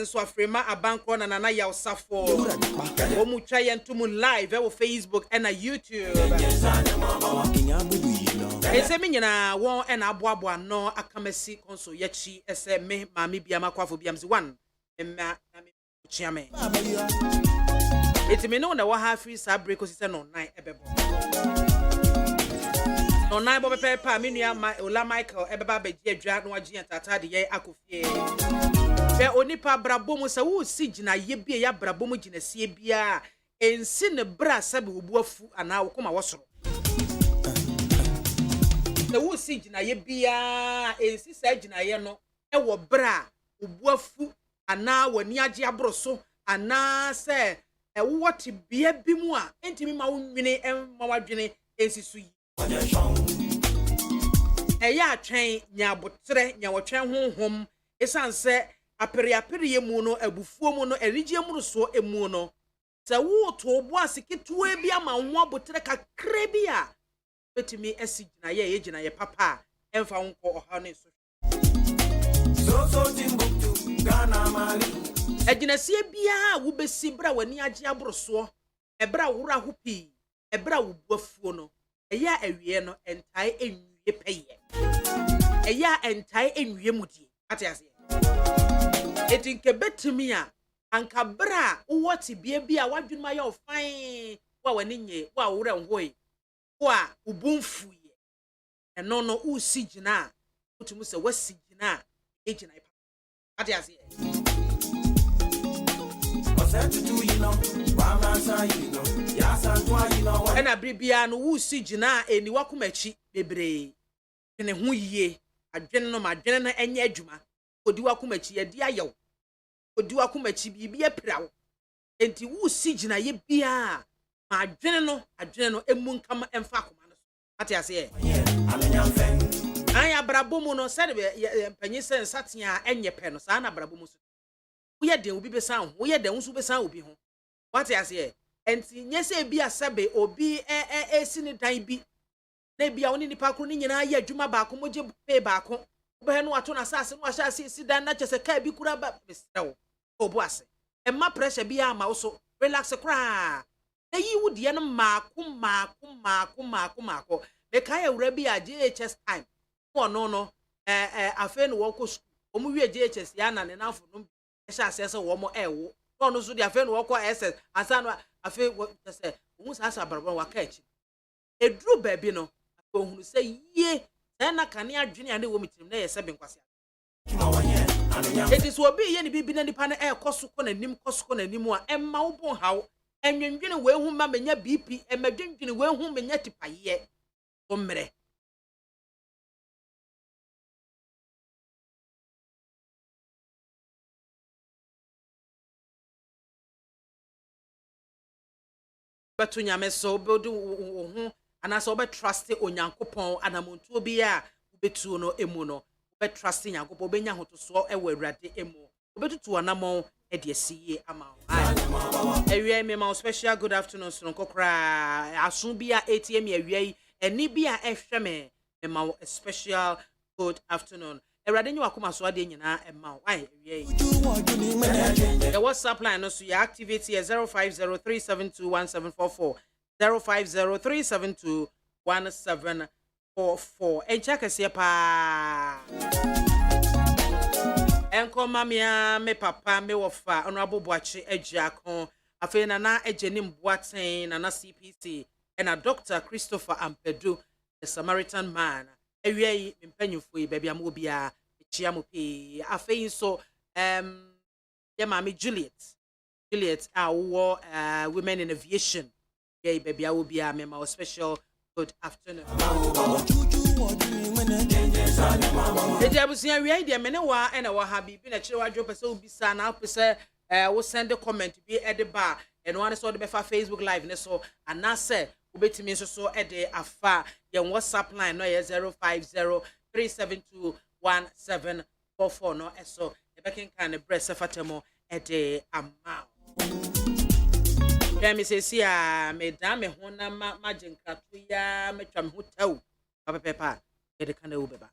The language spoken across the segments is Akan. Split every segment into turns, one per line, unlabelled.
so afrema abankro na nana ya osafo omu twa yentum live e wo Facebook and na YouTube ese me nyina won e na aboabo no akamasi konso yachi ese me maame biama AKWAFO biamzi 1 emma na me chiame eti me no na wa ha free sa break osise no 9 ebebo no 9 bo pepa me nua Ola Michael ebeba beji adwa no agye tata de ye akofie be onipa brabom se wo si gina ye bia ya brabom gina sie bia ensi ne bra sabe obuafu ana wo koma wosoro se wo si gina ye bia ensi sa gina ye no e wo bra obuafu ana wani agye abroso ana se e wo ti bia bi mu a entimi ma wo nwene ma wadwene ensi su yi eya atwen nya botre nya wotwen honhom esanse apere mu no abufuo mu no erigye mu so emu no se wo to obo asiketu bi ama ho abotre kakra bi a betimi asigina ye gina ye papa emfa wonko oha ne so timbuktu Ghana mali aginasie bia wo besi bra wani agye abroso ebra wura hopi ebra wo buafuo no eya awie no entai enwie peye eya entai enwie mudie ate ase etinke betumi a anka bra wo ti bia bia wadwuma ya ofan wa wani nye wa wura nhoi wa ubunfuye eno no usi gina utumu se wasi gina ejina ipa ate ase ena bribia no usi gina eni wakumachi bebre ne ho yie adwene no madwene na enye adwuma odi wakumachi ye dia yew odi wakumachi bibia prawo enti usi gina ye bia ma adwene no emu nkama emfa akoma no ate ase ye anya brabomu no sɛ de panyi sɛ nsatea enye pɛ no saa na brabomu so woyɛ den obi besan ho woyɛ den nso besan obi ho wate ase ye enti nyese bia sɛbe obi esi ne dan bi na bia woni nipa kro ni nyina ya adwuma baako mogye pe baako obe no ato na sase no ahya ase si dan na kyese ka bi kura ba mesrew obo ase emma pressure bia ama wo so relax kra na yi wudie no maako me kan awura bi a JHS time no afa no wo ko school omu wie JHS ya na ne nafo no ehya ase se wo mo ewo no so de afa no wo ko SS asa no afa wo se omu sasa barabara wa ka echi edru ba bi no ohunu se ye na kane adwene ane wo mitirim na ye se benkwase it is obi ye ni bibi na nipa na ekoso ko na nim a emma wo bon hawo enwendwene we hu ma menya BP emadwendwene we hu menya tipaye omre batu nyame so obodu hu anasa obe trust onyankopon anamontu obi a obetu no emu no obe trust nyankopon obenya hotoso ewo awurade emu obetutu anamon e de asiye ama ewie me ma special good afternoon so nkokra aso bi a ATM ewie eni bi a ehwe me ma special good afternoon awurade nyi wakoma so ade nyina ema why ewie the WhatsApp line no so ya activity 0503721744 0503721744 enchakese pa enko mamia me papa me wofa honorable boachi agiakon afi na ejeni mboaten na CPC na Dr. Christopher Ampedu the Samaritan man ewie mpanyufo yi bia mo bia chia mo pe afi so ya mami Juliet our women in aviation yeah baby I will be a member special good afternoon ejabusia wi idea mene wa na wa ha bi na kire wa dwo pese obi sa na pese wo send a comment bi e de ba and one so de be fa Facebook live ne so anase obetimi so e de afa ye WhatsApp line no ye 0503721744 no eso e be kan breast fatemo e de ama me say see me da me ho na majenkratu ya metwa me ho taw papa e de kan e wo beba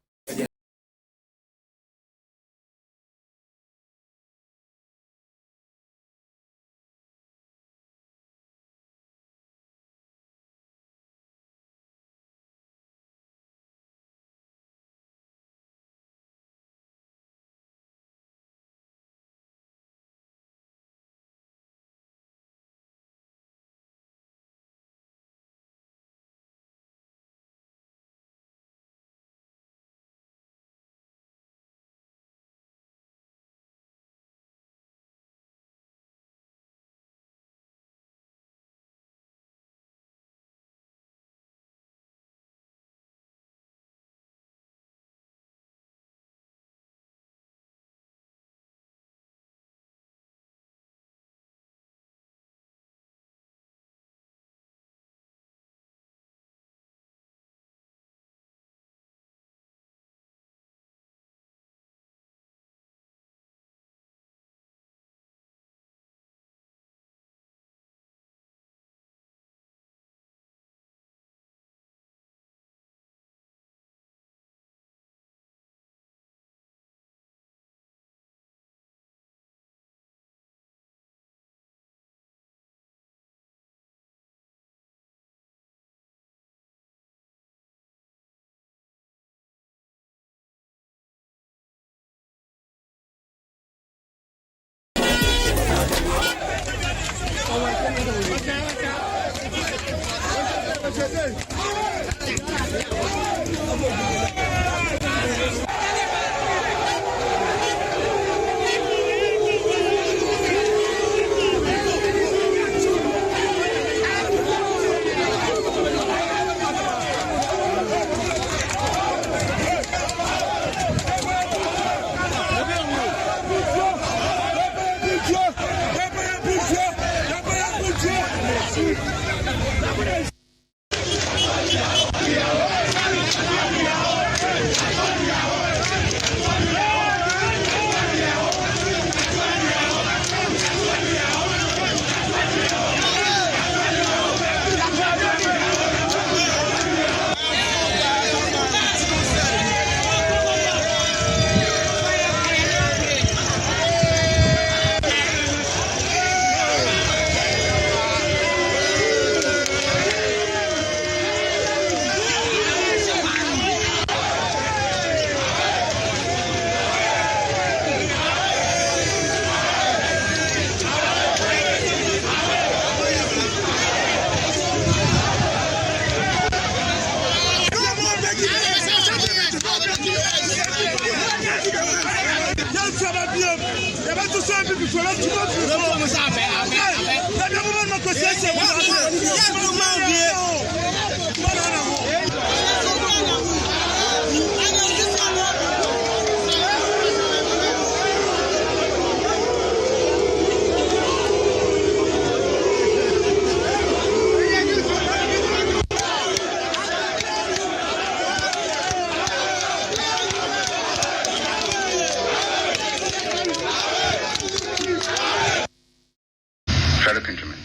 Fellow countrymen,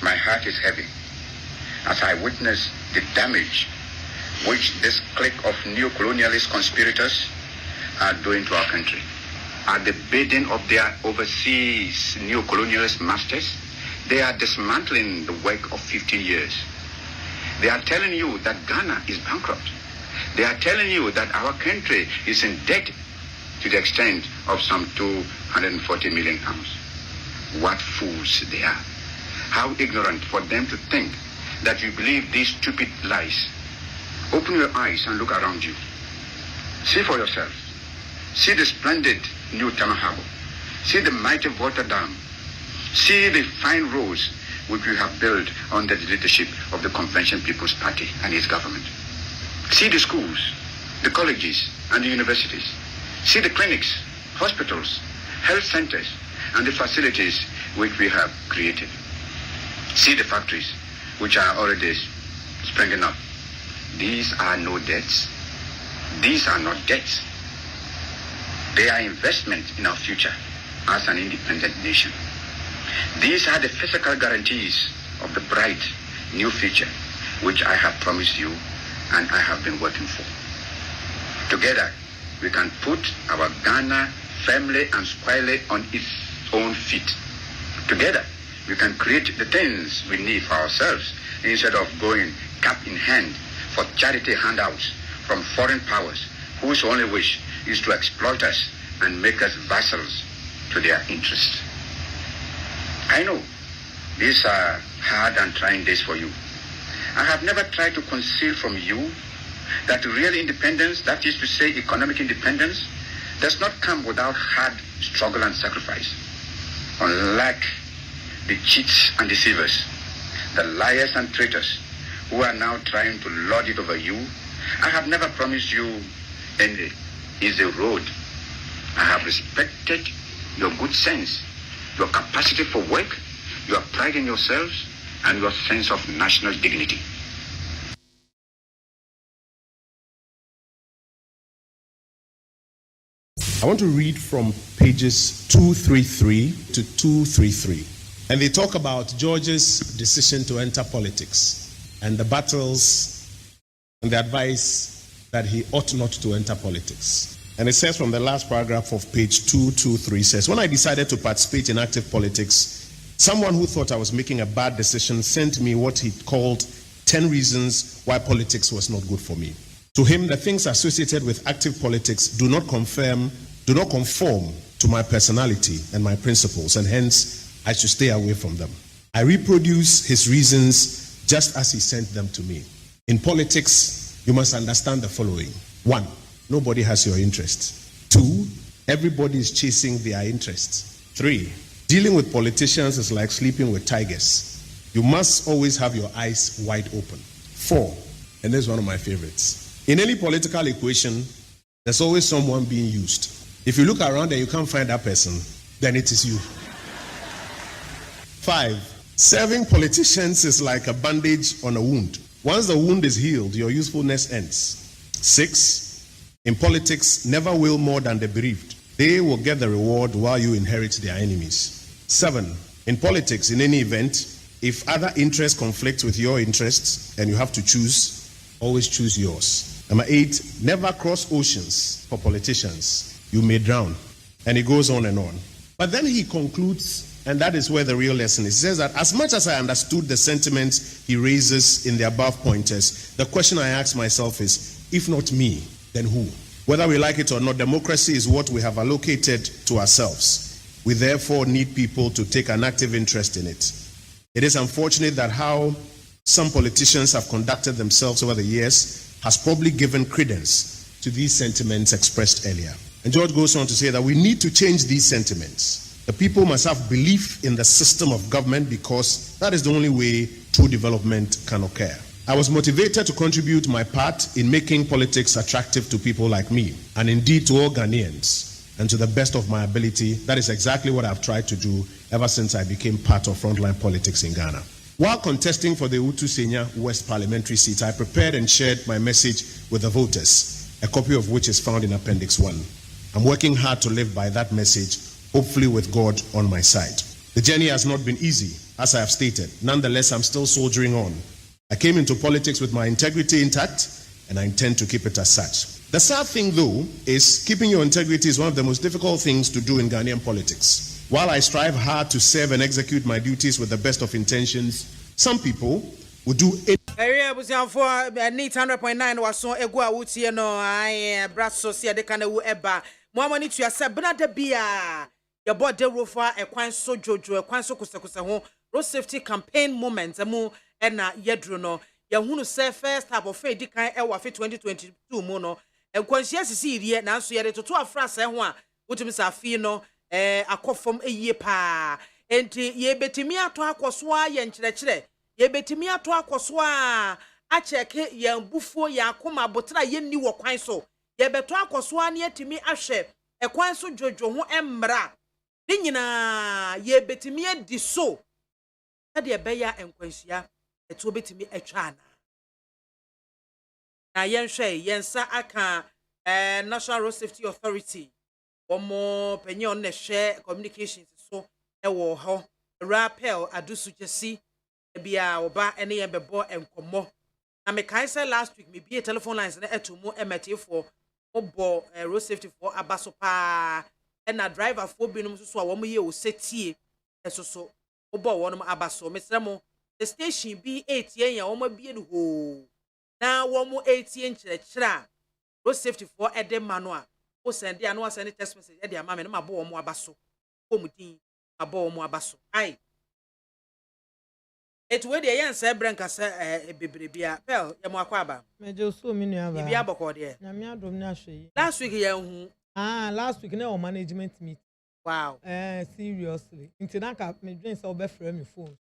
my heart is heavy as I witness the damage which this clique of neo-colonialist conspirators are doing to our country. At the bidding of their overseas neo-colonialist masters, they are dismantling the work of 15 years. They are telling you that Ghana is bankrupt. They are telling you that our country is in debt to the extent of some 240 million pounds. What fools they are. How ignorant for them to think that you believe these stupid lies. Open your eyes and look around you. See for yourself. See the splendid new Tama Harbour. See the mighty water dam. See the fine roads which we have built under the leadership of the Convention People's Party and its government. See the schools, the colleges, and the universities. See the clinics, hospitals, health centers, and the facilities which we have created. See the factories which are already springing up. These are no debts. These are not debts. They are investment in our future as an independent nation. These are the physical guarantees of the bright new future which I have promised you and I have been working for. Together, we can put our Ghana firmly and squarely on its own feet. Together, we can create the things we need for ourselves instead of going cap in hand for charity handouts from foreign powers whose only wish is to exploit us and make us vassals to their interests. I know these are hard and trying days for you. I have never tried to conceal from you that real independence, that is to say economic independence, does not come without hard struggle and sacrifice. Unlike the cheats and deceivers, the liars and traitors who are now trying to lord it over you, I have never promised you any easy road. I have respected your good sense, your capacity for work, your pride in yourselves, and your sense of national dignity.
I want to read from pages 233 to 233. And they talk about George's decision to enter politics and the battles and the advice that he ought not to enter politics. And it says from the last paragraph of page 223 says, when I decided to participate in active politics, someone who thought I was making a bad decision sent me what he called 10 reasons why politics was not good for me. To him, the things associated with active politics do not conform to my personality and my principles, and hence I should stay away from them. I reproduce his reasons just as he sent them to me. In politics, you must understand the following. 1, nobody has your interest. 2, everybody is chasing their interests. 3, dealing with politicians is like sleeping with tigers. You must always have your eyes wide open. 4, and this is one of my favorites. In any political equation, there's always someone being used. If you look around and you can't find that person, then it is you. 5, serving politicians is like a bandage on a wound. Once the wound is healed, your usefulness ends. 6, in politics, never will more than the bereaved. They will get the reward while you inherit their enemies. 7, in politics, in any event, if other interests conflict with your interests and you have to choose, always choose yours. Number 8, never cross oceans for politicians. You may drown. And it goes on and on. But then he concludes, and that is where the real lesson is. He says that as much as I understood the sentiments he raises in the above pointers, the question I ask myself is, if not me, then who? Whether we like it or not, democracy is what we have allocated to ourselves. We therefore need people to take an active interest in it. It is unfortunate that how some politicians have conducted themselves over the years has probably given credence to these sentiments expressed earlier. And George goes on to say that we need to change these sentiments. The people must have belief in the system of government because that is the only way true development can occur. I was motivated to contribute my part in making politics attractive to people like me, and indeed to all Ghanaians. And to the best of my ability, that is exactly what I've tried to do ever since I became part of frontline politics in Ghana. While contesting for the Utu Senya West Parliamentary seat, I prepared and shared my message with the voters, a copy of which is found in Appendix 1. I'm working hard to live by that message, hopefully with God on my side. The journey has not been easy, as I have stated. Nonetheless, I'm still soldiering on. I came into politics with my integrity intact, and I intend to keep it as such. The sad thing, though, is keeping your integrity is one of the most difficult things to do in Ghanaian politics. While I strive hard to serve and execute my duties with the best of intentions, some people would do it.
Area was for neat 100.9 was so egua wuti no I brasso see de kana wu eba. Mwamani to yourself, Bernard Bia. Your body rofa a kwan so jojo, a kwan so kusa ho. Road safety campaign moment, amu ena yedruno. Yahunu say first half of Fedi kan ewa fe 2022 mono. And conscious see here now so yet to a phrase ho a wotumi sa fi no akofom eye pa. Enti ye betimi ato akoso a ye nkyerɛkyerɛ. Ye betimi ato akoso a cheke ye mbufuo ya akoma botra ye ni wo kwan so. Ye beto akoso a ne atimi ahwɛ e kwan so jojo ho emmra. Ne nyina ye betimi adi so. Ade ebeya enkwanhyia eto betimi atwa ana. Na yenhwe yensa aka National Road Safety Authority omo penye on ne hwe communications so ewo ho rappel adusu jesi bia oba ene ye bebo enkomo na me kai say last week me be telephone lines na etomo emete for obo road safety for abaso pa na driver for binum so a wo ye o setie eso obo wonum abaso mesremo the station B8 yen ya wo ma bie no ho na wo mo 8 nkyerɛkyerɛ road safety for ede manual o send ya no send text message e dia ma me no ma bo wo mo abaso ko mu din abo wo mo abaso ai etwe de yen say branka say bebrebia pel ye mo akwa aba
meje so mi nua ba
bibia boko de
na me adom na hwe
last week ye hu
last week na o management meet
wow
seriously nti na ka me dwen say obefra me phone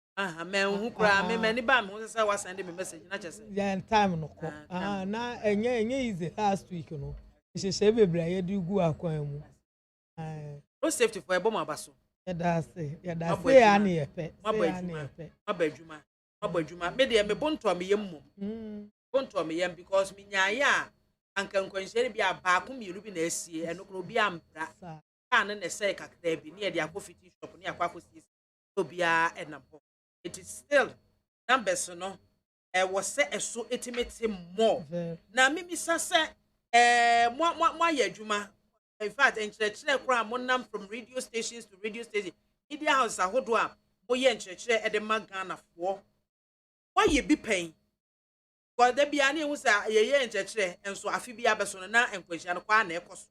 me hu kra me mani ba me hu say wa send me message na chese
ya time no ko na enye easy last week no hye bebre ye di gu akwan mu
road safety for ebo mo abaso
ya da say ya na ye pe
mabadwuma me de me bonto me yem mum bonto me yem because me nyaaya anka nkwanhyere bi abaako miru bi na asie enokro bi ampra kan na say kakra bi ne de akofiti shop ne akwakosi obia enam ho. It is still numbers no was say eso etimete more na mimi sase mo ya adwuma. In fact enkyerɛkyerɛ kora mo nam from radio stations to radio station media house ahodo a mo ye enkyerɛkyerɛ ede magana fo why ye bi pen for da bia na ehu sa ye enkyerɛkyerɛ enso afi bia beso no na enkwahia no kwa na ekoso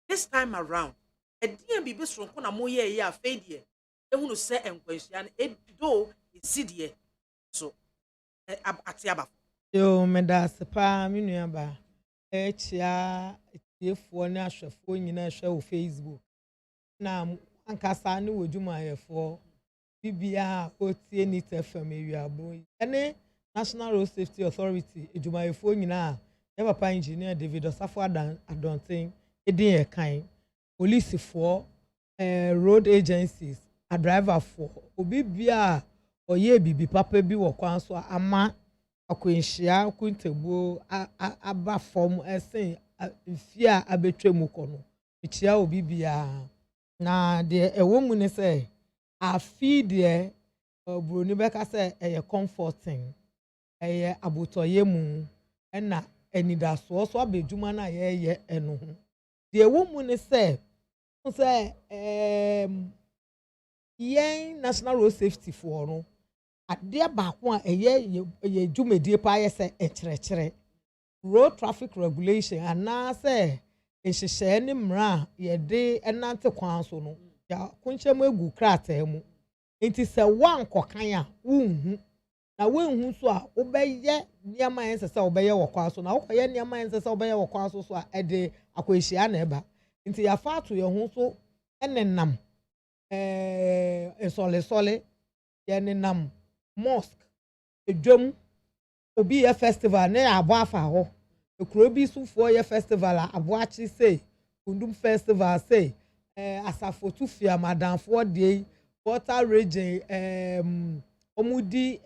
this time around edian bibi soronko na mo ye ye afedie ehunu se enkwahia no edo sidie so ate aba
yo medase pa me nua ba chia tiefo ne ahwefo nyina hwe wo Facebook na ankasa ne wodwuma yefo bibia otie ni tfm ewiabo ene National Road Safety Authority edwuma yefo nyina ya papa engineer David Osafo Adonten edin e kan police for road agencies a driver for obi bia oye bibi papa bi wo kwan so ama akwenhia kuntebuo aba form esen mfia abetwemu kono etia obi bia na de ewo mu ne se afi de broni beka se eye comforting eye abotoye mu na enidaso so abedwuma na ye eno ho de ewo mu ne se yen National Road Safety for no ade baako a eye dwumedie pa ye se ekyerɛkyerɛ road traffic regulation ana se ehyehyɛ ne mra ye de enante kwan so no ya kunkyem egu krataa mu enti se wan kokan a wunhu na wunhu so a obeye niama yense se obeye wo kwan so na wokoye niama yense se obeye wo kwan so a ede akohyia na eba enti ya fa to ye ho so enenam esole ye nenam mosque edwom obi ye festival na abo afa ho ekuro bi sufo ye festival abo achi say kundum festival say asafotu fia madamfo de water region omudi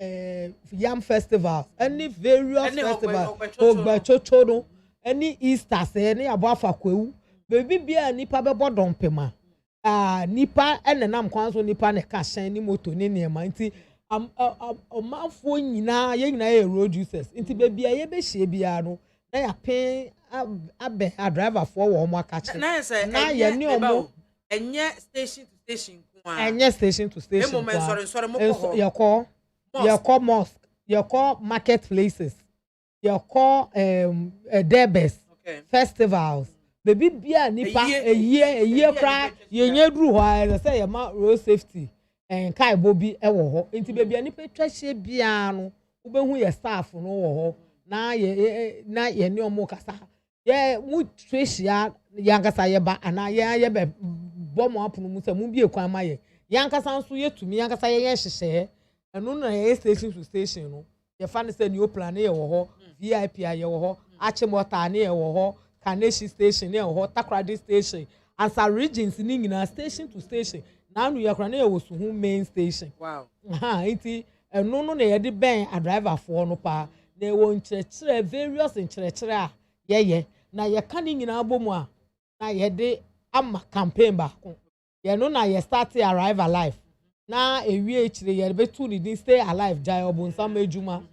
yam festival any various festival ogbachocho no any Easter say na abo afa kwewu bebi bia nipa bebo dompema nipa enenam kwan so nipa ne ka hyen ni moto ni niema nti omanfo nyina ye nyina ye road users nti bebi ye be hye bia no na ya pen abe a driver for wo mo akache na ye ni omo
enye station to station kwa
enye station to station
e moment sorry mo ko
ye call mosque ye call marketplaces ye call debes festivals bebi bia nipa eye kra yenye duru ho say ye ma road safety kai bobi ewo ho enti bebi nipa twahye bia no ubehu ye staff no wo ho na ye ni omo kasa ye mu twahia yankasa ye ba ana ye be bomo apono mu se mu bie kwan ma ye yankasa nso ye tumi yankasa ye hyehye eno na ye station to station no ye fa ne se ni o plan ye wo ho VIP ye wo ho achimota ne ye wo ho Kaneshi station ne ho Takrady station ansa regions ni nyina station to station na anu ye kra na ye wo Suhu main station
wow
enti eno no na ye de ben a driver for no pa na wo nkyerɛkyerɛ various nkyerɛkyerɛ a ye na ye ka ni nyina abomu a na ye de ama campaign ba ko ye no na ye start arrive alive na ewie ekyire ye be tu ni stay alive jai obunsam adwuma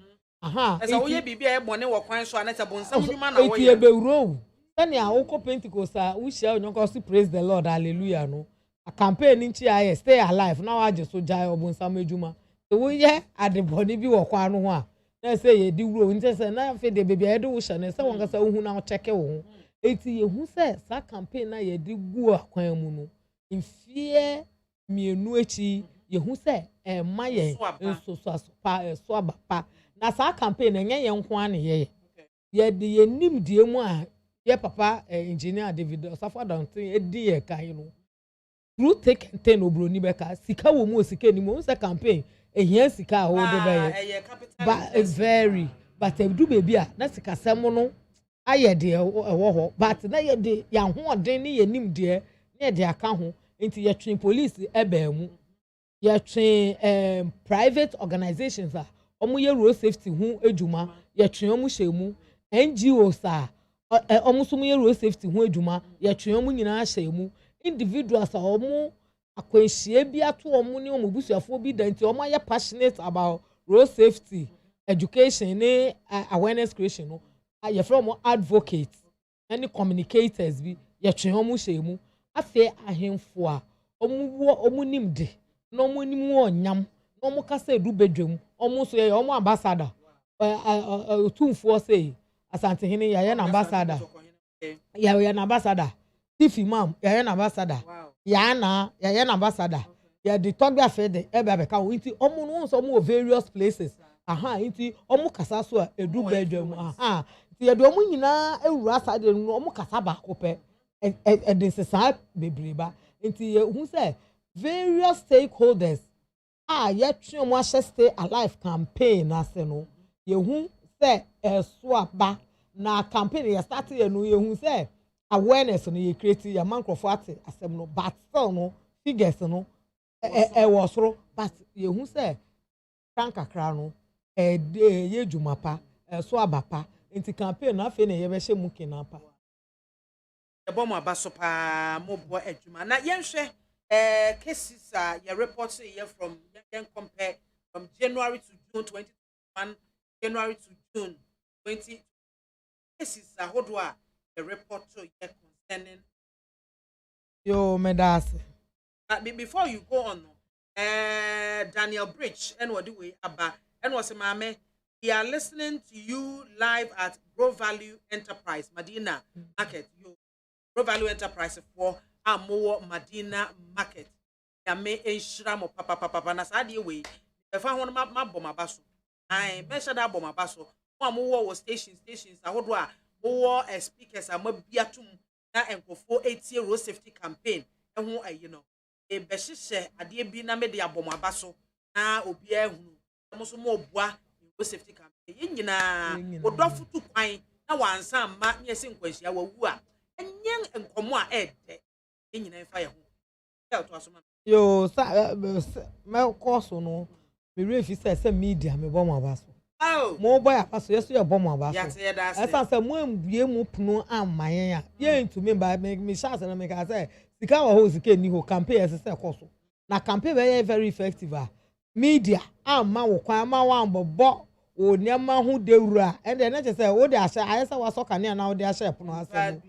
esa wo ye bibia e bone wo kwan so anata bonsam adwuma na wo
ye be wuro tani a wo ko Pentecost a wo hia onyoka so praise the Lord hallelujah no a campaign nchi aye stay alive na wa je so jai obunsam adwuma so wo ye adebone bi wo kwan no ho a na say ye di wuro nti say na fe de bibia ye de wo hia na say wonka say wo hu na wo check wo eti ye hu say sa campaign na ye di gu akwan mu no mfie mienu echi ye hu say ma ye nso so asopa so abapa na sa campaign enye ye nko an ye de ye nim die mu a ye papa engineer David Osafo Adonten edi ye kan no through take and ten obroni beka sika wo mu sika ni mu say campaign ehia sika ho de be but very but do baby a na sika sem no aye de ewo ho but na ye de ya ho oden ni ye nim de na ye de aka ho enti ye twen police eba mu ye twen private organizations a omo ye road safety hu edwuma ye twen omo hyemu NGOs a omo so mo ye road safety hu edwuma ye twen omo nyina hyemu individuals a omo akwanhie bi ato omo ne omo busuafo bi danti omo ye passionate about road safety education ne awareness creation no ye from advocates any communicators bi ye twen omo hyemu afi ahemfo a omo nim de no omo nim onyam no omo kasa edu bedwam omo so ye omo ambassador tunfo say asante hene ya na ambassador ya na ambassador chief imam ya na ambassador ya na ambassador Yeah, the photography de ebe abeka wo nti omo no so mo various places nti omo kasa so a edu bedwam nti ye do omo nyina ewura sa de no omo kasa ba ko pe e de sesa bebreba nti ye hu say various stakeholders ye twe omo ahye stay alive campaign ase no ye hu say so aba na campaign ye start ye no ye hu say awareness no ye create ya man crofo ate asem no but still no figures no was ro but you who say frankakra no ye dwumapa so abapa enti campaign na fe na ye be hye mu kinapa
e bom abaso pa mo bo adwuma na yenhwe cases your report here from yen compare from January to June 2021 January to June 20 cases hodo a the report so here concerning
yo medase.
Before you go on, Daniel Bridge, and what do we about? And was MAAME, we are listening to you live at Grow Value Enterprise, Medina Market. You Grow Value Enterprise for Amowo Medina Market. Ya me enshiramo papa na sa de we. If I want ma boma baso. I mention that boma baso. Amowo was stations ahodo a wo speakers amabiatum na enkofo 80 road safety campaign. Ehu ayino. Ebehye ade bi na me de abomaba so na obi ahunu mo mo boa go safety campaign nyina odofo tu kwan na wansa ma ne ese nkwanhia wawu a enyen enkomo a ede nyina mfa ye ho tell to asoma
Yo me course no me refi say media me bomaba so mo boy apaso yeso ye bomaba so esa say mo ambue mu punu amayen a ye ntumi ba me chance na me ka say sika wa ho sika ni ho campaign ese say course na campaign be very effective media amma wo kwan ma wa mbobbo o niam ho dewura and na che say wo de ahye ayesa wa so kane na wo de ahye punu asem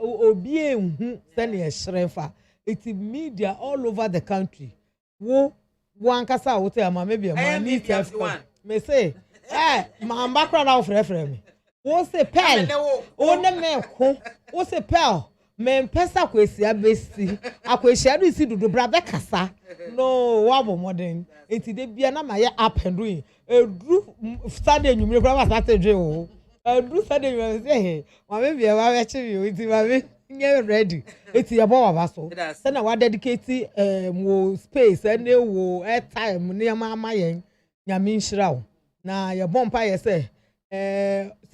obi enhu se ne ehrefa it's media all over the country wo ankasa wo te MAAME bi MAAME me say ma mbakra na ofrefre me wo say pel o ne me ko wo say pel me mpesa kwesi abesi akwesi adu isi dudu bra be kasa no wa bo modern enti de bia na ma ye up and doing edru Saturday nyumre bra ba Saturday o edru Saturday nyumre say MAAME bia wa we chibi enti MAAME nye ready enti ye bo wa baso say na wa dedicate wo space and wo airtime ne ma yen nyame nhyira wo na ye bompa ye say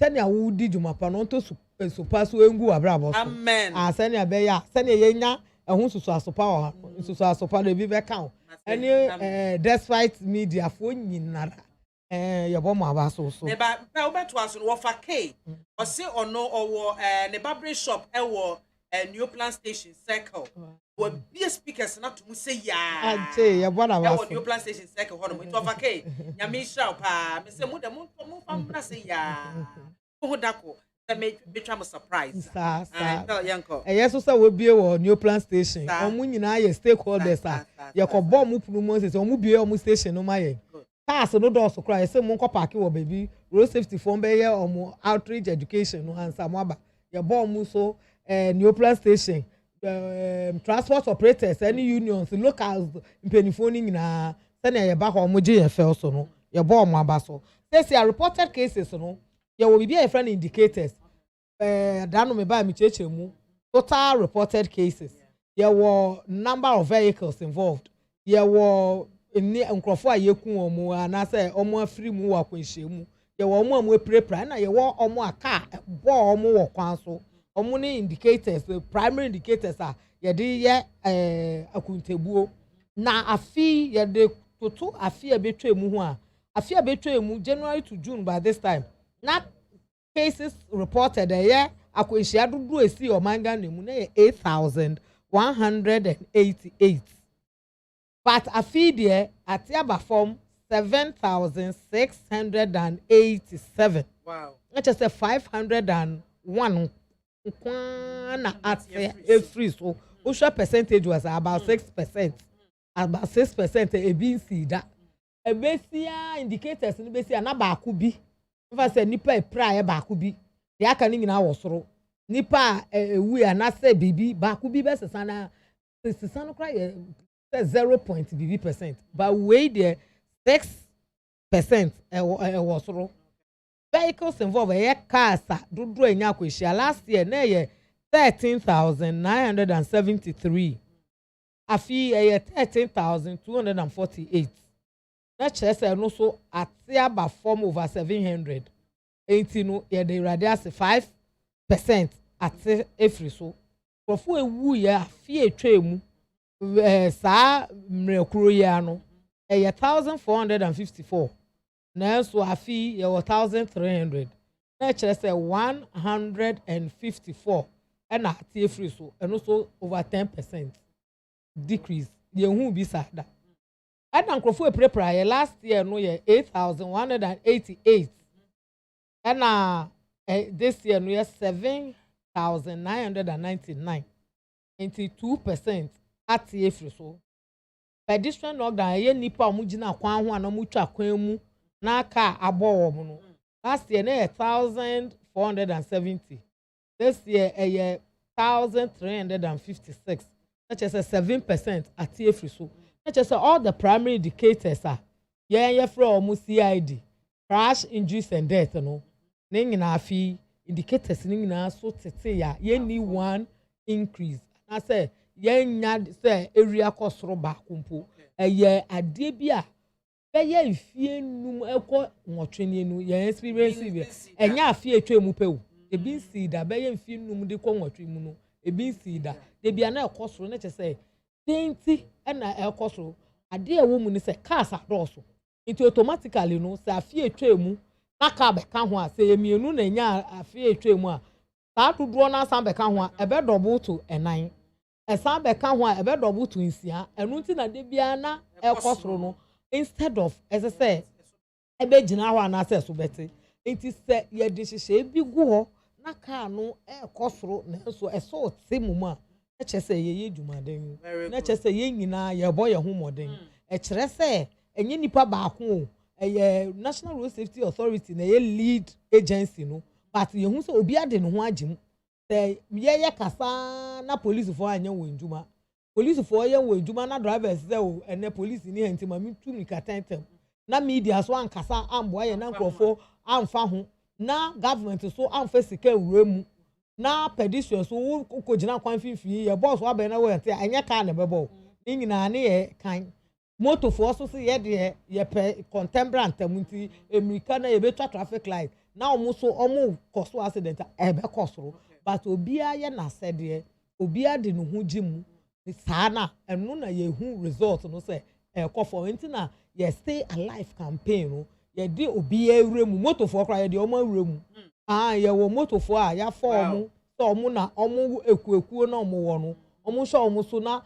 senia wo di dwumapa no to supa so engu abrabo so
amen
senia be ya senia ye nya ehun susu asopa wa susu asopa de bi be kan any despite media fo nyinara ye bom abaso so
ne ba pe obeto aso wo fa k o se ono owo ne barber shop ewo new plan station circle wo be speakers na to mu say ya
ante ye bona ba so
new plan station circle ho no mo to fa k nyame hira pa me se mu de mu fa mu na say ya ho dako me try mo surprise tell yanko
yes so we bie wo new plan station omu nyina ye stakeholders ye ko bom mu punu mo se omu bie omu station no ma ye pass no do so cry say mu nko park wo baby road safety form be ye omu outreach education no answer mo aba ye bom mu so new plan station transport operators any unions locals penifoni nyina say na ye ba ho mo je ye fel so no ye bom aba so say reported cases no ye will be a friend indicators dano me ba mi cheche mu total reported cases ye were number of vehicles involved ye were ni nkrofo ayekun omo ana say omo afiri mu wa kwenhye mu ye were omo amu prepare na ye were omo aka bo omo wo kwan so omo ni indicators primary indicators ye de ye akuntebuo na afi ye de toto afi abetwa mu ho afi abetwa mu January to June by this time not cases reported akwehia dudu esi omanga nemu na 8,188 but afidie atiaba form 7,687
wow
which is 501 kwana at every so usha percentage was about 6% about 6% ebinsi da ebesia indicators ni besia na ba akubi fa say nipa epra ba akubi de aka ni nyina wosoro nipa ewu ya na say bibi ba akubi be sesa no kra 0.BB%, but we there 6% was wrong. Vehicles involved cars do enya kweshia last year na 13,973. Afi 13,248. Na chese no so atia ba form over 700. Enti no ye dey radius 5% at every so. Profu ewu ye afi etwa mu sa mrekuro ye no 1,454. Na so afi ye 1,300. Na chese 154 and at every so and also over 10% decrease. Ye hu bi sa da. And Ankrofo prepare last year no ye 8,188. And this year no ye 7,999. 82% at every so. Pedestrian lockdown ye nipa omugina kwan ho anamu twa kwan mu na car abo wo no. Last year na 1,470. This year 1,356. That is 7% at every so. That is all the primary indicators are. Yeah, from CID, crash, injuries and death. No, na fi indicators na so tete ya. Ye need one increase. I say ye nya say area cost roba kumpo. Ye adebia. Ye ifie num eko nwotwe nu ye experience bi. Enya afie etwa mu pewu. Ebi si da be ye ifie num de ko nwotwe mu no. Ebi si da. De bia na ekosoro na say tenti na ekosoro ade ewo mu ni say cars adoso into automatically no say afie etwa mu na ka be ka ho a say emienu na nya afie etwa mu a sa dodo na san be ka ho a ebe double to enan san be ka ho a ebe double to nsia enu nti na de bia na ekosoro no instead of as I say ebe gina ho na say so beti nti say ye de hihye bi gu ho na ka no ekosoro na so eso timu mu a echese ye dwumaden na echese ye nyina ye boy ho moden echere se enye nipa ba ko eye National Road Safety Authority na ye lead agency no but ye hu se obi ade no ho agim se ye kasa na police for anya wo ndwuma police for ye wo ndwuma na drivers se o ene police ni henti ma mi tu mi katentem na media so ankasa ambo ye na nkrofo amfa ho na government so amfa sika wuremu na pedestrians so ko gina kwan fifi ye boss wa be na we ante anya ka na bebo ni nyina ne ye kan motor for so ye de ye pe contemporary antamunti emirika na ye betwa traffic light na omo so omo koso accident e be kosoro but obia ye na sede obia de no hu gimu ni sana enu na ye hu result no say e kofo enti na ye stay alive campaign no ye de obia ewremu motor for kra ye de omo ewremu ye wo motor for a ya form so omo na omo ekuekuo na omo wo no omo so omo so na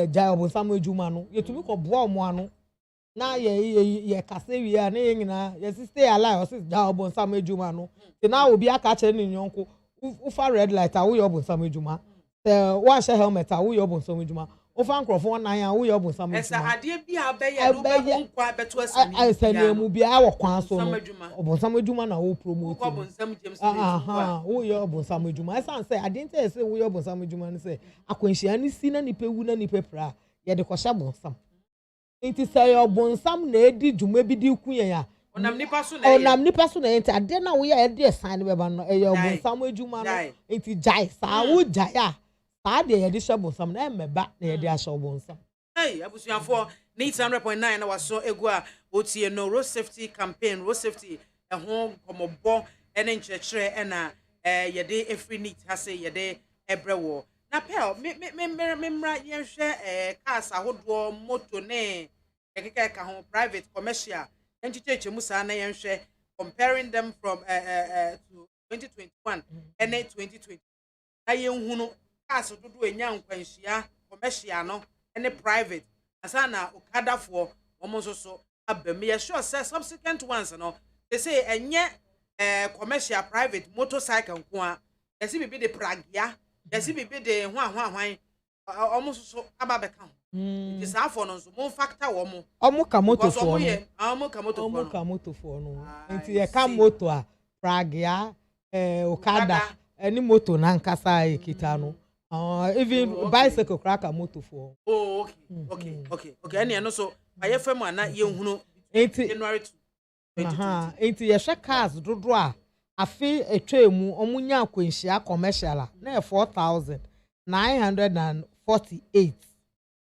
jai obonsam adwuma no yetumi ko boa omo ano na ye kase wi a na ye nyina ye stay alive o jai obonsam adwuma no te na obi aka che ni nyonko ufa red light a wo ye obonsam adwuma wa she helmet a wo ye obonsam adwuma ofa nkrofo nan a wo ye obonsam adwuma
esa ade bia be ye no be nkwa beto asani
asani mu bia wo kwan so no obonsam adwuma na wo promote
ko obonsam james
wo ye obonsam adwuma esa say ade nte say wo ye obonsam adwuma no say akwanhia ni si na nipa wu na nipa pra ye de ko hya bonsam enti say obonsam na edi dwuma bi di ku yen a
onam nipa so na
enti ade na wo ye de sign be ba no ye obonsam adwuma no enti jai sa wo jai a de ye de shabonsam na emeba na ye de ashabonsam
abusuafo ni 100.9 na waso egu a otie no road safety campaign road safety ho komobo ene nkyerɛkyerɛ na ye de every need ha say ye de ebrewo na pel memra ye hwɛ cars ahodo moto ne ekeka ka ho private commercial enchicheche musa na ye hwɛ comparing them from to 2021 and 2020 na ye hunu cars dodo enya nkwanhia commercial no ene private asana okada for omo so abam ye sure say subsequent ones no they say enye commercial private motorcycle nko a yesi bibi de pragia yesi bibi de hwan omo so ababeka ho it is afọ no so mo factor wo mo
omo ka motor for no
omo ka
motor for no enti ye ka motor a pragia okada eni motor na nkasa ekita no Even bicycle cracker motor for.
Oh, okay. Any no so I FM na ye hunu January 2020.
Enti ye hwe cars dodo a afi etwa mu omunya akwanhia commercial na 4,948.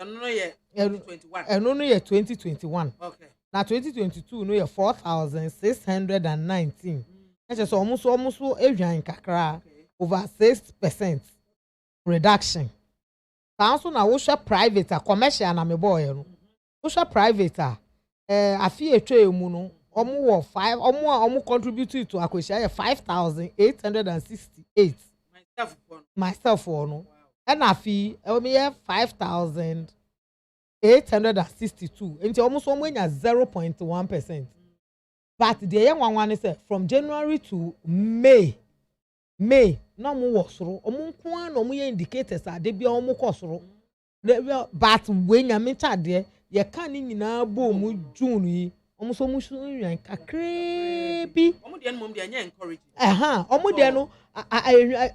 No ye 2021.
Eno no ye 2021.
Okay.
Na 2022 no ye 4,619. Eche so omuso ehwan kakra over 6% reduction. Tanso na wo hwe private a commercial na me boy no. Wo hwe private a afi etwa mu no omu wo 5 omu contribute to akwehia 5,868 myself for no and afi omu ye 5,862 enti omu so omu nya 0.1%. But the young one is from January to May no mu wo soro omu nko na omu ye indicators a de bia omu kosoro but when ya mecha de ye kan ni nyina bo mu June yi omu so mu nwan kakrebi
Omu de no de anya encourage.
Omu de no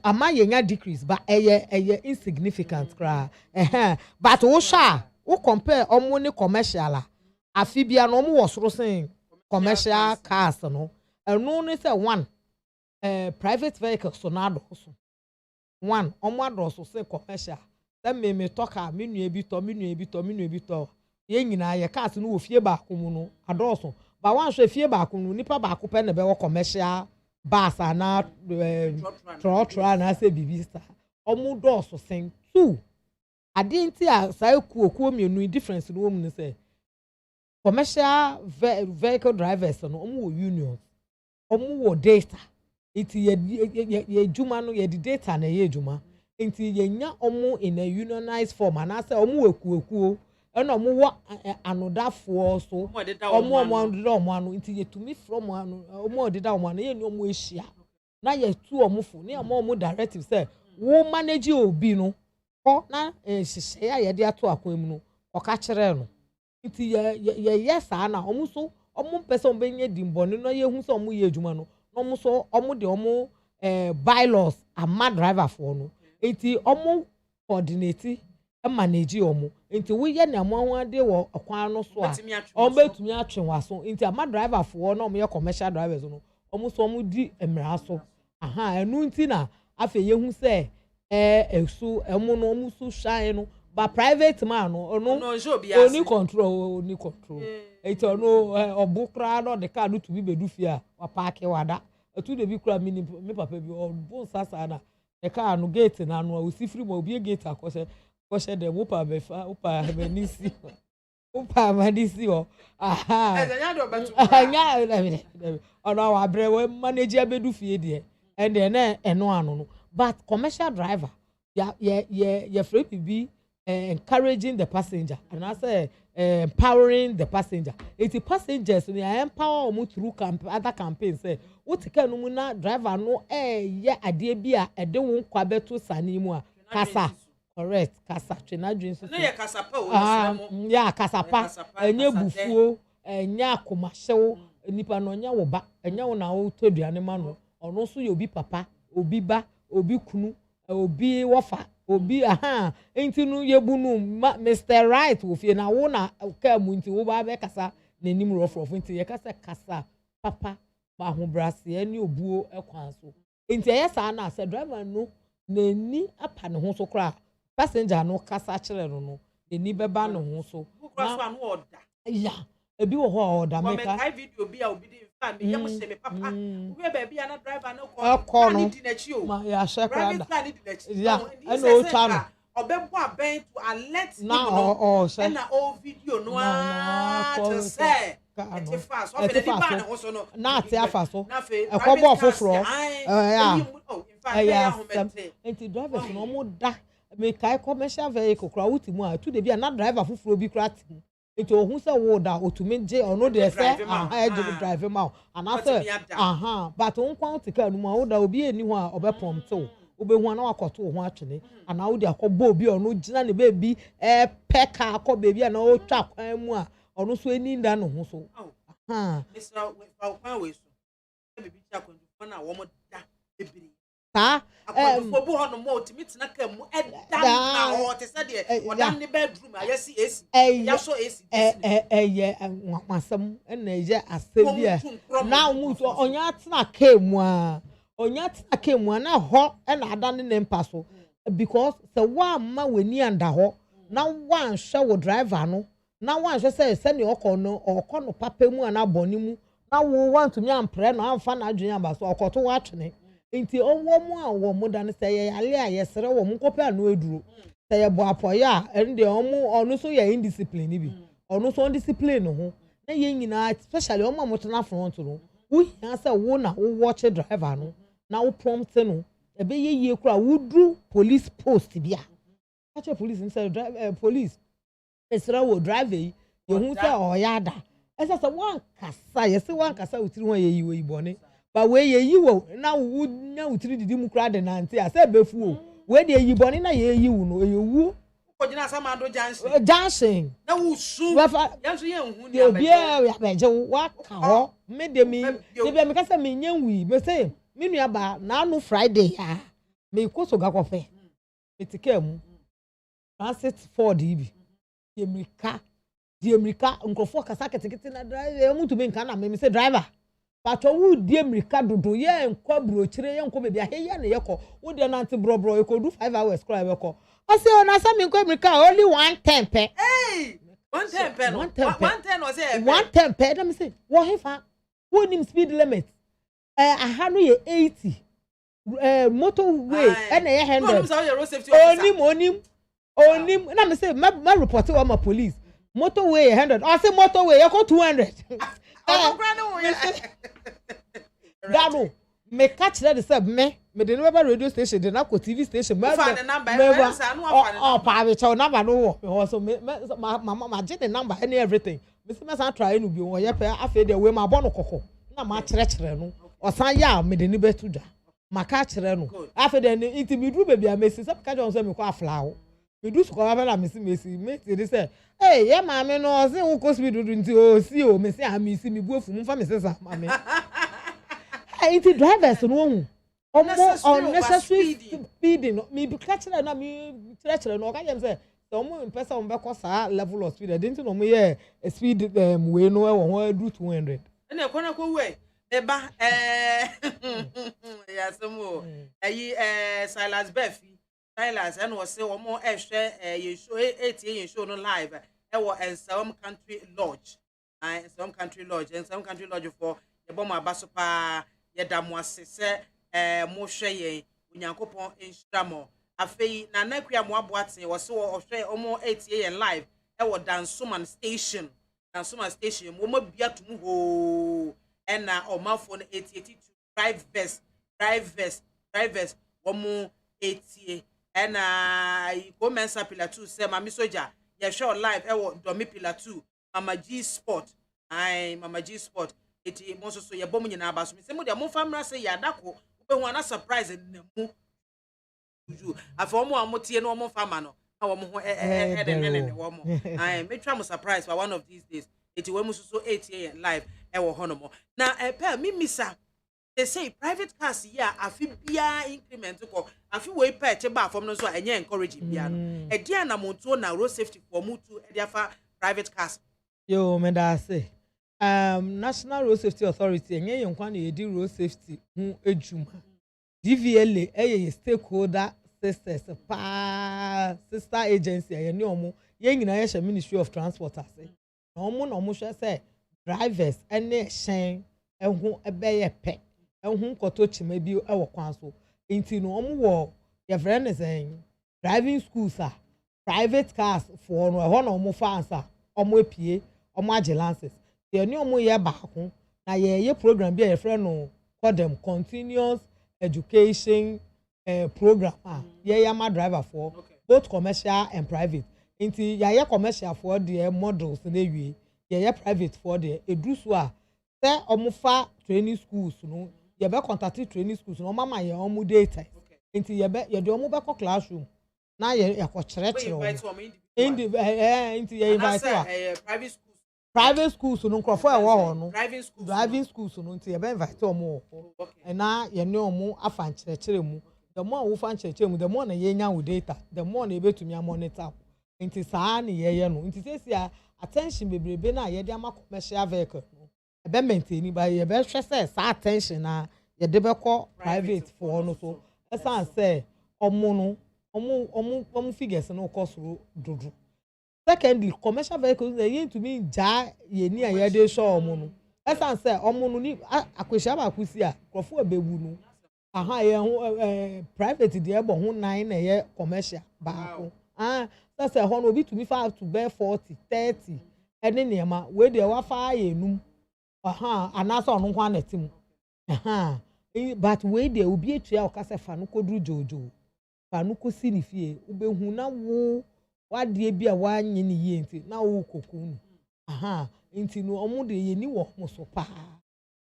ama ye nya decrease but eye insignificant kra but wo sha wo compare omu ni commercial afi bia no omu wo soro sen commercial cars no eno ni say one private vehicles so na adoso one omu adoso say commercial then me talk a me nua bi to ye nyina ye cars no wo fie ba ko mu no adoso ba wan so fie ba ko no nipa ba ko pe na be wo commercial bus na trotro na say bibista omu doso sen two adenti a sai kuokuo mienu difference no wo mu say commercial vehicle drivers no omu wo unions omu wo data iti ye juma no ye di data na ye juma enti ye nya omu in a unionized form and say omu wekuo ena omu wo anodafo so omu anu enti ye tumi from anu omu odida omu anu ye ni omu ehia na ye tu omu fo ni omu directive say wo manage obi no ko na hihye ya ye de ato akwan mu no o ka kire no iti ye yes ana omu so omu person benye dimboni no ye hu so omu ye adwuma no omu so omu de omu bylaws ama driver for no iti omu coordinate manage omu enti we ye na mo ade wo okwan no so a omu betumi atwe waso enti ama driver for no omu ye commercial drivers no omu so omu di emra so enu enti na afa ye hu se esu emu no omu so shine no but private man no oni control eti ono obukra no de car to be bedu fia wa park wada etu de bi kura me papa bi obo sasa na de car no gate na no osi free mo obi gate akose de upa befa upa benisi upa manisi o
Ezanya do betu.
anya ono wa bre we manage abedu fie de and then eno ano no but commercial driver ya free be encouraging the passenger and I say empowering the passenger. It's the passengers we empower them through other campaigns. Say what can no na driver no yeah ade bia e de won kwa beto sani mu a kasa correct kasa twena dwen so
No ye kasa pa o
yeah kasa pa enye bufuo enye akomahyew nipa no nya wo ba enye wo na wo toduane ma no ono so ye obi papa obi ba obi kunu obi wofa obi enti no yebunu Mr. Right wo fie na wo na ka mu enti wo ba be kasa nanim rofrofo enti ye kasa kasa papa ba ho brase ani obuo ekwan so enti ye sa na say driver no nani apa ne ho so kra passenger no kasa kire no nani beba ne ho so
na no order
ya ebi wo ho order
meka
meka
video bi a obi dey fan me yam se me papa we be bia na driver no
call no
di na chi o
ma ya shekra da
private di na chi
ya eno o channel
obebo aben to alert
na
people na all video no to say ete fast o fe di ban ho so no
na ate afa so
na fe
ekobo foforo
ya in fact
enti drivers no mo da me kai commercial vehicle kra wuti mu a tu de bia na driver foforo bi kra ti enti ohun se wo da otumi je ono de se drive ma ana se but on kwa utika nu ma wo da obi eni ho a obepomte obe hu na wakoto ho atwene ana wo de akobo obi ono gina ne baby peka akọ baby ana o twa kwan mu a ono so eni nda no ho so
Mr. we fa kwan we so baby cha kwan na wo mo da ebiri
saa
akwadufo bu ho no mo timi tena ka mu edan na o te se de odan ne bedroom ayesi AC ya so AC
masam na ye asem bia na mu onya tena ka mu a na ho na adan ne mpa so because the one ma weni anda ho na one hwe wo driver no na one hwe se ne okọ no papa mu na boni mu na wo want to me ampre no amfa na adwenya ba so okoto wa twene nti owo mu a wo mu da ne se ye ale a ye sere wo mu kopa no eduro se ye bo apoye a ende onu so ye indiscipline bi onu so discipline ho na ye nyina especially omo motona front no wo hia se wo na wo watch driver no na wo prompt no ebe ye kura wo dru police post bia ache police inside police esra wo driver ye hu se oyada esa se wan kasa ye se wan kasa utiri ho ye yi we ibone ba we ye yi wo na wo nya utiri didi mu kura de nante a se befu o we de yi bone na ye yi wo no ye wu
ko jina sama do
Johnson
na wo su yanso ye hu ni
abeje ya beje wa ka ho me de mi de bia me kasa me nya wi me say me nua ba na anu Friday ya me ko so ga kofe etika mu transit Ford ibi di America nkofo kasa ketekete na driver mu to be nka na me say driver but wo di America dodo ye nkwa brochire ye nkwa bebi aheye na ye ko wo de nanti bro e ko do 5 hours cry be ko o say ona sa me nkwa America only 110 pe
hey 110 pe no 110 was say
110 pe dem say wo hefa wo nim speed limit aha no ye 80 motorway na ye 100 onim na me say ma report to my police motorway 100 I say motorway you go 200 Dado me catch that the sub me the never radio station the na TV station me pa we chow number no wo so me ma get the number and everything me say me san try no bi wo ye pe afa de we ma bo no kokko na ma kire no osan ya me the ni betu da ma ka kire no afa de it me dru baby amesi say ka jon say me ko aflawo me do so ko ba na mesi me say say hey ye ma me no say wo ko speed do nti o si o me say amesi me bu afu mu fa me say sa ma me it drivers no unnecessary speeding me be catching na me treacherous no ka yem say omo person on be ko sa level of speed I didn't know me yeah speed we no e wo do 200
na ekona ko we e ba ya somo ayi Silas Befi Silas and was say omo e hwe ye show ye show no live e wo some country lodge and some country lodge for ye bom abaso pa ye damo asese mo hwe ye onyankopon enhyiramo afei na nakua mo aboaten wo se wo hwe omo etie ye live e wo Dansoman station mo ma bia tum ho na omafo no 882 drivers wo mo etie na go mensa pillar 2 se mami soja ye show live e wo domi pillar 2 mama G sport eti mo so ye bom nyina abaso me se mo de mo famra se ya dako be hu ana surprise na mu ju afa omo amotie no omo fama no na wo mo ho ne wo mo me twa mo surprise for one of these days eti we mo so 8 live e wo hono mo na pe mi misa they say private cars here afi bia increment ko afi we pe che ba fom no so enye encourage bia no e dia na monto na road safety for mutu e dia fa private cars
yo me da say National Road Safety Authority enye yenkwa na edi road safety hu ejuma DVLA eye stakeholder sister agency eye ni omo ye nyina ye Ministry of Transport ase na omo hwe say drivers ene hyen ehu ebeye pe ehu koto chima bi ewo kwan so enti no omo wo ye friend driving schools private cars for no ho na omo fans omo epie omo age licenses ye ni omo ye baako na ye program bi ye friend no call them continuous education program ye ma driver for both commercial and private enti ye commercial for the models na wie ye private for the edusu say omufa training schools no ye be contact training schools no mama ye omu data enti ye de omu be ko classroom na ye ko kire enti ye invite
private schools
private schools no nkrofo e wo ho no
driving
schools no nti e be invite omo ho e na ye ne omo afa nkyerɛkyerɛ mu the more wo fa nkyerɛkyerɛ mu the more na ye nya wo data the more na e betumi monitor nti saa na ye no nti sesi a attention bebrebe na ye de ama commercial vehicle no e be maintain ba ye be hwɛ sɛ saa attention na ye de be kɔ private for no so esan sɛ omo no omo figures no cost dodo. Secondly, commercial vehicles they yin to me ja ye ni aye dey show omo no esan say omo no ni akwehia ba kwusi a krofo abewu no aha ye ho private dey ebo ho 9 na ye commercial ba ko say ho no obi to me 5 to bear 40 30 ene niema we dey wa fa ye num anasa ono ho anatim but we dey obi etua o ka say fa no koduru jojo fa no ko si ni fie ubehu na wo wadie bi a wanye ne yie nti na wo kokunu nti no omo de ye ni wo mo so pa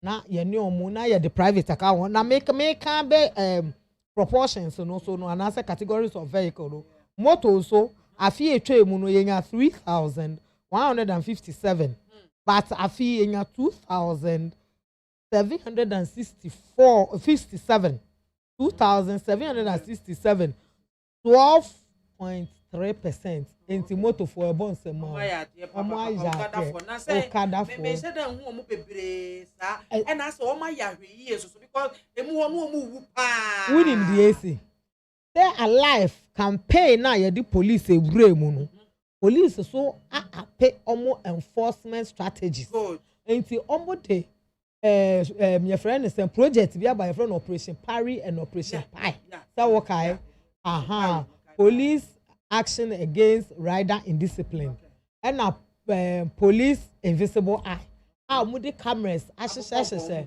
na ye ne omo na ye the private account na make can be proportions no so no anase categories of vehicle no motor so afi etwa emu no ye nya 3157 but afi ye nya 2767 12.3% into motor for a bon sema.
Okada for. Me said that who omo bebre sa. And as o ma ya hwe years so because emu ho no omo wu pa.
Winning the AC. Stay alive campaign na ye the police ewure mu no. Police so pay omo enforcement strategies. Into omo de your friend is a project bi by your friend Operation Parry and Operation Pie. That work I. Police action against rider indiscipline and police invisible eye mu the cameras ahyehyehye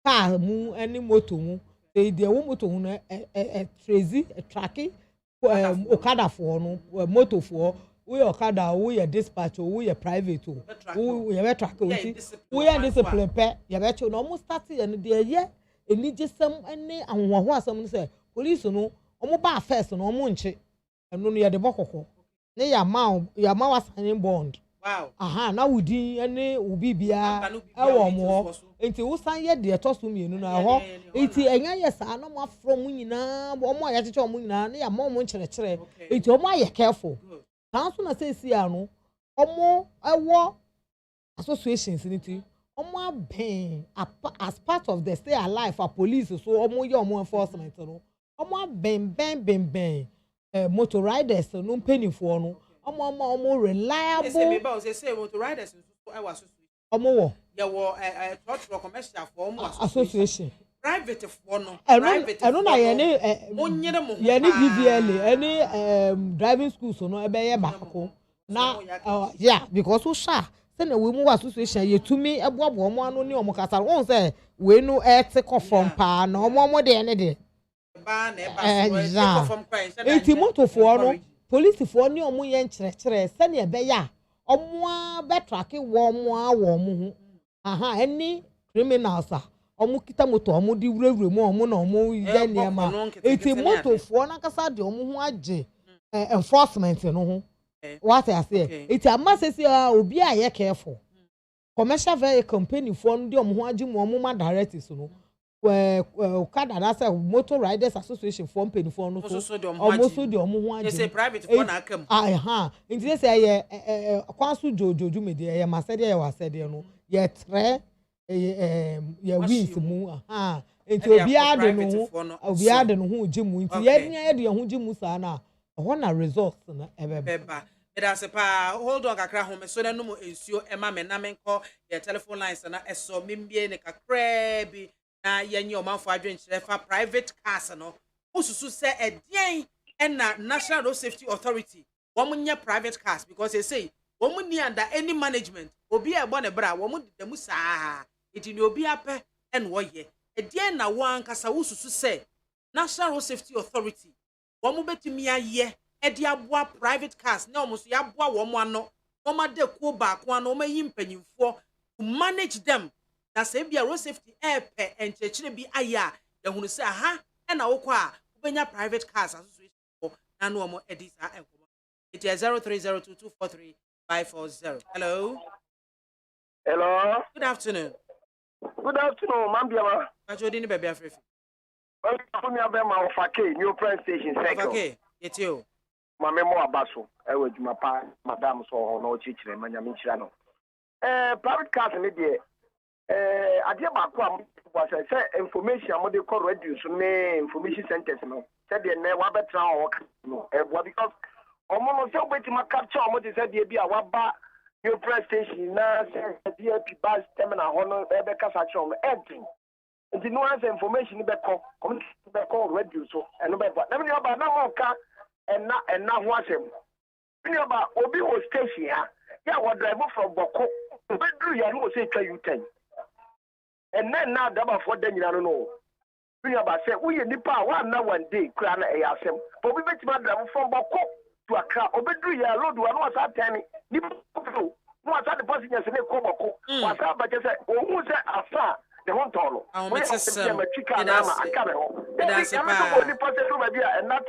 car mu any motor mu they wo motor no tracy tracking okada for no motor for we okada we your dispatch we your private we your track we your discipline pe you be no almost start and there ye eni gisem any anwoho asem no say police no omo ba first no omo nche eno no ye de bokoko ne ya ma wasanin bond
wow
na wudi ene ubi bia ewo mo enti wo san ye de to so mienu na ho enti enya ye sa no mo afro mu nyina omo ya cheche omo nyina ne ya ma omo ncherechere enti omo aye careful council na say si ano omo ewo associations niti omo ben as part of the stay alive for police so omo ye omo enforcement no omo ben motor riders no mpanifo no omo reliable
say motor riders so I was
omo wo
ye wo commercial for omo
association
private for no
private no na ye ne
onyere mo
ye ne BVL any driving school so no ebe ye baako na yeah because we sha say na we mu association ye tumi eboabo omo anu ni omo kasa won say we no take off from pa na omo de ne de eti motor for no police for ni omo ye nkyerɛkyerɛ sɛ ne ebe ya omo be track wo mo ho any criminals omo kita motor omo di wurewure mu omo na omo ye niema eti motor for na kasa de omo ho age enforcement no ho what I say eti amasesi obi a ye careful commercial vehicle company for no de omo ho age mu omo ma direct so no okada na say motor riders association for company for no so almost so de omo ho age
say private for na akam
nti say ye kwanso jojoju me de ye masede ye wasede no ye tre ye wins mu nti obi ade no ho gimu nti ye nia de ho gimu sa na ho na results na ebeba
that's a hold on kakra home so na no mo ensuo ema me na menko ye telephone lines na eso membie ne kakra bi na yenye omanfo adwenkyerɛ fa private cars no osusu sɛ ɛdeɛn ɛna National Road Safety Authority wɔn nyɛ private cars because they say wɔn ni under any management obi a ɛbɔ ne bra wɔn de mu saa eti ne obi apɛ ɛna wɔyɛ ɛdeɛn na wɔn ankasa osusu sɛ National Road Safety Authority wɔn betumi ayɛ ɛde aboa private cars na wɔn so yɛ aboa wɔn ano wɔn ade kuo baako ano wɔn ayi mpanyinfoɔ to manage them. Na say bia road safety airpe enchechire bi aya ya hunu say aha e na wokọ a obenya private cars association na no omo edisa enkomo it is 0302243540 hello
Hello.
Good afternoon.
Good afternoon, Ma'am BIAMAH.
Pacho di ni baby afrefi.
Welcome to BIAMAH of AKWAFO, New Press Station Circle.
Okay, yetio.
Mame mo abaso. Ewe juma pa madam so ho no chichire manya minchira no. Private cars ni de ade ba ko am was say information am de call radio so me information centers no. Say de na wa betra ho no. Because omo no say obetima capture omo de say de bia wa ba New Press Station na say DP bus terminal ho no be kasa chom everything. Nti no answer information be call radio so eno be ba. Na me ba na ho ka and now watch him. About Obi was station here. Yeah, what driver from Boko. But do you know say try you 10. And then now double for them, you don't know. About say we nipa one now one day, crown a asem. But we bet my driver from Boko to a car. Obi do you road one was at 10. Nipa no was at the passengers in a Boko. Was up, but just say, oh, who's that after? The one tolo.
I will make some.
That's and that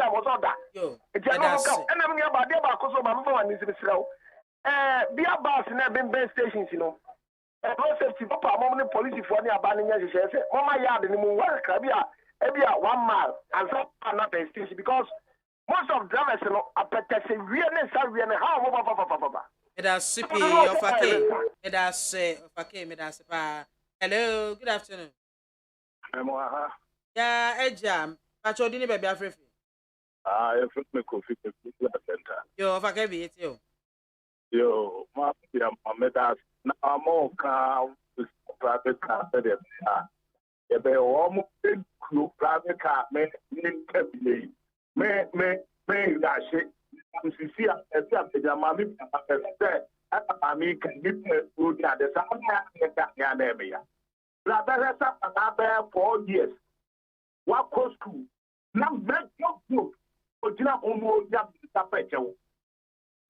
time was all that. It's a local. And I'm about the Bacoso, my is be a bus in a Ben stations, you know. And no safety, Papa, moment police for the abandoning as Mama Yard in the moon, every 1 mile, and some are not a station because most of drivers are protecting realness and how.
It has sippy of a cake. It has say of a cake, it has a. Hello, good afternoon. Yeah, Ejam. Pacho di ni baby afrefi.
You fit me coffee center.
Yo, of a cake be it yo.
Yo, ma that na mo ka private car there. You be almost private car me that shit. See, ma mi I can get food at the same. Brother, 4 years. What cost school? Now, break your book. But you know, almost that picture.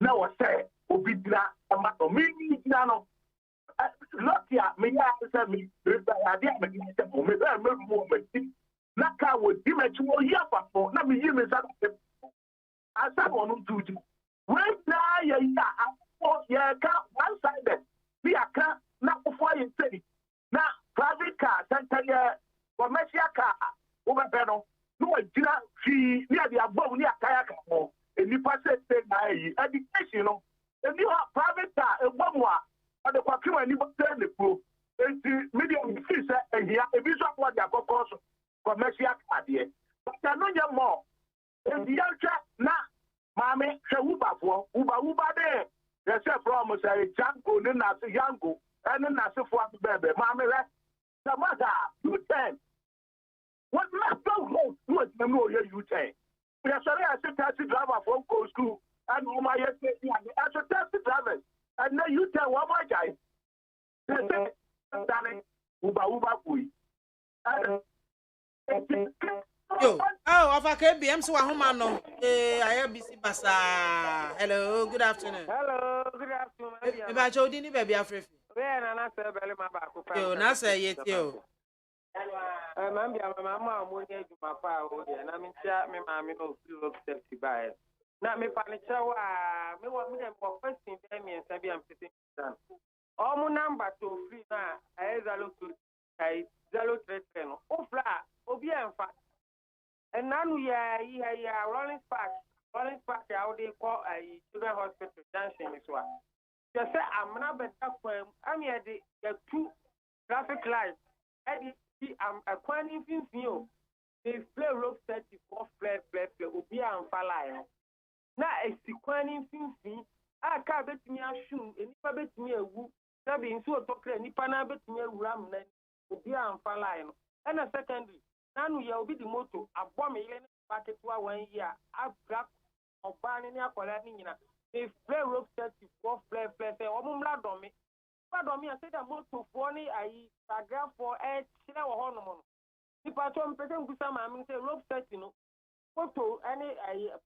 Now, I say, Obidra, a matter of me, look here, me, I me, I didn't Naka would dimmer to a year for, not me, you, I said, one to do. When yeah, one sided. We are not before you say. Now, private car, center, commercial car, over panel, no, she near the above near kayak, and you pass it, education, you know. If you have private car, a one more, or the Quakim and you turn the proof, and the medium fish, and here, a visual what they are called commercial car, dear. But I know you more. And the other, now, Mammy, Uber for Uber there. There's a problem, say, Janko, then I say Yanko, and then I say for the baby. Mammy, the mother, you 10. What not so close to it, the more you 10. We are sorry, I said taxi driver from Coast School, and whom I said, I said taxi driver, and then you tell what my guy. Uber,
Yo, oh, of a KBM, so a homano. I am busy basa. Hello, good afternoon.
Hello, good afternoon.
If I told you, baby, afrefi.
Where and I said, Belly, my back.
Yo, na say yet yo.
I'm Mama, I'm going to my power, and I'm in chat, me, mammy, no look safety by it. Not me, furniture, me want me for first thing, and Sabi, I'm sitting down. All my number to free now, I look to I 033. Oh, flat, Obia, in fact. And now we are Rolling Spark, how they call a children's hospital junction is one. Just say, I'm not better for him. I'm here, the 2 traffic lights. I'm acquiring things new. They play rope 34 play, Obia and Falai. Now, it's the quaning things. I can't bet me a shoe, and if I bet me a woo, that being so talking, and if I bet me a ram, then Obia and Falai. And a secondly, now you will be the motto. A bomb in packet 1 year. I black or banning your collecting. They play rope 34 play, or Mumladomi. Pardon me, I said a motto for me. I paragraph for a chill or hormone. If I told President Gusama, I mean, say rope 30, photo any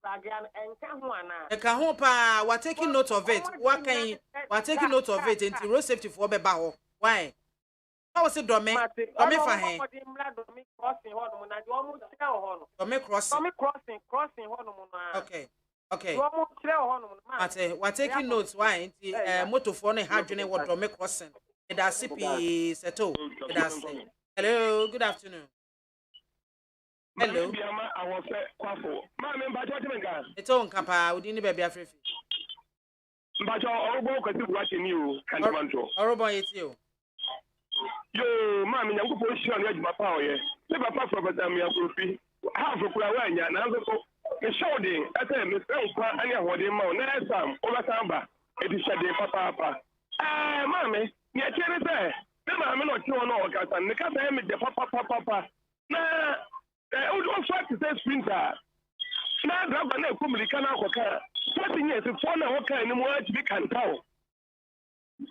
paragraph and Kahuana.
A Kahopa, we're taking note of it. What can you? We're taking note of it into road safety for Bebao. Why? How was it, Domi? Domi for him. Crossing. Okay. We're taking notes. Why? Motor phone had you what Domi crossing. Edasipi Seto. Edasi. Hello, good afternoon. Hello.
BIAMAH AKWAFO. MAAME mbacho timenga.
Eto nkapa udini baby afrefi.
Mbacho orubo kwati bwache ni o kandimanto.
Orobo yeti o.
Yo MAAME nyangu po shi on adwuma pa oye. Me papa Professor Miakofi. Half kula wanya na nzo me showing ate me kwa ani ahode ma na exam obasamba edi shade papa. MAAME ni achere se. Me MAAME no ti ono o kasa ne ka be me de papa. Na we don't fight to say sprinter. Now, driver na kumulika na akoka. 40 years before na hoka ni mo ajibi kantao.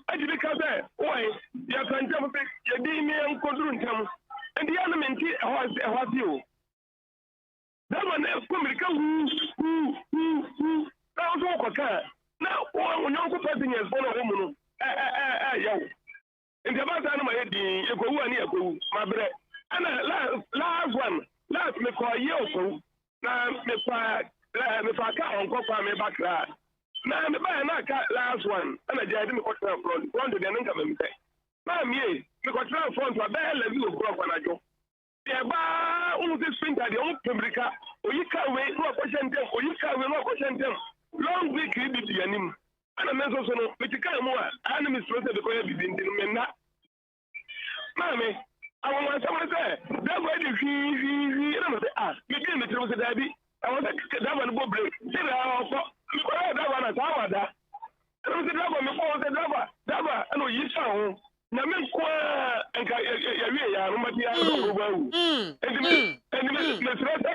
Ajibi kaze, oi, ya kanja mpe ya di mi enkoduru ntam. And the element ehwasi o. Driver na kumulika na ozo akoka. Na o nyonko 40 years before na homu no. Yawo. Ndi abata na ma yedi ekowu ani ekowu. Mabre. Ana last one. Last me call you na me fa ka onko kwa me bakra na me ba na ka last one ana je me ko front de nka me say na me ko front wa ba la bi o bro kwa na jo e ba unu this sprinter de on publica oyika we no ko shentem oyika we no ko shentem long week bi di anim ana me so no me tika mu a ana me stress de ko ya bi ndi me na me I want someone to say, that way the fee, and I'm say, me give me to Daddy. I want that one go break. Say that one as our that. And I said, that one before the Dava, I know you sound. Now, me qua and ya, and the threat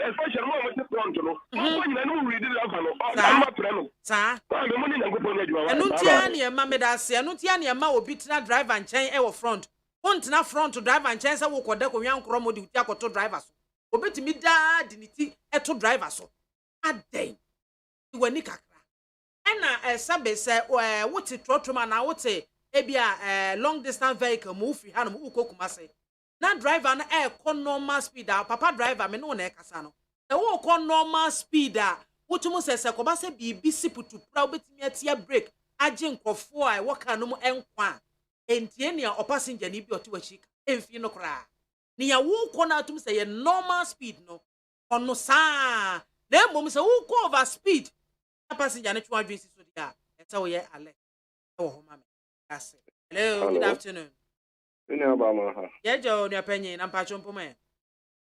especially moment front no one na no read it no ma preno
sa
me money na go pon adwa
enu tia ne ma me da se enu tia ne ma obi tina driver nchen e wo front wontina front driver nchen se wo koda ko nwan kro mo di uti akoto driver so obetimi da diniti eto driver so aden iwani kakra ena sabe se wote trotoma na wote ebia long distance vehicle mu fi ha no mu kokuma se na driver na normal speed papa driver me no na kasa no wo ko normal speed wotumu sese ko ba se bibi siputu pra obetimi atia brake age nkofo a wo ka no mu enkwa entie ne o passenger ni bi oto wachi emfi no kra ne ya wo ko na atum se ye normal speed no ono sa na mom se wo ko over speed na passenger ne twa adwen si so dia eta wo ye ale wo ho ma me ase. Hello, good afternoon.
BIAMAH.
Yejo ni apenye na mpacho mpome.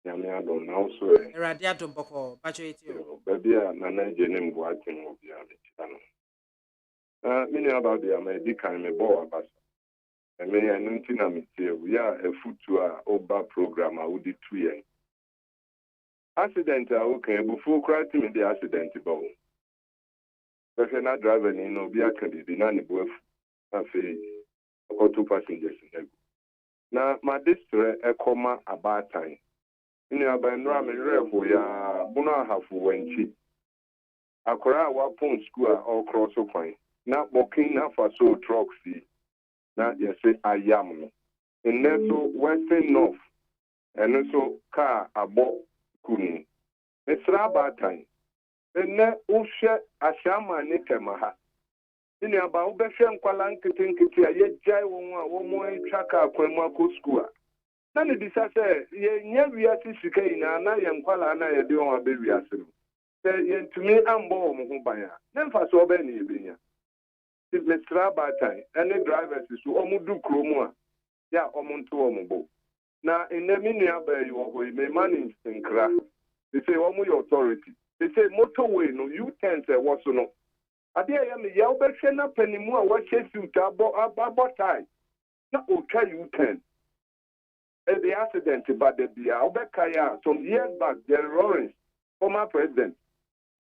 Nyame adom na so e.
Erade adom boko pacho etio.
Baby na na je ne mbo atin obi a metia no. Me about BIAMAH di kan me bo abasa. Me ya nti na metie we ya efutu a oba program a wodi 2 years. Accident a okay before crash me the accident bo. Because na driver ni no bi aka bibi na ne bo afu. Afi ko 2 passengers na na ma district ekoma about time ni abanura me reho ya bunu ahafu wanchi akora wa pon school a all cross kwan na boking na faso trucks na yese ayam no enso western north enso car abo kunu esra about time enne uhye ashama ne temaha ni aba ubehwe nkwala nkete a yejai won a wo mo atwaka akwemu akọ school na ne bisa se ye nya wiase sika ina na ye nkwala na ye de won abe wiase no se ye ntumi ambo wo mo ho ban a ne mfa so oba ne yebenya if me traba time any drivers so omudu kromu a ya omuntu wo mo bo na enemi ni aba yi wo ho me mani nkra they say wo mo your authority they say motorway no you turn say wo so no ade ya me ya obehwe na panimu a wache suit abo tie na oka you turn the accident but the bia obeka ya some years back the Lawrence former president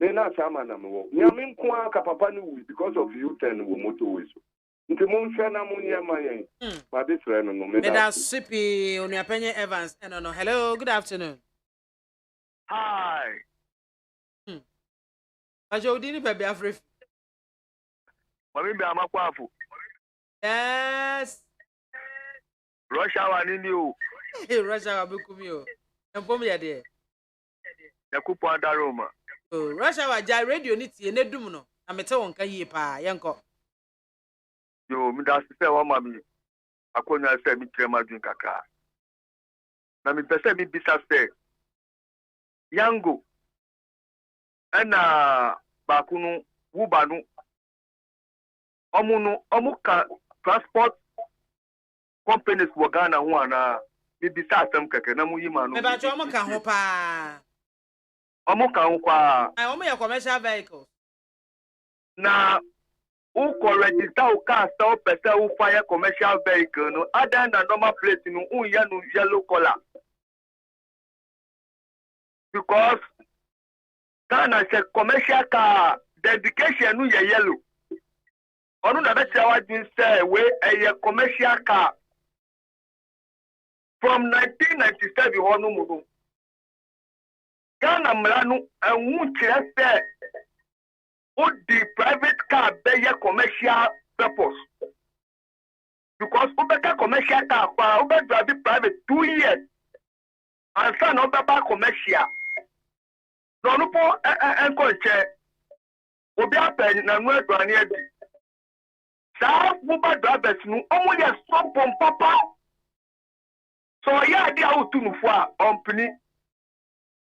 they na chama na mo nyame nko aka papa ni wi because of you turn wo motorway so nti mo nhwe na mo nyama yen ma be sre no me
da sipi onu apenye Evans no hello good afternoon.
Hi.
Ajo udini baby afref.
BIAMAH AKWAFO.
Yes.
Russia wa nini o?
Russia wa bukumi o. Empom ya de.
Ya kupo andaroma.
Oh, Russia wa ja radio ni tie ne dum no. Na mete won ka yie pa yenko.
Yo, me da se wa ma mi akonya se mi kire ma dun kakra. Na mi pese mi bisa se yango ana bakunu wubanu omu ka transport companies wo Ghana ho ana mi bisa asem keke na mu yi ma no.
Me ba cho mo ka ho pa.
Omu ka ho kwa.
Ai omo ye commercial vehicles.
Na who register who car sell person who fire commercial vehicle no other than normal plate no who yellow color because Ghana say commercial car the indication no yellow onu na be say what you say we a commercial car from 1997 onu mu Ghana mlanu enwu kire say the private car be commercial purpose because Ubeka commercial car Ubeka drive private 2 years and son Ubeka commercial no no po encoche obi apen na no aduane adi sa Ubeka drivers no omo ye stop on papa so ya dia otunufo a ompini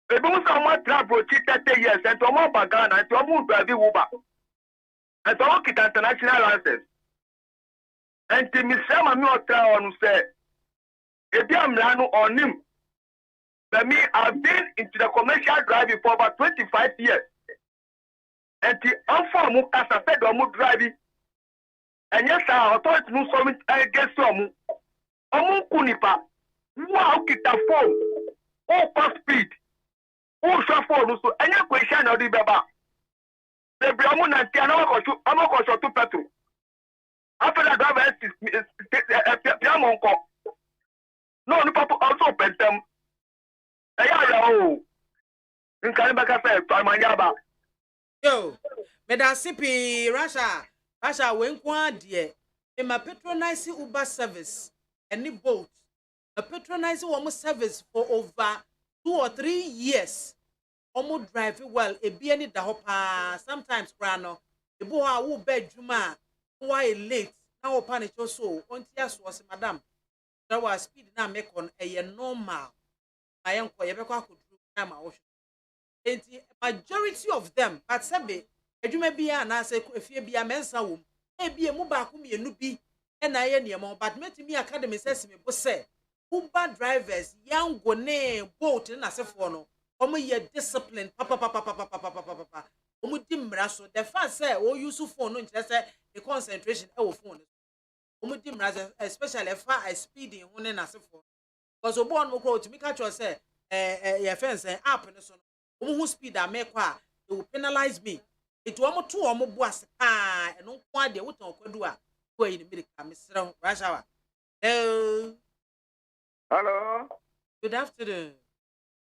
ebi mo sa mo tra approach 30 years and to mo bagana and to mo drive Uber and to mo kita international license and to me say ma me otra onu say ebi amla no onim but me I've been into the commercial driving for about 25 years and the offer mo kasa said do mo driving and yes authority no so me against omo kunipa wow kita phone o speed who phone so any question or the baba the bramu na tia na ko so to petrol after that driver is piamonko no ni papa also pentem ya o nkan ba ka say amanyaba
Yo me da sipi Russia we nko ade e ma patronize Uber service any boat a patronize one service for over 2 or 3 years. Omo drive well e bi ani da ho pa sometimes krano e bo ha wo bedwuma why late na wo panic so onti aso se madam there was speed na make on e normal ayenko ye bekọ akoduru na ma wo enti majority of them but sabe adwuma bia na se efie bia mensa wo e bia mu ba ko mienu bi e na ye niam but metimi academy sesi me bo se Uber drivers young go ne boat na sefo no omo ye discipline papa omo di mra so the fact say o use phone no nche say the concentration e wo phone omo di mra especially fa speeding ho ne na sefo because obo on mo ko to me catch you say your fence app ne so no omo speed am e kwa they will penalize me it omo to omo bo ase pa eno nko ade wo ton kwadu a go yi ni mirika mesrew rashawa
hello
good afternoon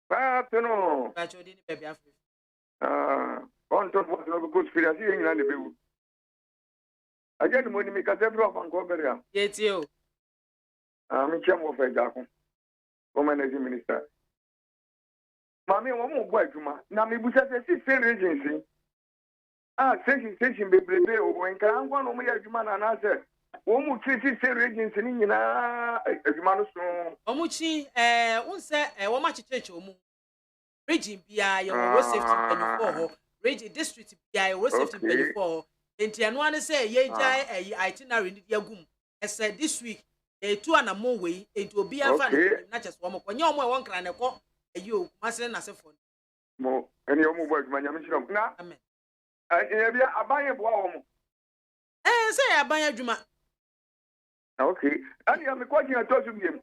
afternoon
Bachodi ni baby Africa
on top of the good spirit in the bewu again money make a zebra from Goberia
yetio
I'm chairman of Ejako Energy Minister Mami wo mo gbo adwuma na me busa se same agency station bebrebe o enka ngwa no mo ya adwuma na na se wo mu tri same agency ni nyina adwuma no so
omuchi unse wo ma chicheche omu region bia ye wo safety 24 ho region district bia ye wo safety 24 ho enti eno ane se ye jai itinerary ni agum ese this week etu anamo we enti obi afa na chese wo mo konye omo e won kra ne ko ayo kumase na sefo
mo eni omo bo adwuma nyame chirom na
amen
bia abanye bo awo mo
se abanye adwuma
okay ani ya me kwaji na tosu biem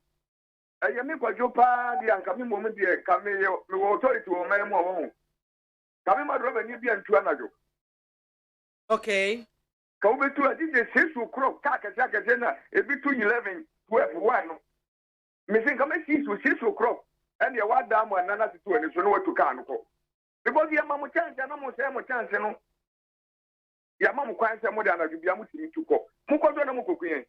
ya me kwajo pa dia nka me mo me dia ka me authority wo me mo wo ka me ma roba ni bia ntu anajo
okay
ka ubetu a DJ 6 o'clock ka kese na ebitu 11 12 1 me think am 6 o'clock and ya wada am anana titu ani so no watu ka anko because ya mamu chance na mo say mo chance no ya mamu kwan say mo da anajo bia mo timi tuko mo ko do na mo kokuyen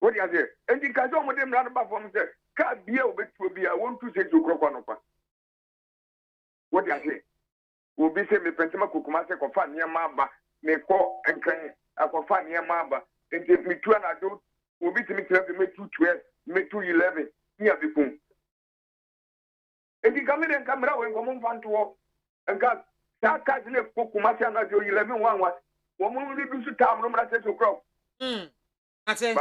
what you say and the kazo mo dem ran ba from say ka bia obetu bia won tu 6 o'clock no pa what you say will be say me pentema kokuma say ko fa niam aba me ko enkan
akɔfa nneɛma aba nti metu anadwo obi tumi kyerɛ sɛ metu 12 metu 11 ne abekum nti kamere nkamera wɔ nkɔmɔ mfa ntoɔ nka saa cars ne kokuma se anadwo 11 wanwa wɔn mu de du so tam no mra sɛ so krɔ
ate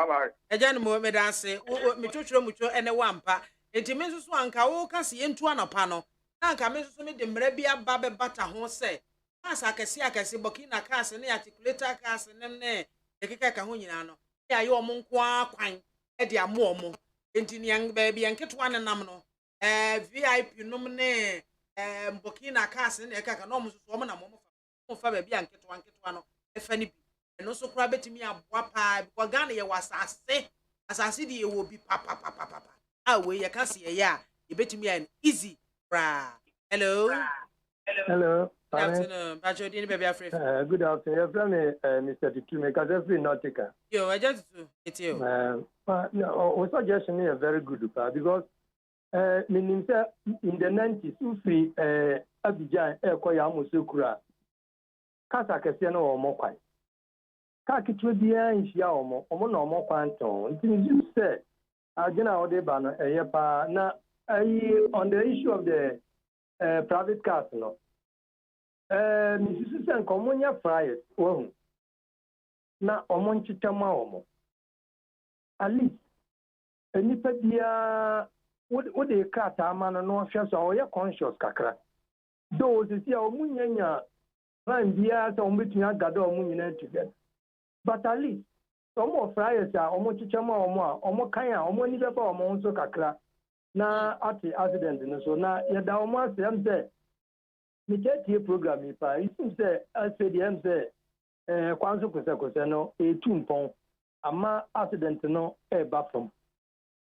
eja no mo me da ase me twotworo mutwo ene wampa enti me nso anka wo ka se yentu anopa no na anka me nso me de mra bi aba be bata ho se asa akese bokina cars ne articulator cars ne ekeka ka ho nyina no ya ye omo nko akwan e de amo omo enti ne yan ba bi enketo ane nam no VIP nom ne bokina cars ne ekeka no omo so omo na mo fa ba bi enketo no e fa ni no so kura betimi aboa pa because Ghana ye wasase di ye wo bi pa we ye ka se ye ya ye betimi an easy bra hello
good
afternoon bajo di ni baby afre
good afternoon your friend Mr. Titume ka se free not take
yo I just to it you
no suggestion is very good because meaning say in the 90s you free Abidjan ekoya amusukura kasa kese no o mokwai ka kitwe bia nhia omo na omo kwanton nti you say agena ode ba no pa na on the issue of the private cars no Mrs. Sen komunya fries wo na omo nchitama omo at least enipa bia wo de kata ama no afia so o ye conscious kakra those see omunya ran bia so omo betunya gado omunyina together. But at least some of flyers are almost chichama or kaya or ni beba or monso kakra na ati accident no so na yada almost them say me get here program ipa it seems say as the em say kwanso kose no e tumpon ama accident no e ba from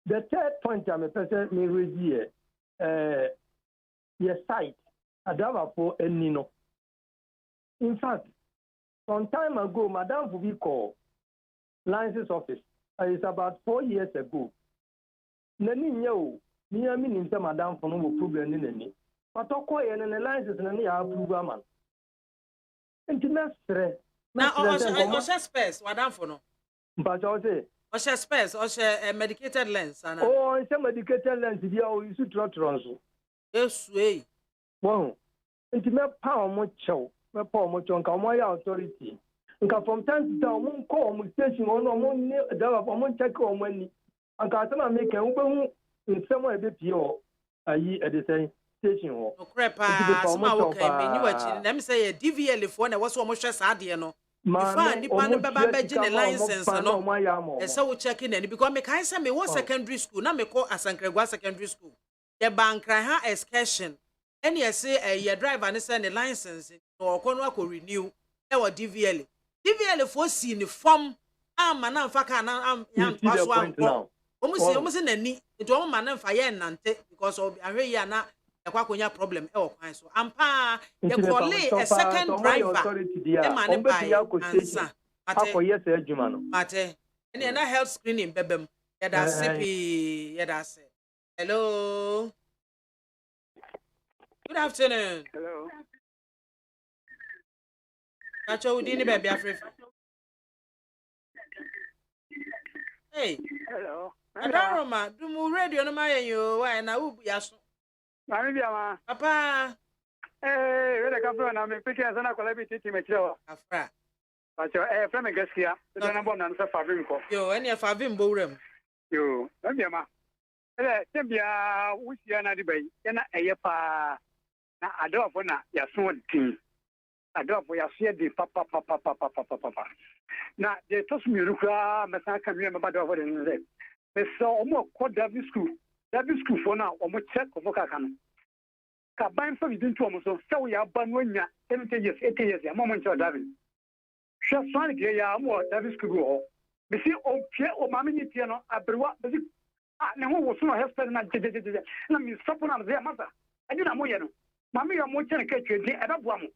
the third point am person me ready your site adava for eni no in fact some time ago, Madame Fubi called license office. It's about 4 years ago. Nani nyo, ni ami ni mse Madame for no problem ni nani. But oko ye na license nani ya approve man. Intimestre.
Na o space Madame for no.
Mpacho say.
O space o medicated lens ana.
Oh, it's medicated lens dia o isu trotronso.
Yesu eh.
Wow. Intime pa o mo chew. Me pa mo chonka mo ya authority nka from time to time mo call mo station no mo ni da ba mo check o mo ni anka sama me kan wo behu nsemo e be pie o ayi e de say station ho
o krepa sama wo kan me ni wachi na me say e DVL fo na wo so mo hwe sa de no ifa nipa no baba ba gine license no e say wo check in because me kan say me wo secondary school na me call Asankragwa secondary school the bankran ha excursion any say a driver ne say the license no okono akọ renew e wo DVL for see ni form ama na mfa ka na am paso am omu si nani nti omu ma na mfa ye nante because ahwe ya na yakwa konya problem e wo kwan so ampa ye call a second driver e ma ne bai ansa
akoye se adwuma no
mate ene na health screening bebem ye da sipi ye da se hello. Good afternoon.
Hello.
Kacho udini baby Africa. Hey.
Hello.
Adaroma, do mu radio no maye yo why na ubu yaso.
Mami BIAMAH.
Papa.
We da kapro na me peke sana kola bi titi me kirewa.
Afra.
Pacho fra me gaskiya. Da na bom na nsa favim ko.
Yo, ene favim bo wuram.
Yo, Mami BIAMAH. Tembia wusia na di bai. Yana eye pa na adofo na yaso din. Adofo yaso di papa. Na de tosmiru kra mesa kan wi me ba adofo de nze. Me so omo ko David school for na omo check of ka kan. Ka ban fa bidin to omo so se ya ba no nya 70 years 80 years ya mama ncho David. Sha swan ge ya mo David school ho. Me si o pie o mama ni tie no abrewa be ne ho wo so no hespel na jejejeje na mi sopo na ze masa. Aju na mo ye no. Mama ya mo chere ka twedi e ba boa mo.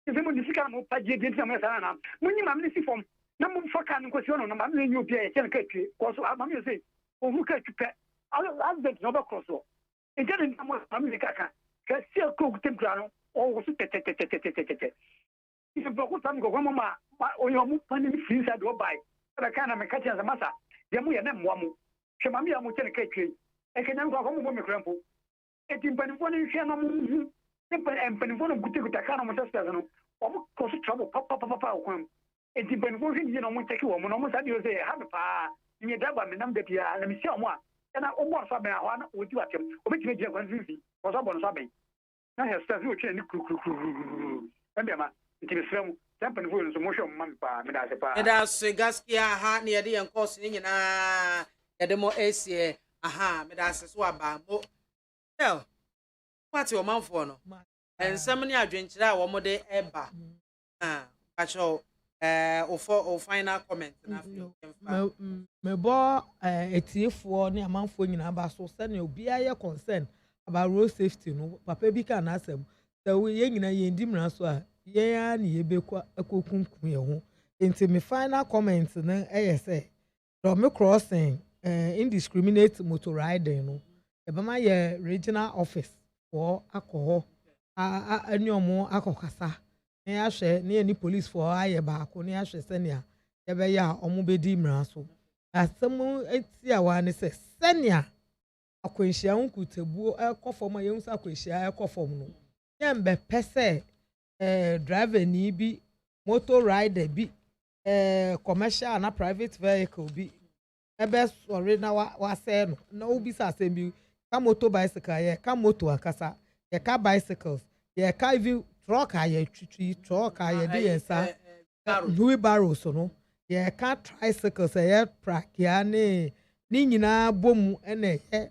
Ife mo disika mo pa je din na mo sa na. Mo ni mama ni si fom. Na mo fa kan ko si no na mama ni nyu bia e chere ka twi. Ko so mama yo say o hu ka twi pe. Husband no ba cross o. E je ni mo mama ni kaka. Ka si ko ku tempra no o wo so tete. Ife boko tam go mama oyo pani mi fi inside do buy na kana me catch as masa de mu ye na mwa mu hwe mami ya mu tene ka twe e kenya nko akomo me krampo e timpani fo ni hwe na mu timpani fo no guteguta kana mo testa no o ko so trouble papa okwan e timpani fo hwe ni no mu take wo mu no mu sa dio say ha me pa ni daba me nam de bia na mi sia mo a na o mo so be a na o di watem o be tine je kwan fifi o so bon so be na he start o twe ni kru ende ma ntimisrem tempen fo nso mo hwe mo mam pa me da se pa
da se gaskia ha ne yede yan course ni nyina yede mo esie aha me da se so aba mo well what your man for no ensem ni adwenkyere a wo mo de eba acho o final comment na
me bo etiefo ni amanfo nyina ba so se ne obi aye concern about road safety no papa bi ka na asem so ye nyina ye ndi mra so a ye ya na ye bekwa ekokunkun ye ho enti me final comment na say do me crossing indiscriminate motor riding no e ba ma ye regional office for alcohol ani omo akokasa ne ahwe ne ni police for aye ba ko ne ahwe senia ye be ya omo bedi mra so asem eti awa ne se senia akwanhia nkutebuo ekofom ye nsa akwanhia ekofom no yembe pese driver ni bi motor rider bi commercial na private vehicle bi ebe sorry na wa say no na obi sa asem bi ka motor bicycle ye ka motor akasa ye ka bicycles ye ka even truck aye twitwi truck aye de yensa wheelbarrow so no ye ka tricycles ye track ya ni nyina bomu ene ye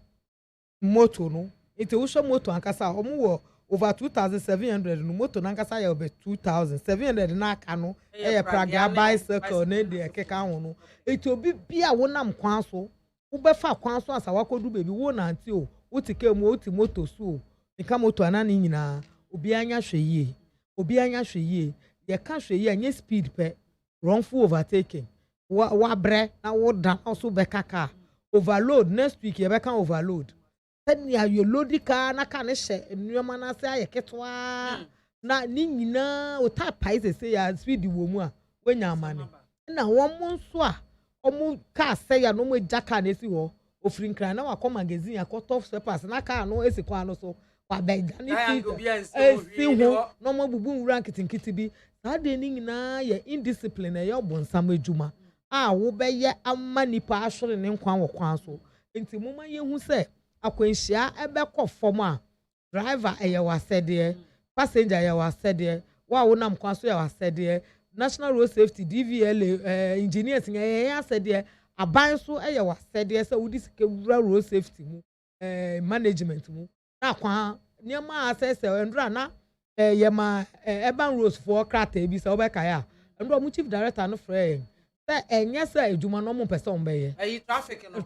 motor no ite wo so motor akasa omu wo over 2,700 no motor nankasa ya over 2,700 na aka no praga bicycle na de keka ho no ite obi bia wo nam kwan so wo be fa kwan so asa wakodu bebi wo na anti o wo tike mu o ti motor so nika motor ana ni nyina obi anya hweye ye ka hweye anya speed pe wrongful overtaking wa bre na wo dan so be kaka overload next week ye be kan overload tani ayo lodi ka na ka ne hye nnuama na se aye ketwa na ni nyina o ta price se ya speed wo mu a wenya amane na wo mo nso a omo ka se ya no mo jaka na esi ho ofiri nkran na wakọ magazine akọ sweepers na ka no esi kwa no so wa be dan esi ho no mo bubu nwura nkitinkiti bi sa de ni nyina ye indiscipline ye obonsam adwuma a wo be ye amanipa ahwere ne nkwan wo kwan so enti mo ma ye hu se akwanhia ebe kofom a driver eye wasede passenger eye wasede wa wo nam kwan so eye wasede national road safety DVL engineers eye wasede aban so eye wasede se wudi sike road safety mu management mu na kwan niam access endra na ye ma urban roads for krata bi se obeka ya ndro mu chief director no frɛ se enye se adwuma no mo pese on beye
traffic no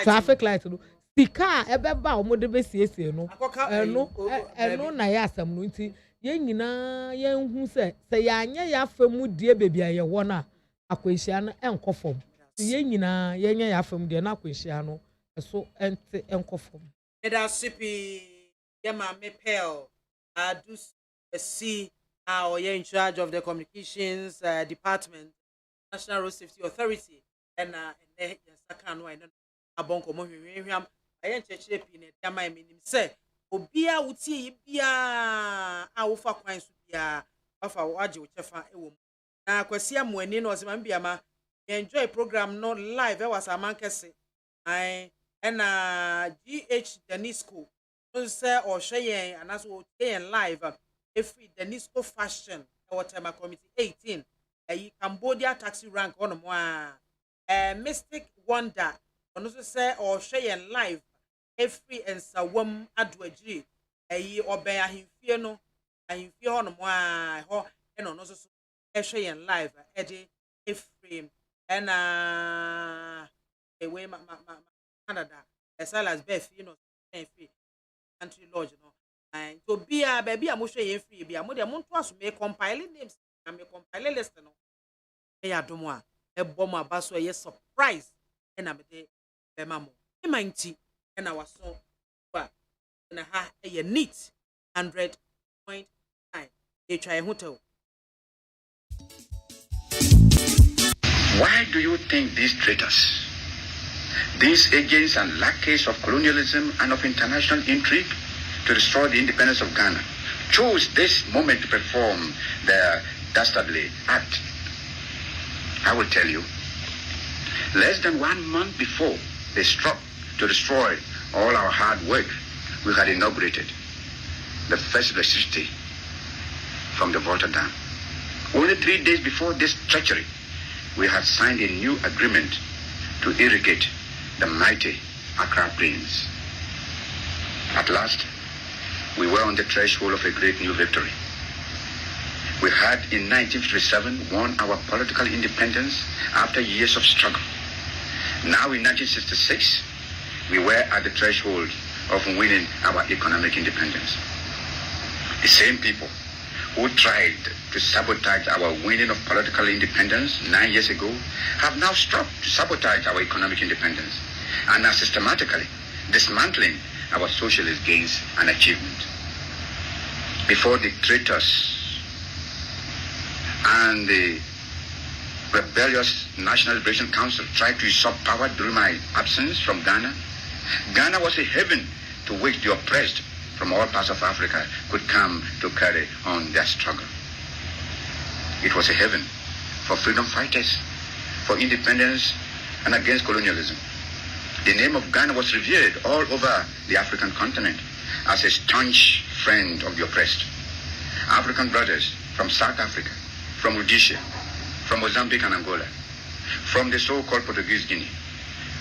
traffic light no sika ebeba o mo de be siesie no eno na ya asam no nti ye nyina ye hu se ya anye ya famu die bebi aye wo na akwanhia no enkofom ye nyina ye nya ya famu die na akwanhia no so ente enkofom
eda sipi ye MAAME pel do see how you're in charge of the communications department National Road Safety Authority and sakano and abonko mo hwehwehwam ayen chechire pi ne dama eminim se obia wutie bia a wo fa kwan so bia wafa waje wo chefa ewo na kwasi amwani no osema BIAMAH enjoy program no live was amankese ai na GH Danisco no say o hweyen anaso o yen live every Danisco fashion whatever committee 18 Cambodia taxi rank on mo Mystic Wonder ono so say o hweyen live every ensawam adwaji oben ahemfie no ahemfie ho no mo ho eno no so hweyen live ede every away Canada Silas Beth you know free country lodge no and to be a baby am hweyen free bia mo de mo nto aso me compile names na me compile list no adomo a bom abaso surprise na me de be mamo e manti na waso ba na ha neat 100.9 e try hotel
Why do you think these traitors, these agents and lackeys of colonialism and of international intrigue to destroy the independence of Ghana, chose this moment to perform their dastardly act? I will tell you, less than 1 month before they struck to destroy all our hard work, we had inaugurated the first electricity from the Volta Dam. Only 3 days before this treachery, we had signed a new agreement to irrigate the mighty Accra Plains. At last, we were on the threshold of a great new victory. We had in 1957 won our political independence after years of struggle. Now in 1966, we were at the threshold of winning our economic independence. The same people who tried to sabotage our winning of political independence 9 years ago have now struck to sabotage our economic independence and are systematically dismantling our socialist gains and achievement. Before the traitors and the rebellious National Liberation Council tried to usurp power during my absence from Ghana, Ghana was a haven to which the oppressed from all parts of Africa could come to carry on their struggle. It was a haven for freedom fighters, for independence and against colonialism. The name of Ghana was revered all over the African continent as a staunch friend of the oppressed. African brothers from South Africa, from Rhodesia, from Mozambique and Angola, from the so-called Portuguese Guinea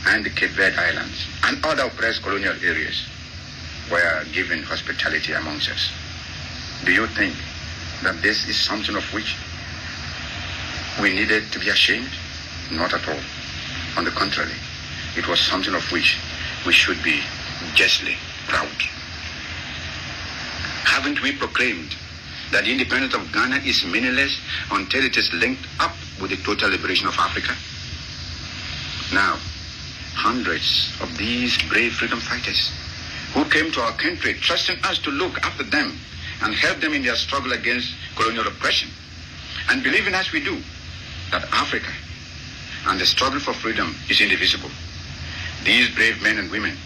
and the Cape Verde Islands and other oppressed colonial areas were given hospitality amongst us. Do you think that this is something of which we needed to be ashamed? Not at all. On the contrary, it was something of which we should be justly proud. Haven't we proclaimed that the independence of Ghana is meaningless until it is linked up with the total liberation of Africa? Now, hundreds of these brave freedom fighters who came to our country trusting us to look after them and help them in their struggle against colonial oppression, and believing as we do that Africa and the struggle for freedom is indivisible. These brave men and women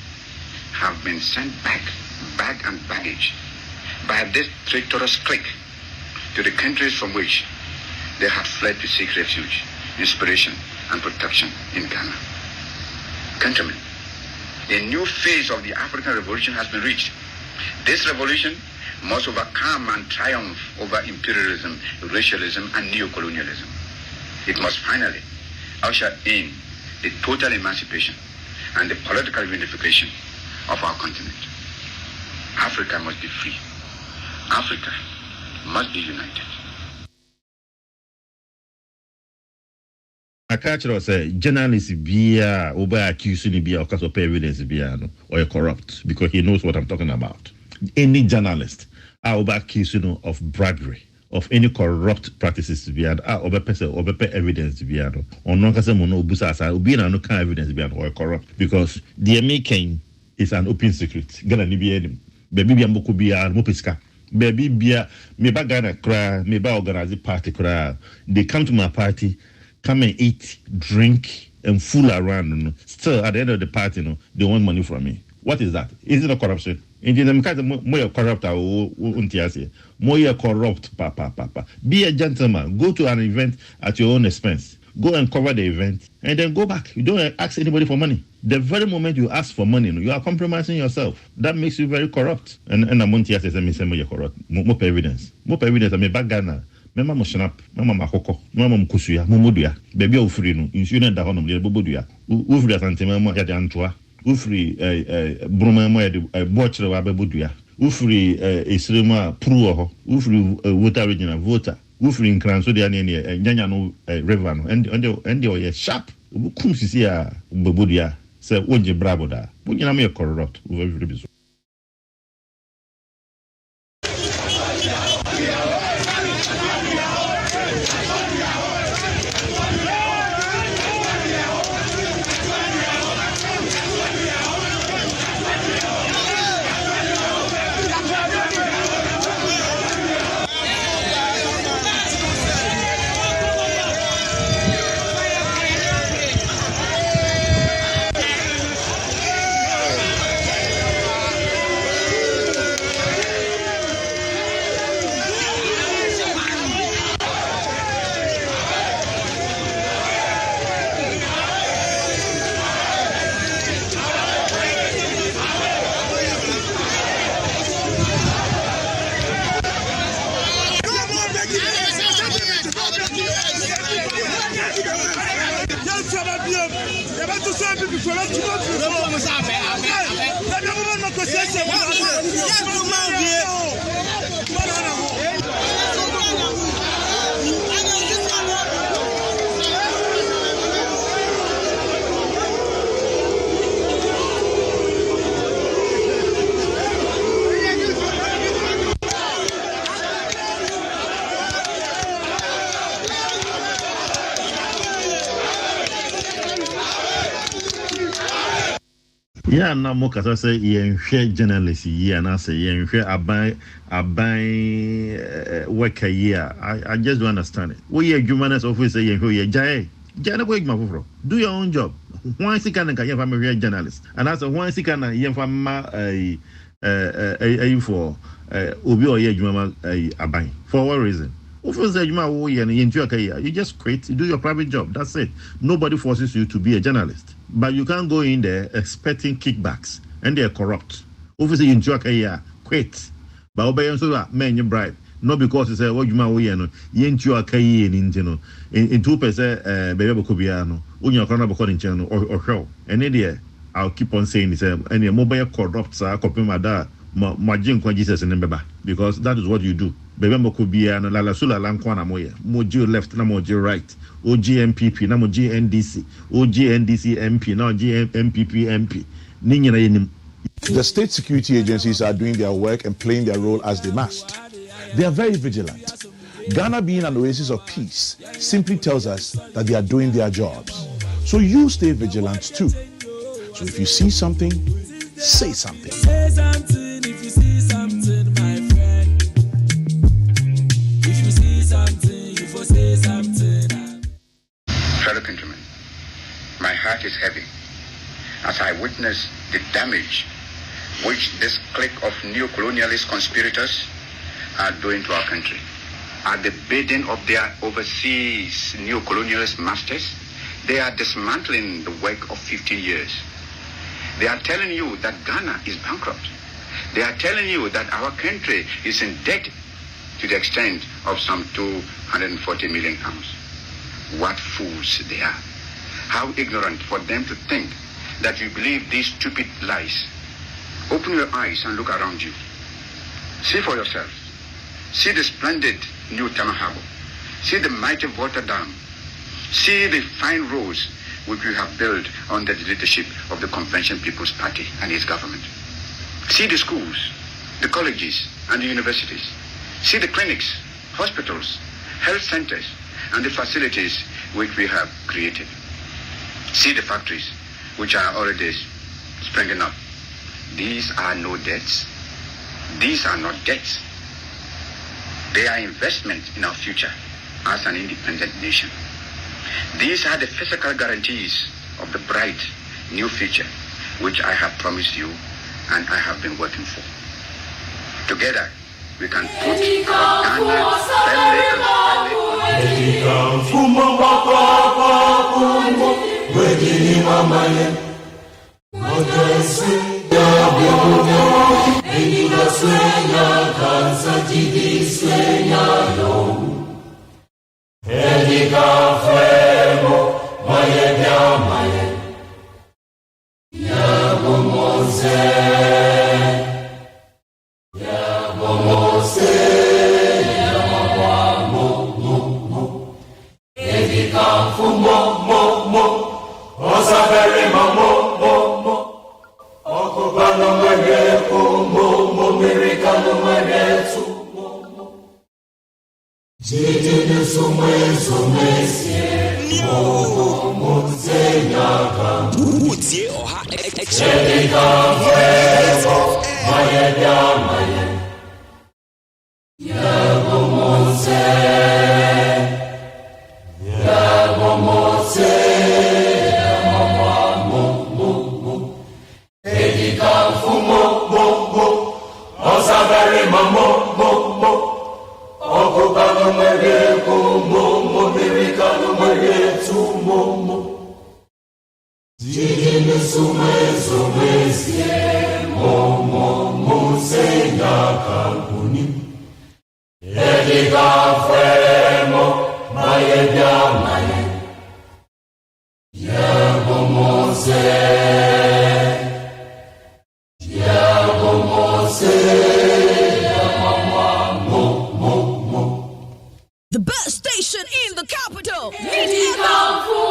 have been sent back, bag and baggage, by this traitorous clique to the countries from which they had fled to seek refuge, inspiration, and protection in Ghana. Countrymen, a new phase of the African Revolution has been reached. This revolution must overcome and triumph over imperialism, racialism, and neocolonialism. It must finally usher in the total emancipation and the political unification of our continent. Africa must be free. Africa must be united.
I catch it say journalists bia over accusing bia because of evidence bia no or corrupt because he knows what I'm talking about. Any journalist are over accusing of bribery, of any corrupt practices bia over person over evidence bia no or no kase mo no busa sa obi na no kan evidence bia or corrupt because the making is an open secret. Gana ni bia enim. Baby bia mboko bia mo pesika. Baby bia me ba Ghana kra me ba organize party kra. They come to my party, come and eat, drink, and fool around. Still, at the end of the party, they want money from me. What is that? Is it a corruption? In the more corrupt, more corrupt, papa. Be a gentleman. Go to an event at your own expense. Go and cover the event, and then go back. You don't ask anybody for money. The very moment you ask for money, you are compromising yourself. That makes you very corrupt. And I'm on says, "Me say more corrupt. More evidence. More evidence. I'm a bad Ghana. Mema mo snap, mema makoko, mema mo kusuya, mo modua. Baby ofri no, insurance da hono, bobodua. Ofri asante mema ya de antoa. Ofri broma mema ya de bochre wa bebodua. Ofri esrema pro ho. Ofri voter original voter. Ofri nkranso de ane nyanya no river no. And you sharp. Kum sisi ya bebodua. Se wonje bravo da. Bunyina me corrupt. Ofri biso. Yeah, now more because I say share journalists here and I say share abai work a year. I just don't understand it. We are humanist officer here jai. Do your own job. Why is it can a journalist? And I said, why is it can a for Obi or abai? For what reason? You just quit, you do your private job. That's it. Nobody forces you to be a journalist. But you can't go in there expecting kickbacks, and they are corrupt. Obviously, you enjoy a quit. But obey so that man you bribe. Not because you say what you might you enjoy a in 2% baby Cobiano, when you're according channel or show. And then I'll keep on saying this, and your mobile corrupts are copying my dad, my jink Jesus and Beba, because that is what you do. Bebembo Cobiano, La Sula Lankwana Moya, Mojo left, Namojo right. OGMPP, now GNDC, OGNDC MP, now GMPP MP.
The state security agencies are doing their work and playing their role as they must. They are very vigilant. Ghana being an oasis of peace simply tells us that they are doing their jobs. So you stay vigilant too. So if you see something, say something.
Say something if you see something, my friend. If you see something, you for say something.
Fellow countrymen, my heart is heavy as I witness the damage which this clique of neo-colonialist conspirators are doing to our country. At the bidding of their overseas neo-colonialist masters, they are dismantling the work of 50 years. They are telling you that Ghana is bankrupt. They are telling you that our country is in debt to the extent of some 240 million pounds. What fools they are. How ignorant for them to think that you believe these stupid lies. Open your eyes and look around you. See for yourself. See the splendid new Tama Harbor. See the mighty water dam. See the fine roads which we have built under the leadership of the Convention People's Party and its government. See the schools, the colleges, and the universities. See the clinics, hospitals, health centers, and the facilities which we have created. See the factories which are already springing up. These are no debts. These are not debts. They are investments in our future as an independent nation. These are the physical guarantees of the bright new future which I have promised you and I have been working for. Together, we can put our Ghana
The best station in the capital.
Neat FM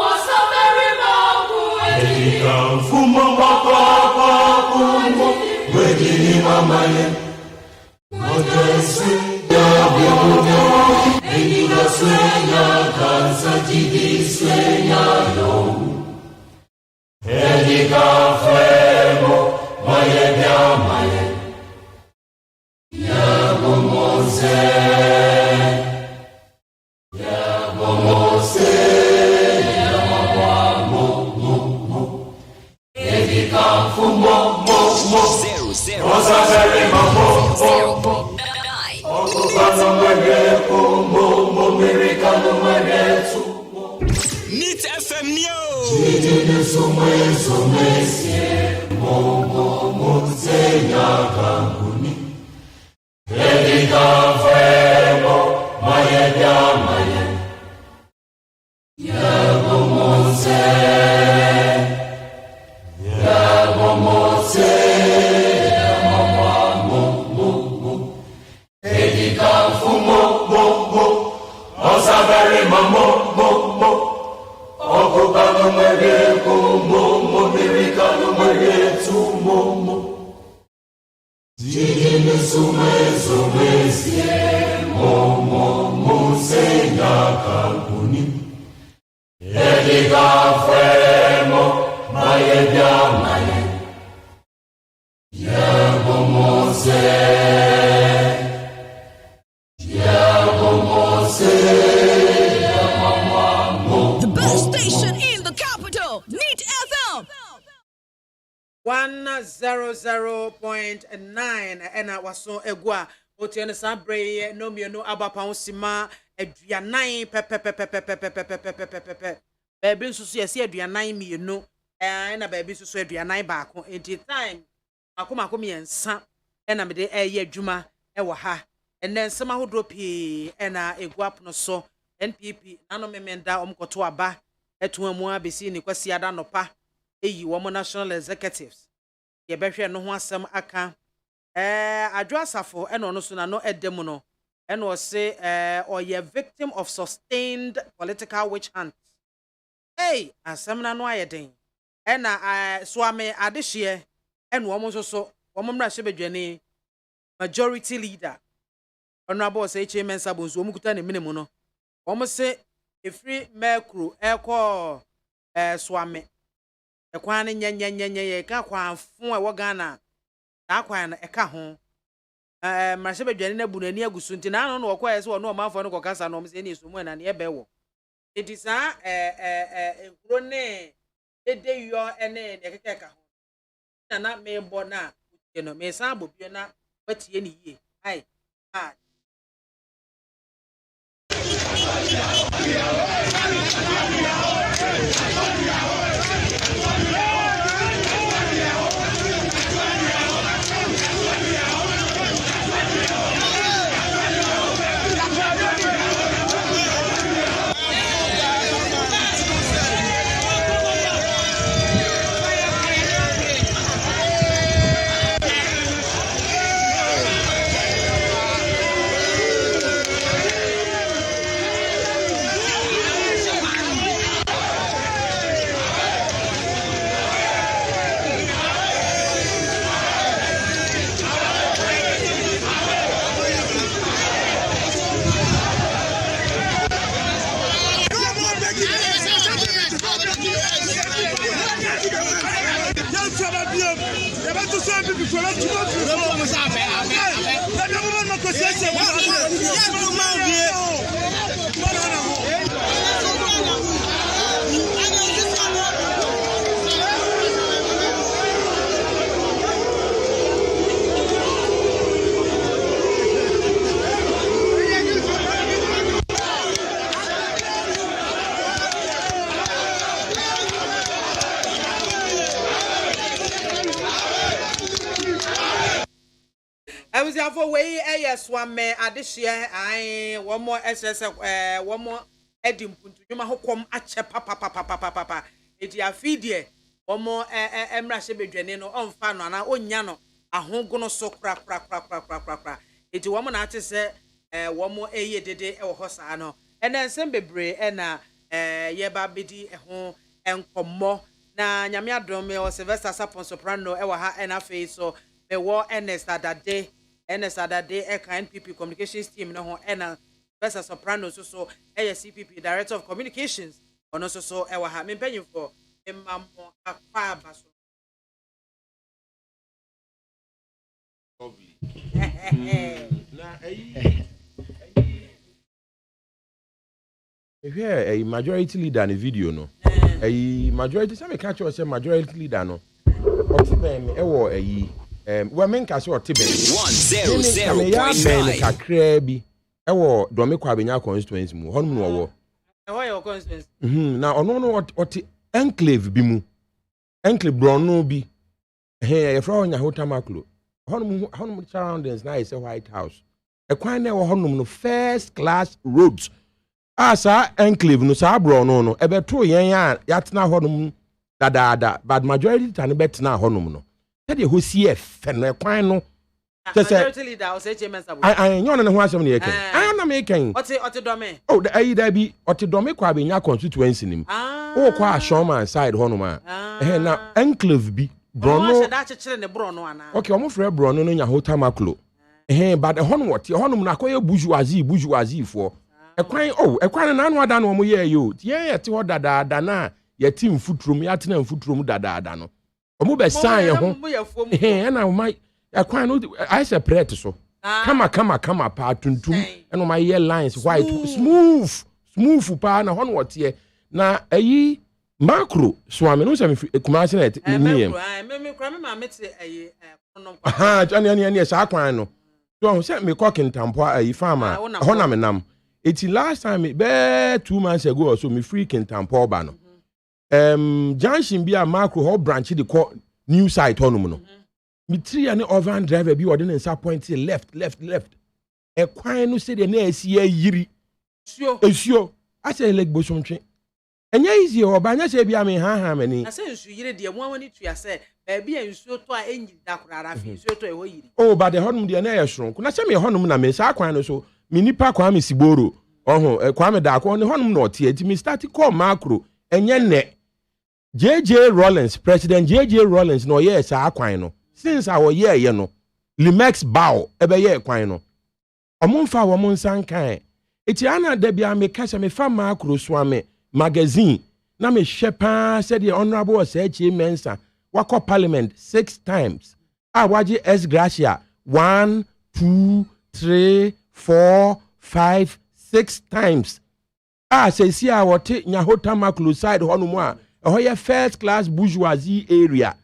The best station in the capital. Neat FM.
100.9 and I was so egua. Otiene Sabre, no me no abapa sima, Adrianine pepe. Baby, so see, Adrianine me, you know, and a baby so Adrianine back in time. Akuma and Sam, and I'm the air Juma, Ewaha, and then some who drop he and a guap no so, NPP, nano me menda to a ba, etuamua be seen, Nicosia no pa, woman national executives. Ye better no one some aka. Addressafo and ono so na no edemuno and was say or ye victim of sustained political witch hunt. Hey, asem na no ayeden. And swame adehye and woman so woman shebedwane majority leader. Honorable say chairman sabonso omukuta ne minimum no. Woman say efri mekru ekọ swame. Ekwan nye ka kwa fun e wo Ghana. Akwan eka ho marase bedwane na bu nani agusu nti na no okwa so no manfo no kokasa no mse ni sumu na ne ebewo enti sa ehuro ne ede yo ene ne kekeka ho na me bo na utie no me sa bobio na watie ni yie ai ah I was there for way one man adehye I one more SS one more edim puntu nyuma hokom ache papa eti afidie omo emra hye bedwane no onfa no ana onya no ahogo no so kra eti womo na ate se womo eye dede e wo hosa no ena nsem bebre ena yeba bedi ho enkomo na nyame adom o Sylvester Sapon Soprano e wa ha ena fe so me wo Ernest Adade e kan NPP communications team no ho ena Sylvester Soprano so CPP director of communications ono so e wa ha me mpanyimfo emamo akwa baso
a majority leader in the video no a majority some catch us majority leader no otibem e wo we men ka so otibem 100.9 kakra bi e wo domekwa abenya constituency mu honum no wo
your constituency
na ono no oti enclave bi mu enclave brono bi e fra onya hotamaklo honum surroundings na is a White House e kwan na wo honum no first class roads asa enclave no sa brono no ebeto yen ya yatena honum dadaada but majority tane betena honum no de ho sie fe no e kwan no
majority leader o say chairman sabo
I nyon ne ho asem ne yeken na me ken
oti dome
oh da ayi da bi oti dome kwa benya constituency nim o kwa Ashoma side honum na enclave bi brono
da chechire ne brono ana
okay omo frɛ brono no nya hotamaklo but honum wote honum na koye bourgeoisie fo ekwan na anu ada no omo ye yo tie te ho dadaada na ye tim futrum ya tena futrum dadaada no omo be san ye ho na o mai ekwan no I separate so kama pa tuntum eno my ye lines white smooth pa na hono wote na ayi macro swami no se kumase na niem
me kra me ma mete ayi konom
ani sa kwan no so se me cooking tampo ayi farmer ho na me nam eti last time be 2 months ago or so me free kintampo ba no junction bi a macro ho branch the new site honum no me three ani ovan driver bi ode nsa point left e kwan no se de na asi yiri esio a se leg bosontwe enya easy ho ba nya se bi am ha mani
na se nsu yire de mo awani tua se bi a nsuo to a enyi da korara fi nsuo to e ho yiri
oh but the honum de na ye hron na se me honum na me sa kwan no so me nipa kwa me siboro kwa me da kwa ne honum na otie ti me start call macro enye ne JJ Rollins president JJ Rollins no ye sa kwan no since our ye no Limex bow ebe ye kwan no omonfa wo monsan kan eti ana da bia me kasa me fa macro so ame magazine na me shepa said the honorable Osechi Mensa wako parliament 6 times waji S Gracia 1 2 3 4 5 6 times say see a wote nya hotamaklo side hono a hoye first class bourgeoisie area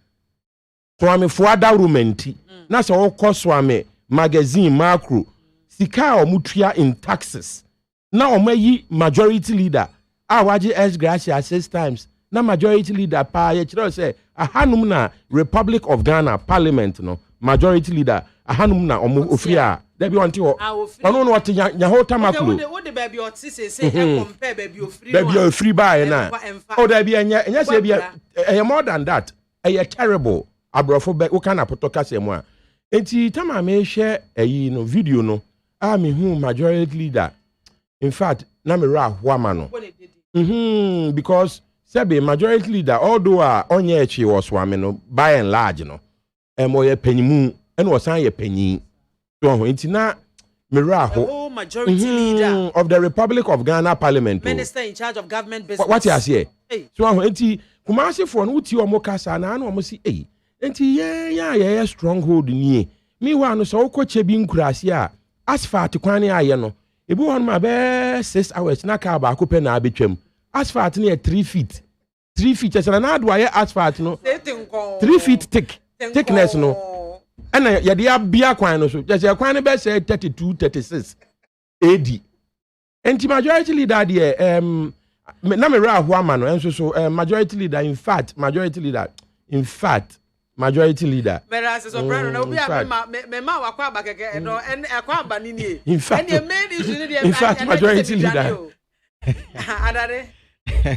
so am for adawrumenti na so okoso am magazine macro sika omutua in taxes na omayi majority leader waji S Gracia 6 times na majority leader pa ye kire say ahanum na Republic of Ghana parliament no majority leader ahanum na omo ofria da bi wonte ho ono no wote nya hotamaklo
wo de baby oti se compare baby ofri
ba na o da bi enya se bi more than that terrible abrofo be wo kana potoka se mu a enti tama me hwe ayi no video no me hu majority leader in fact na me ra hoama no because sebe majority leader although onye echi was wame no by and large no oye panyimu and was an ye panyi so enti na me ra ho
majority leader
of the Republic of Ghana Parliament
minister in charge of government business
what you say so enti kumase for no uti omo kasa na omo si enti ye stronghold ni mi wa no so koche bi nkurase a asphalt kwan aye no ebi won ma be 6 hours na ka ba ko pe na abetwam asphalt na 3 feet 3 feet esa na ado aye asphalt no 3 feet thickness no and ya dia bia kwan no so je kwan no be say 32 36 AD enti majority leader there na me ra ho ama no enso so majority leader in fact majority leader
Mera se soprano na obi a me ma wakwa abakeke no en akwa aba ni nie
in fact
and the main issue ni
in fact majority leader
adare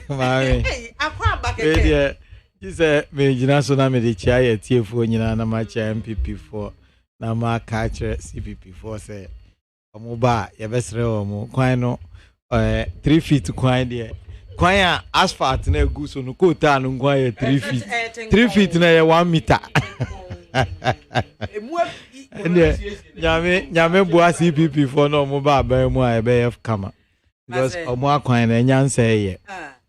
Mami.
Hey, akwa ba
Wait
keke.
there. You say me jina so na me de chia ye tiefo nyina na ma chia MPP4 na ma ka kire CPP4 say omo ba ye besre omo kwan no 3 feet kwan de kwan a asphalt na egu so no kota no kwan ye 3 feet 3 feet na ye 1 meter nyame bua CPP4 no omo ba ba mu a be kama because omo akwan na nyansa ye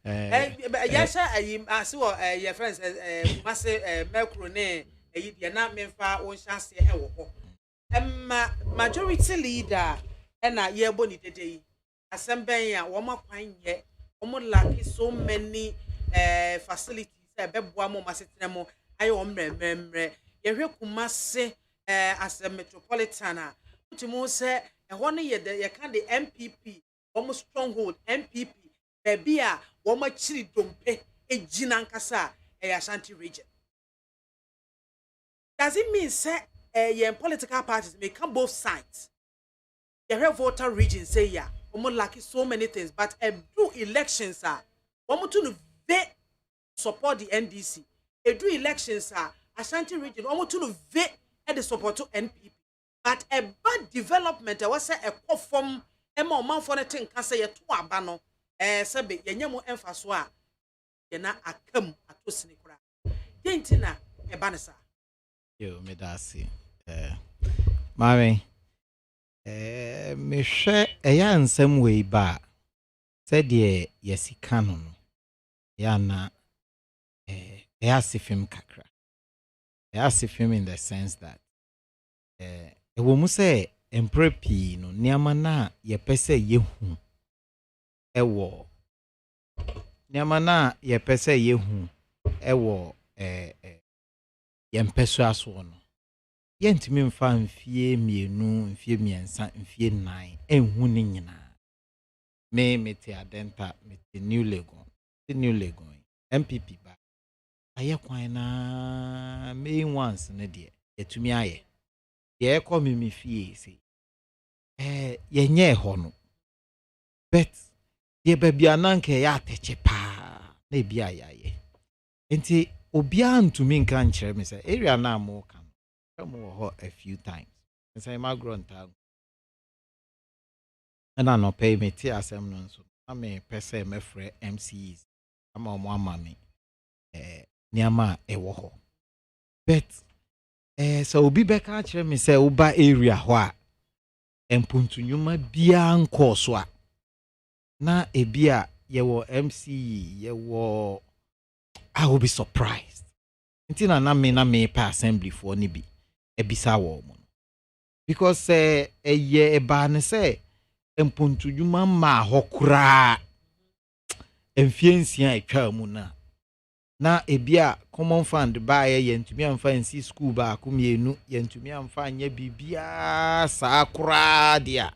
Yasha as your friends massive macro ne ye na memfa won chance e wo ho majority leader na ye boni dede yi asemben ya wo makwan ye wo lack so many facilities e beboa mo masetena mo aye wo mremremre ye hwe kumase as a metropolitan a utimo se ho ne ye can the MPP wo stronghold MPP baby a wo ma chiri dompe ejina nkasa Ashanti region. Does it mean say your political parties may come both sides? Your voter region say yeah, we lack so many things, but do elections are we to support the NDC. Do elections are Ashanti region we to the support to NPP. But a bad development was say a form Emma man for the thing can say a two abano sabe yenyamu emfaso a ye na akam atosini kura dentina e banesa
yo me da si mami me hwe eya nsem we ba said de yesika no ya na eya sifim kakra eya sifim in the sense that ewo mu say emprepi no niama na ye pese yehu ewo niama na ye pese yehu ewo yempeso aso no yentimi mfa mfie mienu mfie miensa mfie nine enhu ni nyina me meti adenta meti new legon MPP ba aye kwan na me once ne de yetumi aye ye ko mi fie se ye nye ho no bet ye babia nanke ya teche pa na bia yaye enti obia ntumi nka nkyere me say area na mo kan mo ho a few times say my grunta and I no pay me ti asem no so na me pese me frɛ MCs ama mo ama me niama ewo ho bet so obi beka kyere me say uba area ho a empuntunyuma bia nko so a na ebia yewo MC yewo I will be surprised until na me pa assembly for ni bi ebisa wo mo because ye eba ne say empuntudwuma ma hokura emfiensia atwa mu na ebia common fund ba ye ntumi amfa nsi school ba akumienu ye ntumi amfa anya bibia sa akura dia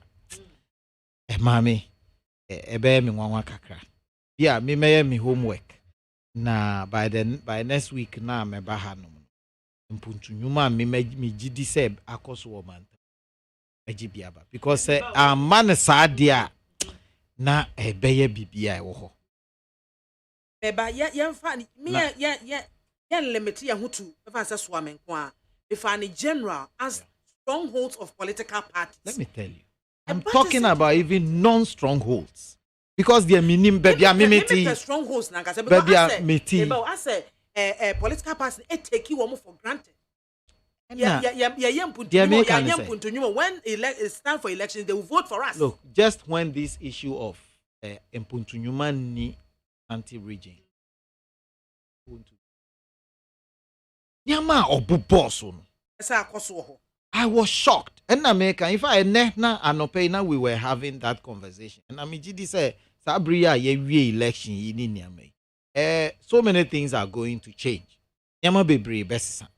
mami ebe mi nwanwa kakra bia me meye mi homework na by next week na me ba ha no mpuntunwuma me gidi se akoso wo man agibia ba because man sa dia na ebeye bibia wo ho
beba yemfa me ya limit ya hutu efa se so amenko a if an general as strongholds of political parties.
Let me tell you, I'm talking about even non-strongholds. Because they are minim baby amimiti
strongholds na because
baby amiti
I say political party take you for granted. When it's time for elections, they will vote for us.
Look, just when this issue of Mpuntunyuma ni anti-region, Nyama obuboso. I was shocked. And America, if I na anope na we were having that conversation. And Amijidi said, Sabria ye election in Niamey. So many things are going to change. Nyama bebre besisa.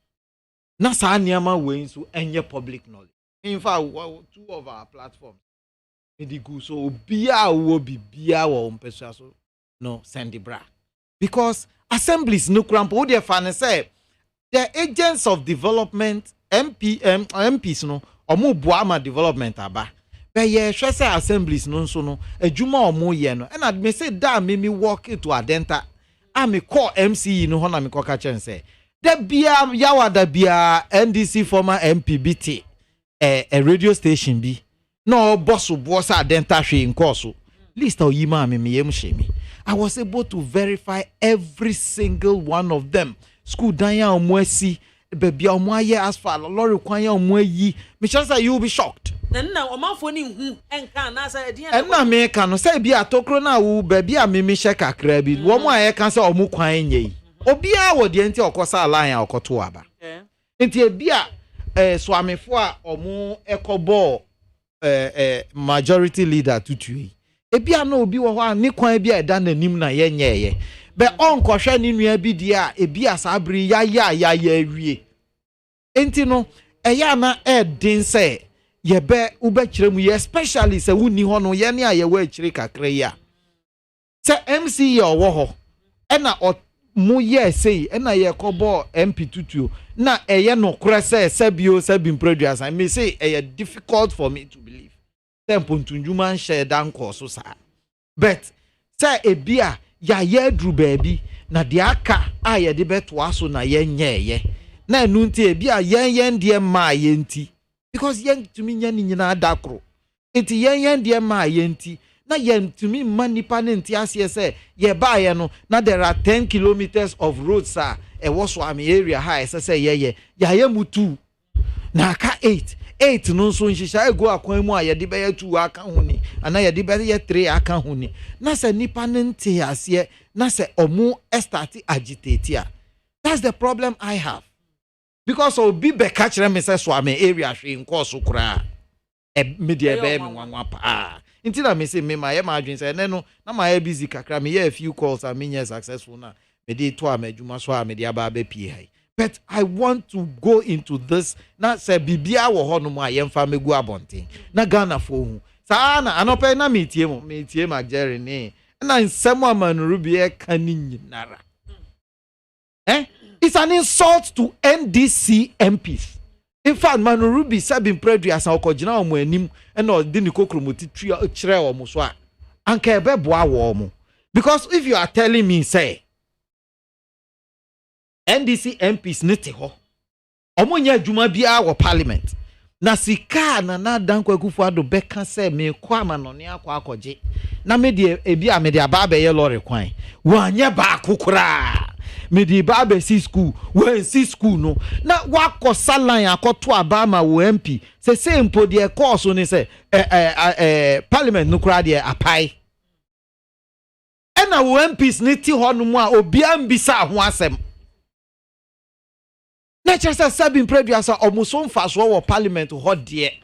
Na sa Nyama way to any public knowledge. In fact, two of our platforms. So bia wo bibia wo umpesa so no send bra. Because assemblies no crampo de fan say the agents of development MPs no omo boama development aba But yeah, say assemblies no so no adwuma omo ye no. And I me say da me walk into Adenta. I me call MC no ho na me ko ka chen say. Da bia yawa da bia NDC former MPBT a radio station bi. No boss Adenta hwe in course. List of yima me yem shemi. I was able to verify every single one of them. School danya omwesi, baby omwaye asphalt, lorry kwanya omweyi. Me chance you will be shocked.
And now omanfo ni hu enka na say dia.
And na me ka no say bia tokro na wo baby a me hye kakra bi. Wo mo aye kan say omu kwan nye. Obi a wo de enti okosa alan a okoto aba. Enti e bia swamefo a omu ekobo majority leader tutu. Ebia no obi wo ho a ne kwan bia eda nanim na ye nyeye be onkohwe ne nua bi dia ebia sabri ya awie enti no eya na edin se ye be ube kiremu ye especially se wuni ho no ye ne a ye wa kire kakra ya se MC ye owo ho e na mu ye sei e na ye kobo MP tutuo na eye no kura se sabio sabim produce I may say e difficult for me to believe tempo ntunjuma nhye dan koso sa but say ebia ya yedru baby na de aka a ye de beto aso na ye nyeye na enu nti ebia yen de ma ye nti because yen tumi nya ni nyina adakro enti yen de ma ye nti na yen tumi manipa ne nti ase say ye ba ye no na there are 10 kilometers of roads sir e wo so am area high say ye mutu na aka 8 no so nhihya ego akwan mu a ye de be ya 2 aka ho ni ana ye de be ya 3 aka ho ni na se nipa ne nte ase na se omu start agitate a that's the problem I have because obi be catch me say so am area hwe nko so kura media be me nwanwa pa nti na me say me ma ye ma adwen say ne no na ma ye busy kakra me ye a few calls and me successful na me dey to am adwuma so am dey aba be pie hai. But I want to go into this. Na se bibia wo ho no mu ayemfa megu abonten. Na Ghana fo hu. Sa na anope na metie ma Jerry ne. Na nsem amanuru bi e kan nyinara. It's an insult to NDC MPs. In fact, Manuru bi sabin predu asa okogina omo anim e na odi ni kokromoti tria kire omo so a. Anka ebe boa wo omo. Because if you are telling me say NDC MPs nete ho omonye adwuma bia wo parliament na sika na dankwa Akufo Addo beka se me kwa manone akwakoje na me de ebia me de aba be ye lorry kwan wanye ba kokora me de ba be si school when si school no na wakosa line akoto aba ma wo MP se mpo de course ni se parliament no kra de apai ena wo MPs niti ho no mu a obia mbisa ho asem na chasa sabin producer omuso mfaso wo parliament ho de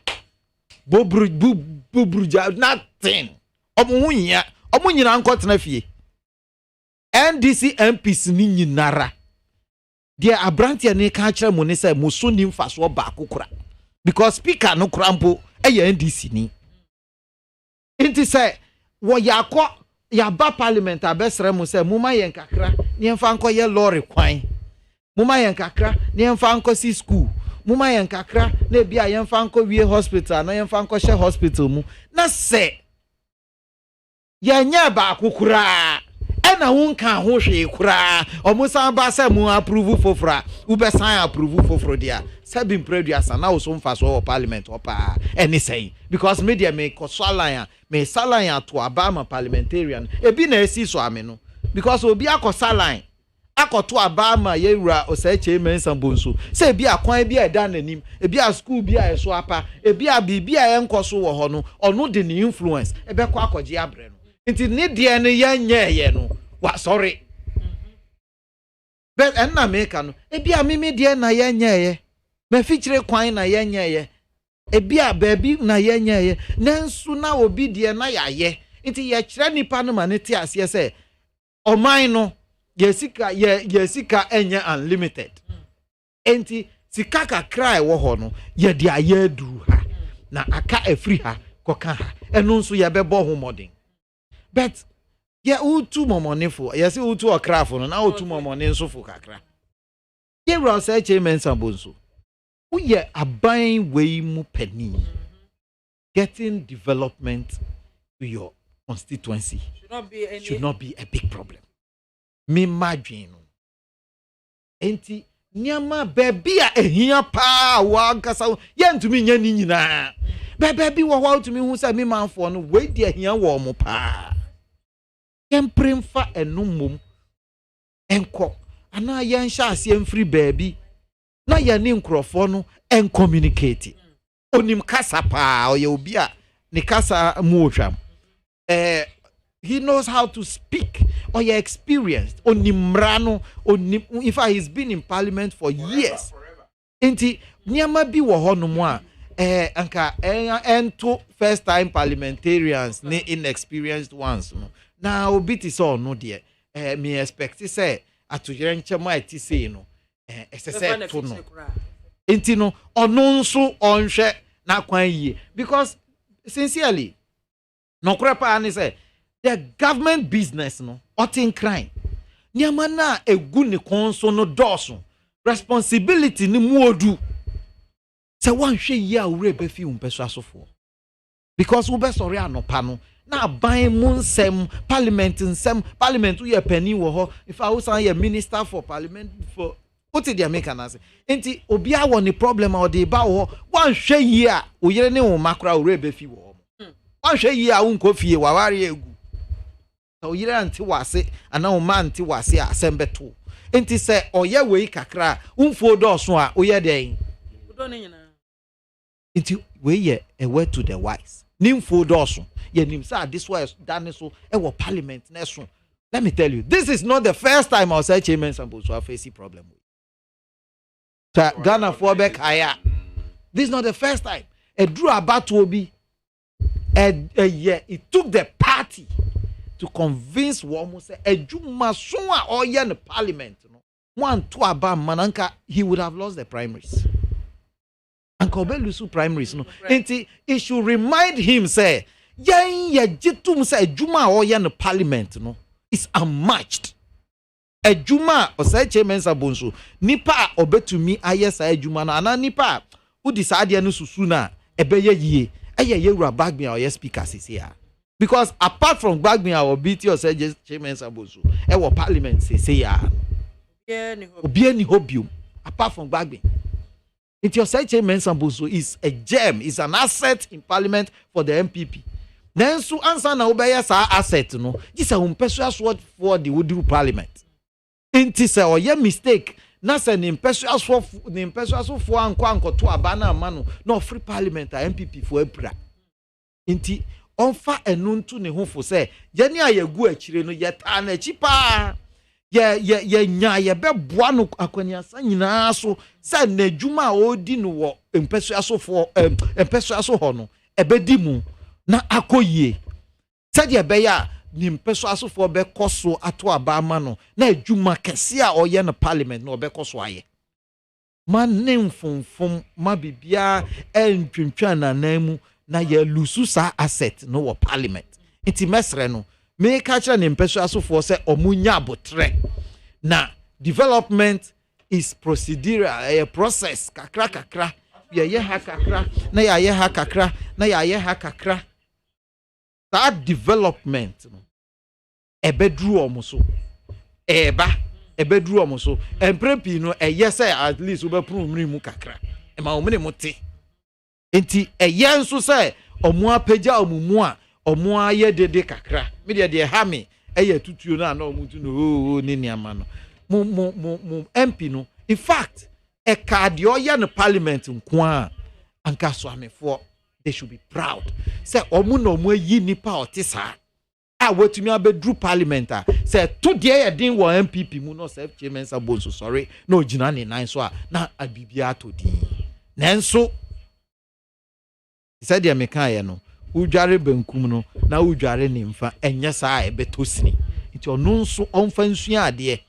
bobruja nothing omuhunya omunyina nkotena fie NDC MPs ni nyinara de abrantia ne ka kire mu ne say muso ni mfaso ba kokora because speaker no krampo eye NDC ni inti say wo yakọ ya ba parliament abesere mu say muma yen kakra ne mfa nko ye lorry kwan muma yen kakra ne mfa nko si school muma yen kakra na bia yen mfa nko wie hospital na yen mfa nko she hospital mu na se yenye ba kokura ena wonka ho hwe kura omusan ba se mu approve fofora ubesan approve foforo dia sabin producer na oso mfaso o parliament opa any say because media me kosalan me salan to abama parliamentarian ebi na esi so ame no because obi akosalan akoto abama yewura osache mensan bonso say ebi akwan bi eda nanim ebi a school bi a eso apa ebi a bibi a enkoso wo ho no ono de ni influence ebe kwa akoje abre no nti ne de ne ye no wa sorry but enna make no ebi a mimi de na ye nyeye me fichire kwan na ye nyeye ebi a baby na ye nyeye nansu na obi de na ya ye nti ye kire nipa no ma ne ti ase se oman no yesika enye unlimited enti sika kakra e wo ho no ye de aye duru ha na aka afri ha koka ha eno nso ye bebo ho modern but ye utu momonefo ye se utu okrafo no na utu momone nso fo kakra ye ro se che mensa bonso uye aban wei mu pani getting development to your constituency
should
not be a big problem. Me imagine. Enti nyama baby a ehia pa wa nkasa yentumi nya ni nyina. Baby wo hwa utumi hu say me manfo no we di ehia wo mo pa. Yempremfa enumom enko ana yen sha ase mfiri baby na ya ni nkrofo no en communicate. Onim kasa pa o ye obi a ne kasa mu otwam. He knows how to speak or you're experienced. Onimrano, in fact, he's been in parliament for years. Enti, nyama bi wo ho no mo a anka ento first time parliamentarians ne inexperienced ones no. Na obi ti so no de me expect say atujere nchema ati say no esese to no. Enti no ono nso onhwe na kwan yie because sincerely no krepa ani say the government business no otin crime nyama na egu ne konso no doso responsibility ni muodu se wan hwe yi a wure be fi umpeso asofo because we be sorry anopa no na ban mu nsem parliament we penny wo ho if I was a minister for parliament for what did they make an answer enti obi a won the problem or the ba wo wan hwe yi a wo yere ne wo makra wure be fi wo wan hwe yi a wo nko fie wa ware egu so yire anti wase ana o man anti wase asembeto enti se oye wei kakra umfo do so a oye den enti we ye a word to the wise nimfo do so ye nim say this was done so e wo parliament na so let me tell you this is not the first time our chairman supposed to face problem with Ghana for back higher this is not the first time e drew about to be it took the party to convince woman say ejuma so a oye in parliament no one to aba mananka he would have lost the primaries and Kobelusu primaries no enti it should remind him say yen ye jitum say ejuma oye in parliament no is unmatched ejuma o say chairman sabonso nipa obetumi ayesa ejuma na ana nipa udi saade no susu na ebeye yie eye yewura bagbe a oye speaker sisi a because apart from Bagbin or BT or say chairman Sabosu, our parliament say ya. Obi any hobium apart from Bagbin. It your say chairman Sabosu is a gem, is an asset in parliament for the MPP. Then so answer na obey sa asset no. This a impetuous word for the Woodru parliament. Inti say or ye mistake. Na say the impetuous for anko to abana mano no free parliament a MPP for Ebra. Inti onfa enuntu ne ho fo se ye ne ayegu akire no ye ta na chi pa ye nya ye be boa no akwaniasa nyina so se na adwuma a odi no wo empesu aso ho no ebedi mu na akoyie se de be ya ni empesu aso fo be koso ato aba ma no na adwuma kese a oye no parliament no be koso aye man nem fomfom ma bibia entwentwa na namu na ye lusu sa asset no wo parliament enti mesre no me ka kira ne mpeso asofo se omunya abotre na development is procedural a process kakra ye ha kakra na ye ha kakra na ye ha kakra that development no ebedru omuso ebedru omuso emprepi no say at least obepru mri mu kakra e ma omne muti enti eye nso se omo apagya omumu a omo aye dede kakra me de ha me eye tutuo na na omutu no ni niama no mu MP no in fact e card yo ye no parliament nko a anka so amefo they should be proud say omo na omo yi nipa otisa a wetumi abedru parliament a say to de ye din wo MPP mu no self chairman Sabonso sorry na ogina ne nan so a na abibia to din nanso said ya mekaye no udware bankum no na udware nimfa enye saa ebetosini nti ono nso onfa nsua ade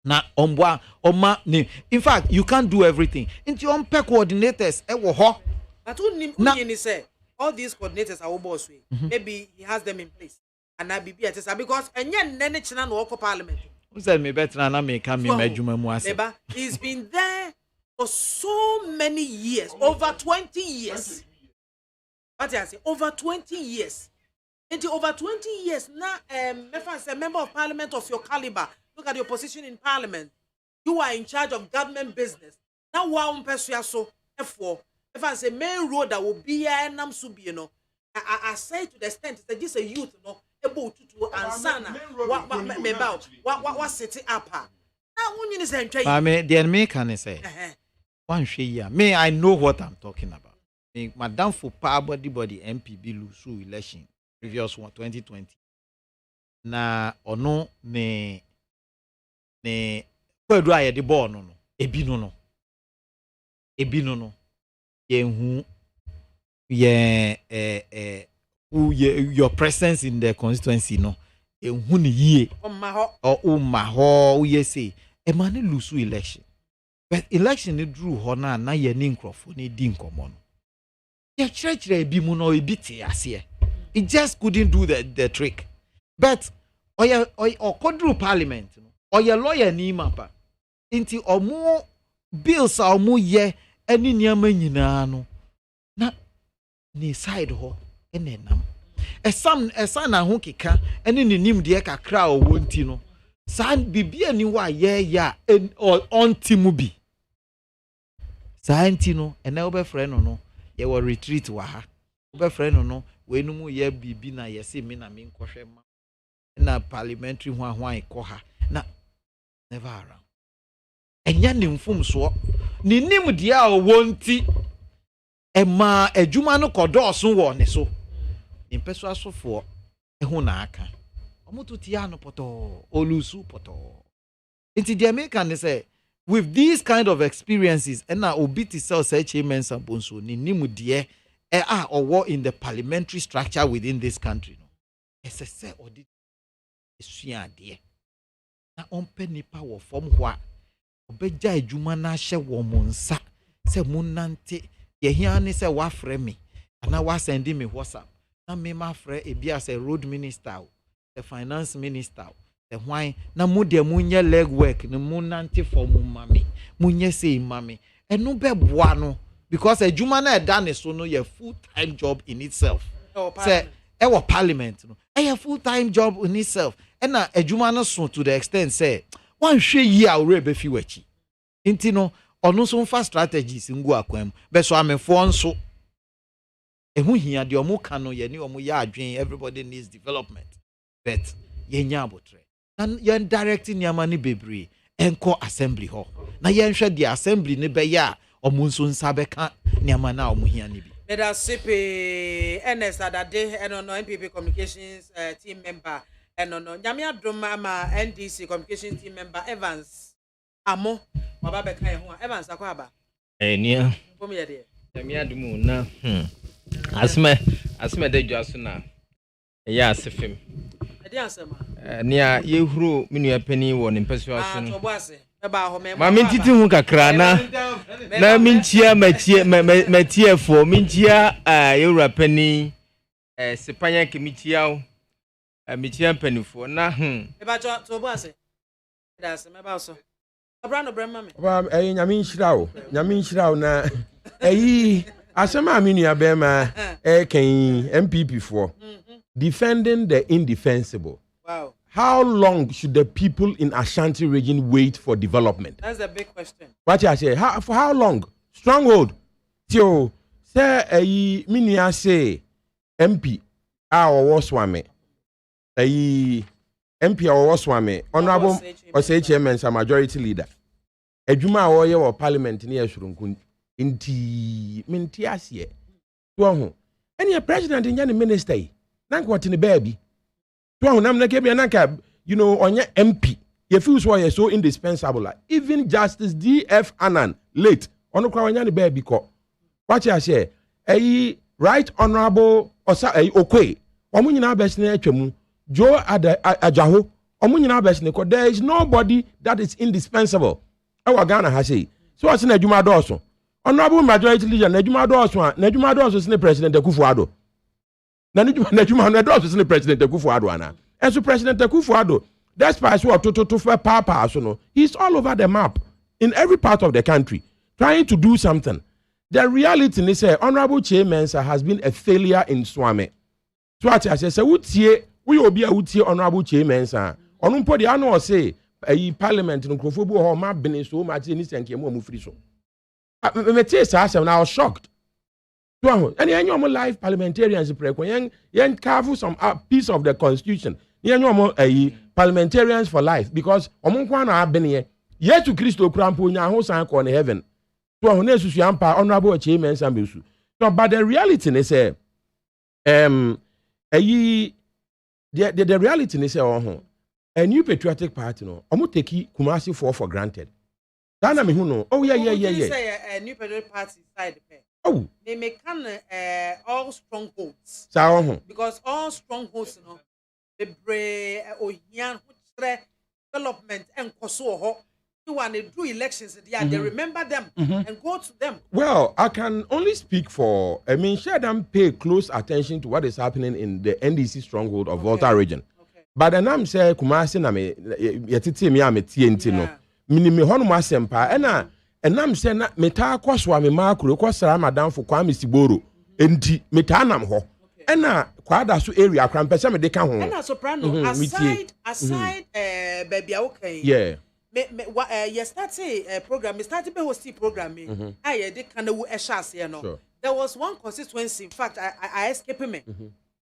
na omboa oma ni in fact you can't do everything nti ompe coordinators e wo ho
but unni say all these coordinators are boss way maybe he has them in place and na bibi atesa because enye nne china no wako parliament
who said me better na me ka me madwuma mu ase
he's been there for so many years over 20 years What I say, over 20 years. Into over 20 years, now, as a member of parliament of your caliber, look at your position in parliament. You are in charge of government business. Now, one person so F4. If I say main road that will be here, and I'm sub, you know, I say to the extent that this a youth, you know, able to answer what city up. Now, when you say,
the enemy can say, one share. Me, I know what I'm talking about. Madam for power body MPB lose election previous one 2020. Na ono ne kwedu aye de ball no ebi no ye hu ye your presence in the constituency no hu ni yie o ma ho ye say e man lose election but election ni drew ho na ye ni nkrofo ni di nkomo no ye church ebi mu no ebi te ase it just couldn't do the trick but or kodru parliament no or your lawyer ni mapa inti omo bills a omo ye ani niam nyina no na ni side ho enenam esam na ho keka ani nim de kakra o wonti no san bibia ni wa ye ya onti mu bi santi no ene obefre no ye wo retreat wa ha obefre no we no mu ye bibi na ye se me na me nkohwe ma na parliamentary hwan iko ha na never around enya ni mfum so ni nim dia o wonti ema adwuma no kodoso wo ne so impeso asofo ehu na aka omoto tia no poto olusu poto inti the American say with these kind of experiences and na obiti self such men sabonso ni nim dia or in the parliamentary structure within this country no ss audit esua de na ompe nipa wo form ho a obeja adwuma na hye wo monsa se munante ye hia ne se wa frɛ me ana wa send me WhatsApp na me ma frɛ ebi as a road minister the finance minister the why na mu de munye leg work ne munante for mu mame munye say mame eno be boa no because adwuma na da ne so no ye full time job in itself say parliament no a full time job in itself and na adwuma no so to the extent say one hwe yi a ore be fi wachi inti no ono so mfa strategies ngu akwam be so amefo nso ehu hia de omo ka no ye ni omo ya adwen everybody needs development but ye nya abotre na ye directing yamani bebre enko assembly ho na ye nhwe the assembly ne be ya omo nso nsa be ka nyama na omo hia ne bi
Meda CP NS Adade eno no NPP communications team member eno no nyame adom ama NDC communications team member Evans Amo baba be kan ho Evans akwa aba
enia
bom ye de
nyame adom na asme de dwaso na ya asefem
ade ansema
nia yehuro menua pani wo ne mpɛso aso no
to boase eba ho me
ma mentiti hu kakra na minchia matie fo minchia yewura pani sepanya kemichia o michia panifo na
eba to boase das me ba so abrano brema me
ba nyame nhyira o na asema menua be ma kan MPP for defending the indefensible.
Wow.
How long should the people in Ashanti region wait for development?
That's the big question.
What I say? For how long? Stronghold. Tio, say minia say MP our swame. MP our swame. Honorable or say chairman a majority leader. Ejuma oye or parliament near Shrunkun. Inti mintiasie. Tuaho. Any president in any minister. Nank what in the baby. Tuaho nam na kebi nanka, you know, on your MP. You feel so indispensable. Even Justice D.F. Annan late. Ono kwa wanyani baby ko. What I say? Right honorable osa okwe. Omu nyina besne atwemu. Joe Ajaho. Omu nyina besne ko. There is nobody that is indispensable. Ewa Ghana ha say. So what's in adwuma doso? Honorable majority leader na adwuma doso sine President Akufo-Addo. Na adwuma doso sine President Akufo-Addo ana. And so President Akufo-Addo, despite what to papa so no, he's all over the map in every part of the country trying to do something. The reality is that Honorable Chairmansa has been a failure in Swame. So I say, we will be a Honorable Chairmansa. On podi ano say a parliament in Krofobu or ma been so much in this and came more free so. I was shocked. And any life parliamentarians young carve some piece of the constitution. Parliamentarians for life because Omunkwana have been here. Yet to Christo Crampo nya ho san ko in heaven. So Honorable Chairmansa. So but the reality is the reality is a new patriotic party no omo take Kumasi for granted. Dana me hu no. Oh yeah.
Say a new patriotic party side the
oh.
They make all strongholds. Because all strongholds no the bre ohian development and koso when they do elections they remember them and go to them.
Well, I can only speak for share them pay close attention to what is happening in the NDC stronghold of Volta region. But then I'm say Kumasi na me yetiti me am TNT no. Minimi hono masempa and I'm saying na meta kwaswa me makro kwasra madam for Kwame Siboro enti meta nam ho. Ena kwada so area kran pese me de ka ho.
Ena soprano aside baby okay.
Yeah.
You start a program, you started to host programming. I did kind of a chance, you know. There was one constituency, in fact, I escaped me.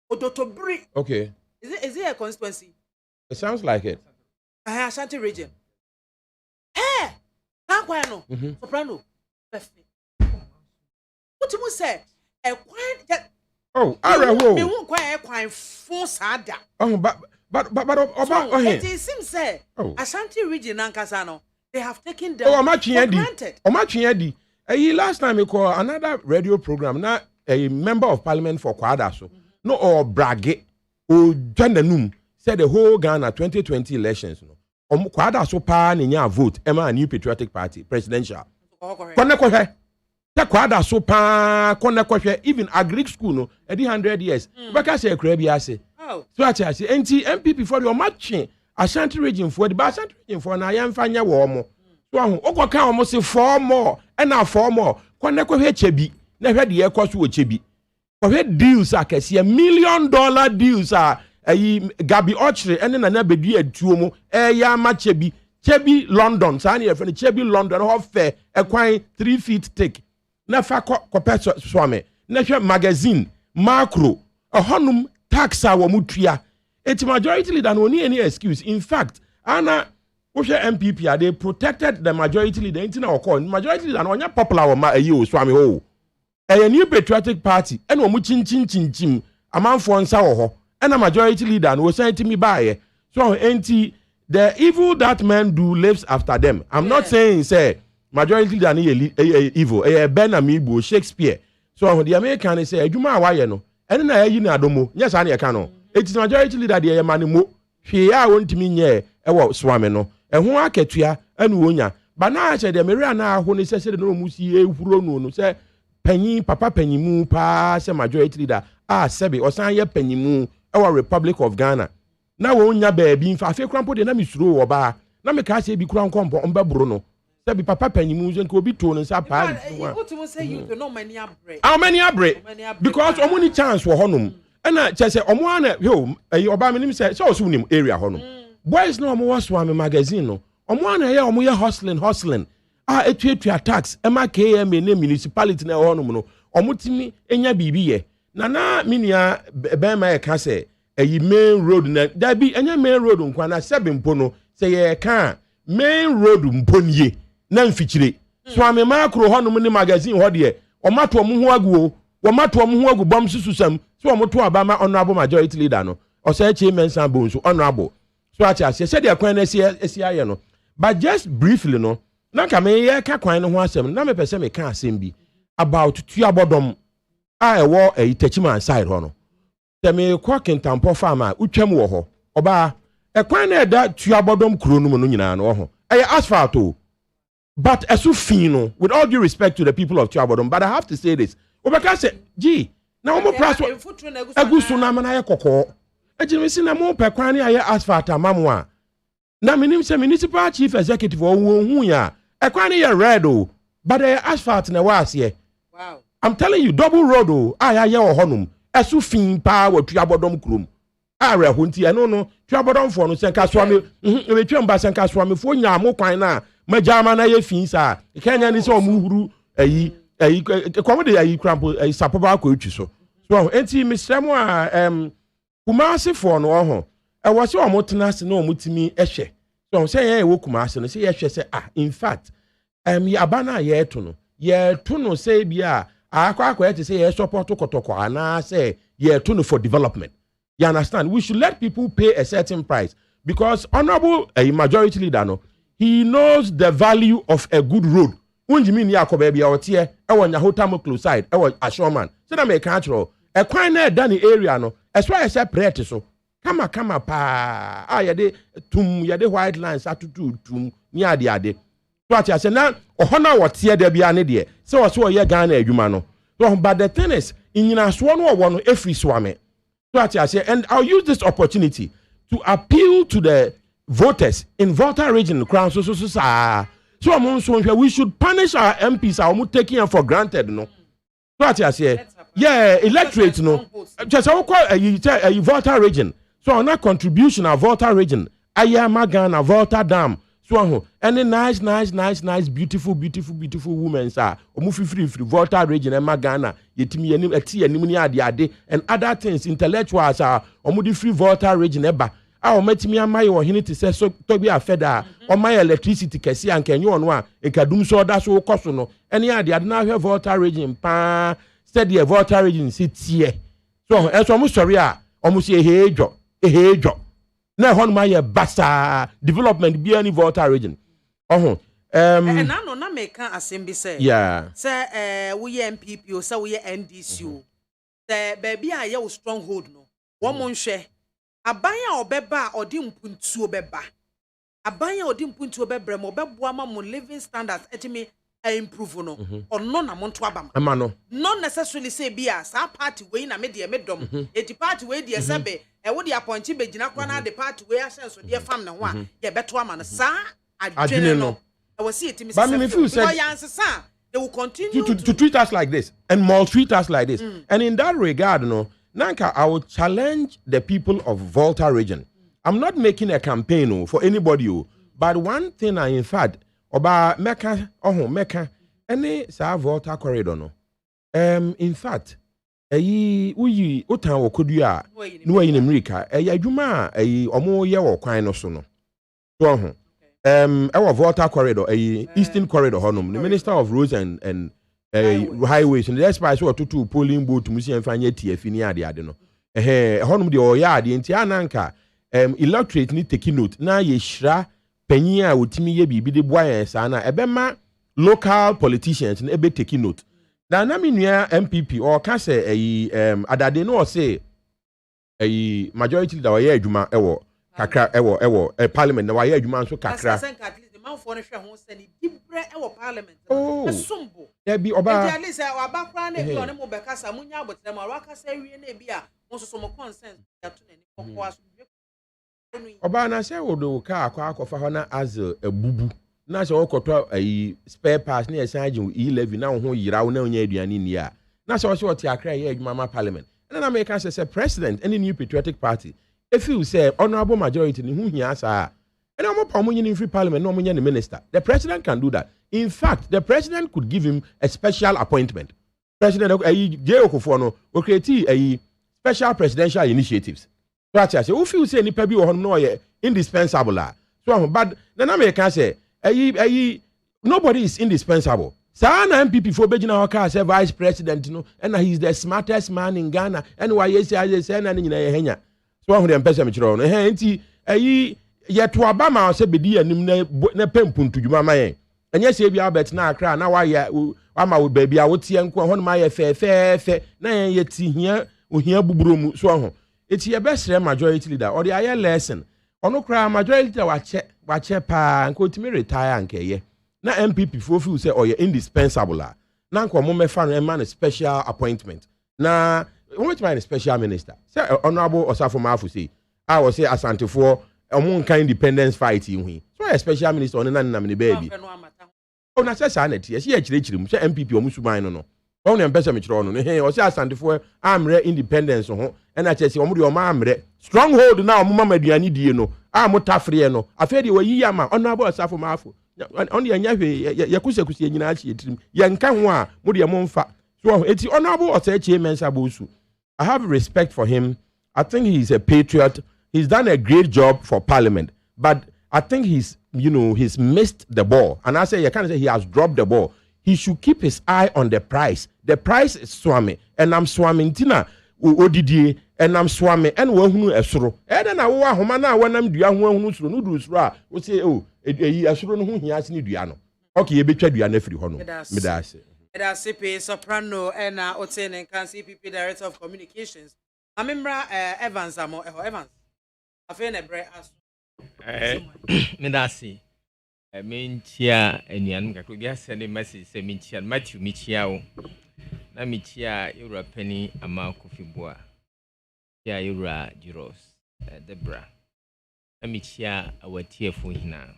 Odotobri.
Okay.
Is it a constituency?
It sounds like it.
Ashanti region. Hey! Soprano. Perfect. What you must say? A quiet.
Oh, I will.
You won't quiet phone sada.
Oh, but
it seems say Ashanti region Nankasano, they have taken them
for
granted.
Last time we call another radio program, now a member of parliament for Kwadaso, no or Brage or Jandanum said the whole Ghana 2020 elections. No, Kwadaso pa ninya vote, Emma a new patriotic party, presidential. Kwadaso pa even a Greek school no, 100 years. Baka say Krebiase. So I say, MPP for your matching Ashanti region for the Ashanti region for na yamfanya warm. So okoka almost say 4 more and now 4 more. Kwana ko chebi na hwe de ekoso wo chebi. Ko hwe deals akese $1 million deals Gabi Ochre ene na bedu atuo mu ya ma chebi London sa na yefe chebi London ho fe ekwan 3 feet thick. Na fa ko peso swame. Na hwe magazine macro honum tax a womutua. It's majority leader no any excuse. In fact, Anna Osha MPP they protected the majority leader into our call. Majority leader no popular or swami ho. A new patriotic party and wo mu chin amanfo nsa wo ho. And a majority leader no sent me by. So the evil that men do lives after them. I'm not saying say majority leader ni evil. Ben Shakespeare. So the American say adwuma awaye no and na yi na adomo nya sa na ye ka no it is majority leader de yemane mo hwe ya wontimi nye ewo swame no eho akatua anu wonya ba na che de mere na aho ne sese de no musi ehuro no se panyin papa panyimu pa se majority leader sebe osan ye panyimu ewo Republic of Ghana na wonya ba bi mfa afi krampo de na misuro wo ba na me ka se bi kura nkompo ombaburo no se bi papa panyimu je nko bi to no nsa pa
what you say you to know many abre
how many abre because omuni chance wo honum na chese omo ana yo oba me nim say so nim area honum boys no omo was one magazine no omo ana ye omo ye hustling etuatua tax ema KMA ne municipality na honum no omo timi enya bibi ye na minia be ma ye ka say main road na da bi enya main road nkwa na sebempo no say ye ka main road mponye na mfikyire so ame makro honum ne magazine ho de omato omo ho aguo womato omo ho agu bom sususam so omoto abama honorable majority leader no o say Chairmansa bonso honorable so acha say de kwan na esi aye no but just briefly no na ka me ye ka kwan no ho asem na me pese me ka asem bi about tuabodom ewo Itachiman side ho no te me kwa kentampo farm utwam wo ho oba kwan na da tuabodom kuro no no nyina no ho asphalt o but esu fino with all due respect to the people of Tuabodom but I have to say this obeka say gee na omo plus agusu na mana ye kokko ejimi si na mo pekwan ya ye asphalt amamu a na minim se municipal chief executive o hu ya ekwan ye red o but the asphalt na wa ase
Wow.
I'm telling you, double road, oh, I or honum, as you fin power to Abodom Krum. I read Hunty, I no, to Abodom for no Sanka Swami, return by Sanka Swami for Yamo Quina, my Jamana Finsa, Kenyan is all Muru, a comedy, a crample, a sapaba coach. So, and Miss Samoa, Kumasi for no, I was so motinas no mutimi eshe. So I'm saying, I woke Kumasi and say, eshe, in fact, Yabana yetuno. Ye tuno say bia akwa to say ye support to kotoko ana say ye tuno for development. You understand? We should let people pay a certain price because honorable a majority leader no, he knows the value of a good road. Unjimi ni akobe bia otie e wonya hotamo close side e wo ashoman. Say na me control e kwan na dani area no as why I say prete so kama pa ye de tum ye de white lines atutu tum ni ade so I say now ohona wotie de bia ne de say wo so ye Ghana adwuma no so but the thing is inyina so no wo no efri swame so I say and I'll use this opportunity to appeal to the voters in Volta region crown so we should punish our MPs are taking them for granted no so I say yeah electorate no just how call a Volta region so on that contribution of Volta region Ayama Ghana Volta Dam so any nice beautiful women sir omufi free Volta region and Ghana yetimi yanim ati yanim ni ade and other things intellectuals are omudi free Volta region eba a ometimi amaye wo hini te so to bi afeda o my electricity kesi ankenye ono a ekadum so da so koso no ene ade na hwe Volta region pa steady Volta region sitie so eso mo sorry a omo se ehedwo na hon ma ye basa development bi any Volta region
and no na make asem bi say
yeah
say we MPP o say we NDC o say baby a ye stronghold no wo mo nhwe abanya obeba odi mpuntuo beba abanya odi mpuntuo bebre mo beboa ma mo living standards etimi improve no ono na mo nto abama
ama no
not necessarily say bia sa party we na me de medom eti party we de sebe wo de appoint be gina kwa na de party we ahye so de fam ne ho a ye beto ama no sa adwene no I was see etimi say they will continue
to treat us like this and maltreat us like this and in that regard no Nanka, I will challenge the people of Volta region. I'm not making a campaign for anybody, but one thing I in fact about Mecca, any sa Volta corridor no. In fact, uyi utan wo kodua no in America, adwuma omo ye wo kwan no so no. So our Volta corridor, Eastern corridor honum, the Minister of Roads and highways and that's why so to polling booth musi enfanye TF ni ade no honum de oya ade nti ananka electorate ni take note na ye hira panyin a otimi ye bibi de boa yan sa na ebema local politicians na ebe take note na na menua MPP or ka say adade no say majority da oya adwuma ewo kakra ewo parliament na oya adwuma so kakra
for ho sani dibre e wo parliament
esumbo ya bi oba
at least oba kra na bi on mo beka sa munya abotre ma wa ka sa wie na bi a mo so mo consent ya to na ni kokko aso
oba na se wo do ka akwafa ho na as ebubu na se wo koto spare parts na esan agin E11 na ho yira wo na onya aduane ni a na se wo se oti akra ye adwuma ma parliament na make say president any new patriotic party if you say honorable majority ni hu hia sa and I'm in free parliament, no money minister. The president can do that. In fact, the president could give him a special appointment. President J. Okufono will create a special presidential initiatives. So I say, if you say any pebi or no indispensable. So, but then I can say, nobody is indispensable. Sana MPP for Bejina Oka as vice president, and he's the smartest man in Ghana. And why yes, I say, and in Henya. So I'm the ambassador. Yet to Obama say be anim na pempuntu dwuma mayen enye se bia bet na akra na waya ama wo baby a wotie nko ho ma ye fe na ye ti hia ohia buburo mu so ho eti ye besre majority leader or the aye lesson ono kra majority leader wache pa nko timi retire nkeye na MPP fofu say oye indispensable na nko mo mefa no man special appointment na what my special minister say honorable Osafo Mafu say I was say Asante for among independence fight in so a special minister on na me baby oh na say sanity yes ye chire mu say MPP o musuman no on the person no he o say asandefo amre independence ho and I say omo de omo amre stronghold now omo mama aduane die no amotafre no afa de wayi ama honorable asafo maafo on the anya hwe yakusakusi nyina achi etrim yenka ho a mo de mo mfa so eti honorable osachi mensa bosu I have respect for him. I think he's a patriot. He's done a great job for Parliament, but I think he's missed the ball. And I say, you can't say he has dropped the ball. He should keep his eye on the price. The price is Swami, and I'm Swami Tina Odidi, and I'm Swami, and one who is so. And then I want Homana when I'm doing one who's no do sra. We say, oh, I should know who he has in Diano. Okay, you betray your nephew, Hono. Medase.
CP Soprano and Oten and CPP Director of Communications. Amembra Evans amo Evans. Afena bre as.
Medasi. Minchia enian kakro bia send message say minchia Matthew michia o. Na michia yura penny ama kofiboa. Ya yura Juros Debra. Na michia awatiefo hina.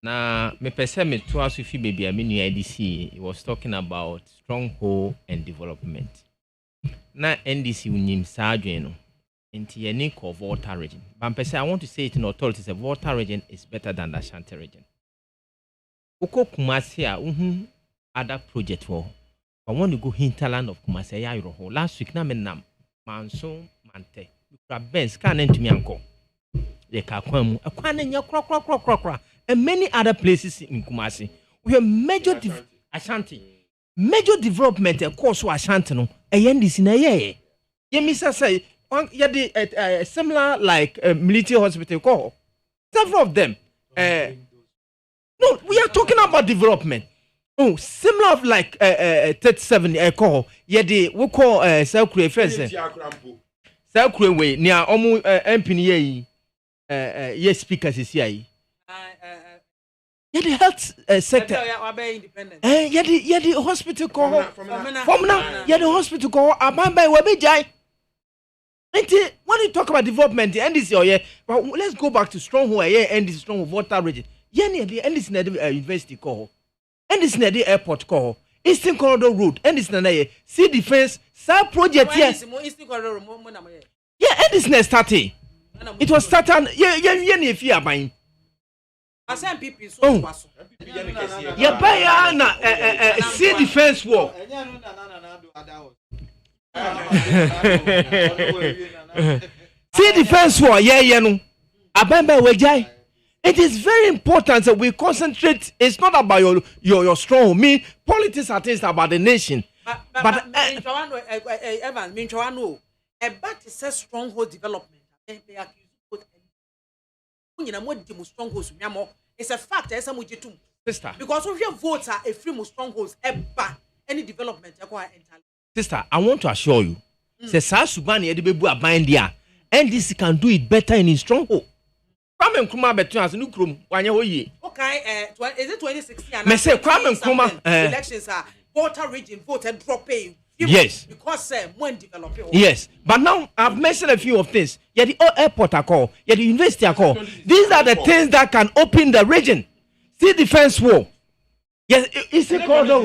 Na me pese me to aso fi baby aminu IDC he was talking about stronghold and development. Na NDC unyim saadwen no enti ye of Volta region. But pese I want to say it in authority say Volta region is better than the Ashanti region. Uko Kumasi a other project for. I want to go hinterland of Kumasi ya yoro. Last week na menam manso mante. Ukra Benz kan entumi anko. Ye ka kwamu. Akwa na nya kro. And many other places in Kumasi. We have major Ashanti. Major development of course Ashanti no. NDC na ye. Ye misa say ye the similar like military hospital call. Several of them. No, we are talking about development. Oh, similar of like 37 call. Ye the we call Selkure first. Selkure way near omu MP ye speakers is here. Yeah, the health sector. Yeah, the hospital call. From now, yeah, the hospital call. Abamba Wabijai. When you talk about development, the end is your but let's go back to stronghold. Yeah, end is stronghold water region. Yeah, the end is university call. End is the airport call. Eastern Corridor Road. End is the sea defense. Sub project. Yes. Yeah, end is starting. It was started. Yeah, if you are buying.
As MPP so was.
Ya buy na sea defense war. Sea defense war yeah no. Abamba wejai. It is very important that we concentrate. It's not about your strong me. Politics are things about the nation. But
Evan Minchawano about to say stronghold development. They accuse strongholds. It's a fact.
Sister,
because if your votes are a free strongholds, any development
sister, I want to assure you, say Subani Edibebu Abandia, NDC can do it better in his stronghold. Kwame Nkrumah between us new krum wanya hoye.
Okay, is it 2016?
Me say Kwame Nkrumah
elections are Volta region voted dropping.
Yes.
Because when developing.
Yes. But now I've mentioned a few of things. Yeah, the airport are called. Yeah, the university are called. These are the things that can open the region. See defense war. Yes, it's a corridor.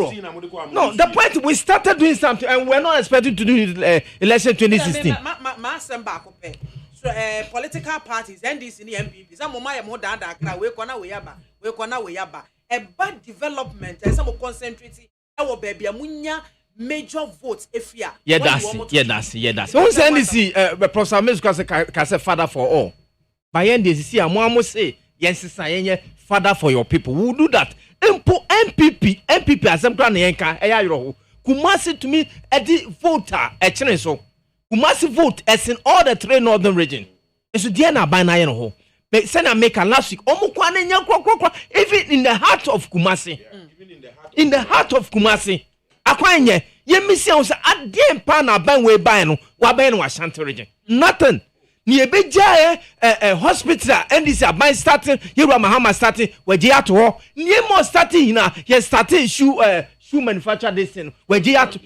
No, the point we started doing something and we're not expecting to do election 2016.
So political parties, NDC, MPP, some of my more than that, we kona we yaba. A bad development and some concentrating our baby amunya major votes if ya.
Yeah, that's. Who send this Professor Miss Kase father for all. By NDC, I'm almost say yes, father for your people. Who do that? MPP as I'm trying to Kumasi to me at the voter at so. Kumasi vote as in all the three northern region. It's Diana by Nayan. Send a make a last week. Even in the heart of Kumasi. In the heart of Kumasi. Akwanye, ye missing us at the pana ban way by no, Wabeno Ashanti region. Nothing. Ni ebeja hospital and this by starting Yura Mahama starting where Jia to ho. Ni more starting na ye starting shoe manufacture this thing where Jia to.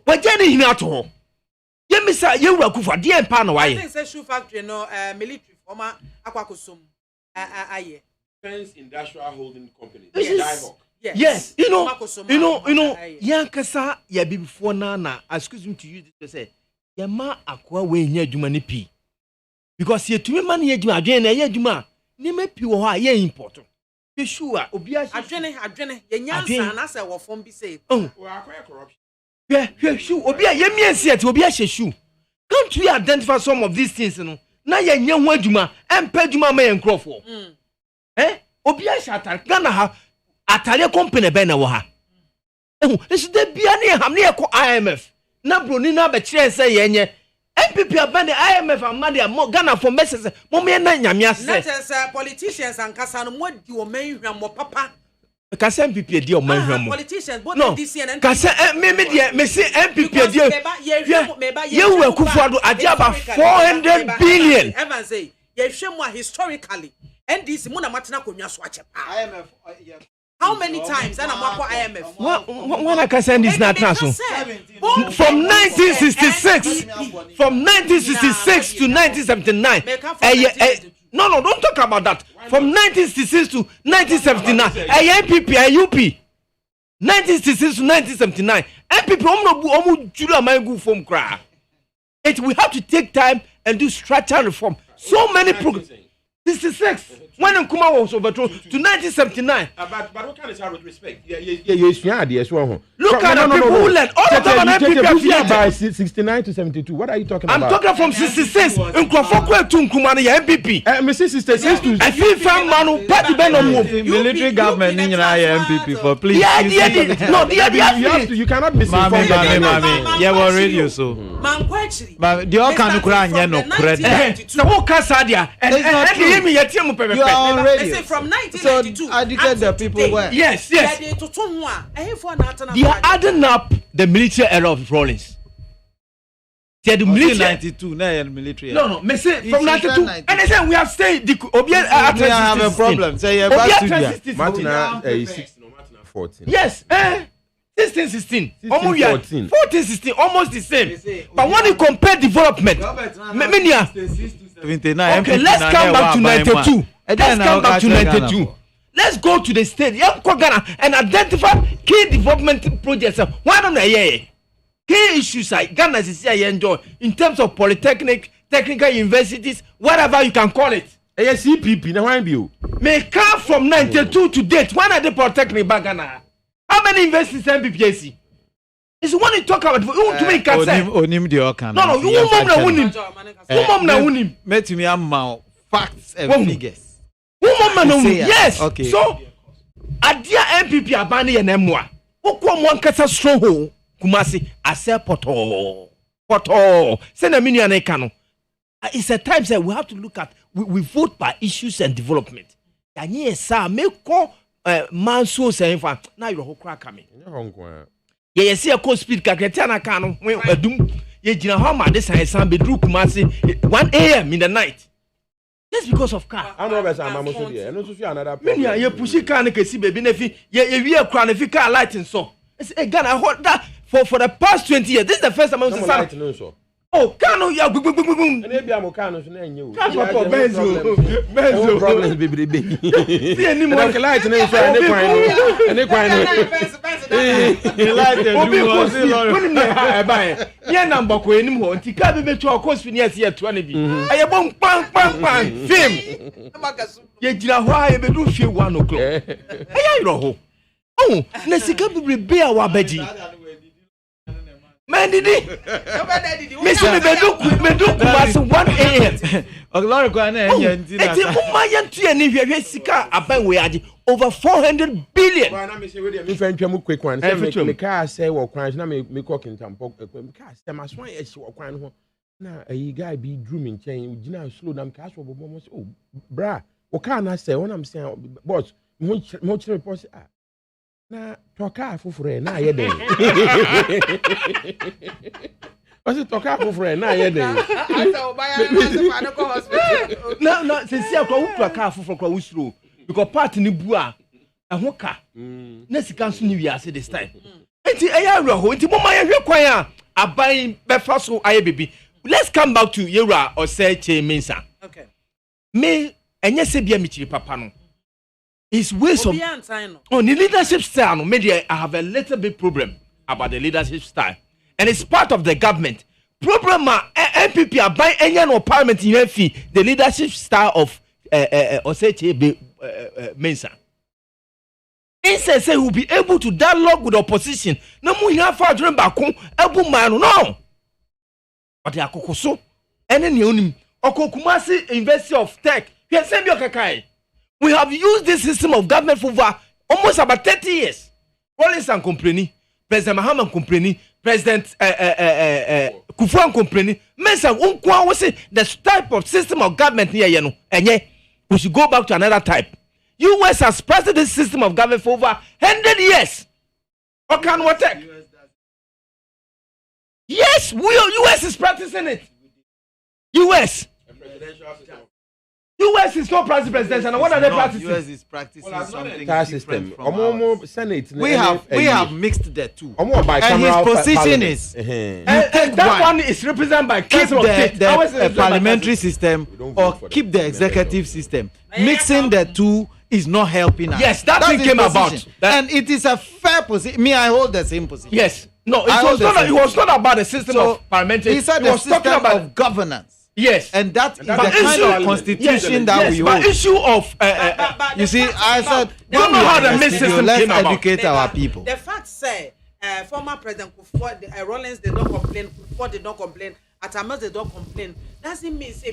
Where Jenny hina to ho. Ye misa Yura Kufa the pana why.
I think say shoe factory no military former Akwakusum aye.
Defense Industrial Holding Company.
Yes. You know, yankasa ya be before na excuse me to use this to say, yama akwa we nya adwuma ne pi. Because ye tumi man ye adwuma adwen na ye adwuma, ni me pi wo ha ye important. Be sure obi a
adwene ye nyansa na say wo fom bi say.
Akwa corruption.
Yeah, sure. Obi a ye miense ati obi a hye. Can't we identify some of these things no? Na ye nya ho adwuma, empa adwuma ma ye nkrofo. Obi a hye atar Ghana ha atare company be na wo ha. This de bia ne ham ne ekọ IMF. Na broni na be kire say ye nye. MPP abande IMF amade mo Ghana for message mo me na nyame ase.
Let us politicians and kasa no mo di o man hwam papa.
Kasa MPP di o man hwam.
Politicians both DC and
kasa me dia me say MPP di. Ye we Kufuado ade aba 400 billion.
Evan say ye hwem historically NDC mo na matena konwa so ache pa. IMF how many times and I'm IMF?
When I can send this now, from 1966 to 1979. No, don't talk about that. From 1966 to 1979, MPP, UP. 1966 to 1979, MPP. We have to take time and do structural reform. So many programs. 66 when Nkrumah was overthrown to 1979.
But what kind of with respect?
Look at the people who led. All of them are MPP
by 69 to 72. What are you talking about?
I'm talking from 66. Nkrumah to Nkrumah MPP.
Mr. 66 to.
I feel fan man party ben on
military government in MPP for please.
You cannot misinform.
Yeah, we're radio so. But the all can no credit.
So who can say that?
You are on radio.
From 1992.
So I get the people where.
Yes. They are adding up the military era of Rawlings. They are the military
92. Military.
No. Me say from 92. And they say we have stayed. The Obia
have a problem. Say yeah,
Martina 16 or Martina 14.
Yes. 16. Almost 14, 16, almost the same. But when you compare development, okay, let's come back to 92. Let's go to the state and identify key development projects. Why don't I? Key issues like Ghana is enjoy in terms of polytechnic, technical universities, whatever you can call it.
CPP, now why you?
May come from 92 to date. When are the polytechnic back Ghana? How many universities MPPAC? It's when you talk about to make consent.
Onim the Okan.
No, you mom na unim.
Met me am facts and figures.
Yes.
Okay.
So, adia MPP abani ye nemwa. Ukwa mwankasa stronghold Kumasi ase poto. Send a mini anekano. It's a time that we have to look at. We vote by issues and development. Kanye sa meko man so saying now you're whole crack coming. Yeah, see a cold speed kaketiana kano when adum ye jina homa this and some bedroom Kumasi 1 a.m. in the night. Just because of car.
I'm Robert Mamo so there. No so another
problem. Me you push car na kesi baby na fi ye we kra na fi car lighting so. Again I hold that for the past 20 years. This is the first time I'm
saying.
Oh, Kano ya
and maybe I'm Kano so na nyu.
Benzo
problems baby. See any more light na so any kwan.
Obi ko si when me ha buy. Ye number ko enim ho nti ka be betu cost fi near see to na bi. Aye bon pan film. Ye gira ho aye be do fie 1 o'clock. Aye ro ho. Oh, na sika bi be a wa baji. Man did it. Mr. Meduku was 1 a.m. Over 400 billion.
Quick one. The car say what crimes now me cooking tampo. Car say my swan is what crime. Now a guy be drooming chain. You know slow down cash for almost. Oh, bra. What can I say when I'm saying boss? Much report. Na toka fufure na ye den. What's toka fufure na ye den?
No, since you go toka fufure kwa usro because part ni bua ehwo ka. Na sika so ni wiase this time. Enti eya ro ho enti mo ma ye hwe kwan a aban befa so aye bibi. Let's come back to Yera or say Che Mensa.
Okay.
Me enye se bia mi chiri papa no. His ways of
on
the leadership style, no, maybe I have a little bit problem about the leadership style, and it's part of the government. Problem MPP are buying any no parliament in the leadership style of Oseche Mensah. Instead, say will be able to dialogue with opposition. No more here for dream bakun ebu manu no. But they are kokoso. And then you Okokumasi University of Tech. Here send me okakai. We have used this system of government for over almost about 30 years. Police and company, President Mahama company, President Kufuor company. Mensah unkwa we say the type of system of government here you know. And we should go back to another type. US has practiced this system of government for over 100 years. What can we take? Yes, US is practicing it. US is not practicing presidential. What are they practicing?
US is practicing something
system.
From
Senate.
We have mixed the two.
And
his position is
and that one is represented by
keep the parliamentary system or keep the executive system. Mixing the two is not helping us.
Yes, that thing came about.
And it is a fair position. Me, I hold the same position.
Yes. No, it was not about the system of parliamentary.
He said the system of governance.
Yes.
And that is the kind of constitution that we hold.
But issue of...
you see, I said...
You don't know how the system
let's
came about.
educate our people.
The fact say, former President Kufuor, Rollins did not complain, Kufuor did not complain, Atamas did not complain. Doesn't mean say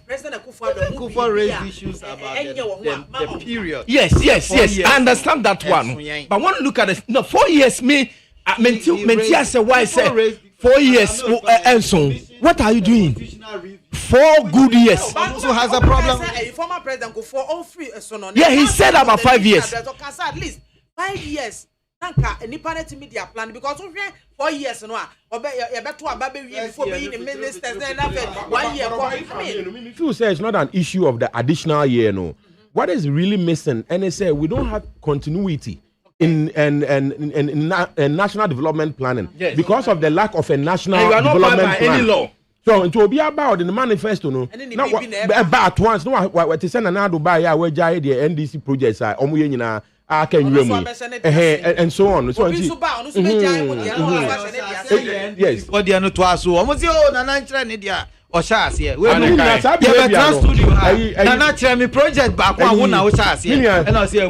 President
Kufuor raised issues about the period.
Yes. I understand that one. But when you look at it, no, 4 years, Mentia said, why say 4 years, and so, what are you doing? 4 good years.
So has a problem.
Former President Kufuor all free.
Yeah, he said about 5 years.
At least 5 years. Nanka nipa net media plan because 4 years no you better ababe we before being the ministers then 1 year. I mean,
True say it's not an issue of the additional year no. What is really missing and they say we don't have continuity in national development planning because of the lack of a national development plan.
Any law.
So it will be about in the manifesto no. Now about once no what to send another buy ya we jai the NDC projects are omo nyina and so on. So
yes. What they are not to us. Almost oh Nana Nchra Nidia or Shas here. We are studio. Nana Nchra project back one now Shas here. And I say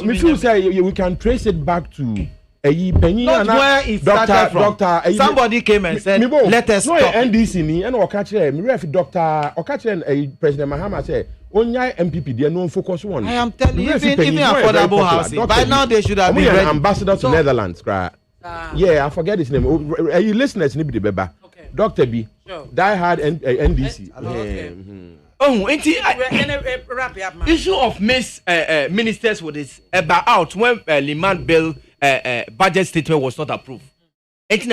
me feel say we can trace it back to
not where it started from. Somebody came and said, let us stop.
NDC ni and Okache, me ref Dr. Okache President Mahama say, Onya MPP, they are no focus one.
I am telling you, even affordable housing. By now they should have been
an ambassador to Netherlands. Yeah, I forget his name. Are you listeners? Okay. Dr. B, die hard NDC.
Issue of ministers with this about out when Liman Bill budget statement was not approved. Then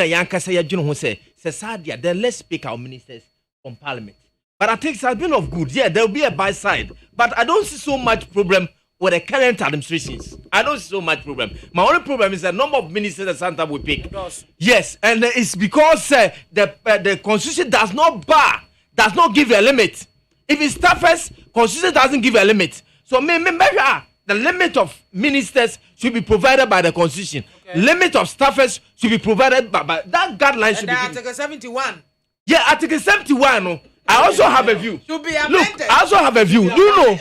let's pick our ministers from Parliament. But I think it has been of good. Yeah, there will be a buy side. But I don't see so much problem with the current administrations. I don't see so much problem. My only problem is the number of ministers that Santa will pick. Yes, and it's because the constitution does not give a limit. If it's toughest, constitution doesn't give a limit. So maybe the limit of ministers should be provided by the constitution. Okay. Limit of staffers should be provided by that guideline should be given.
Article 71.
Yeah, Article 71. No. I also have a view.
Should be amended.
Look, I also have a view. You know.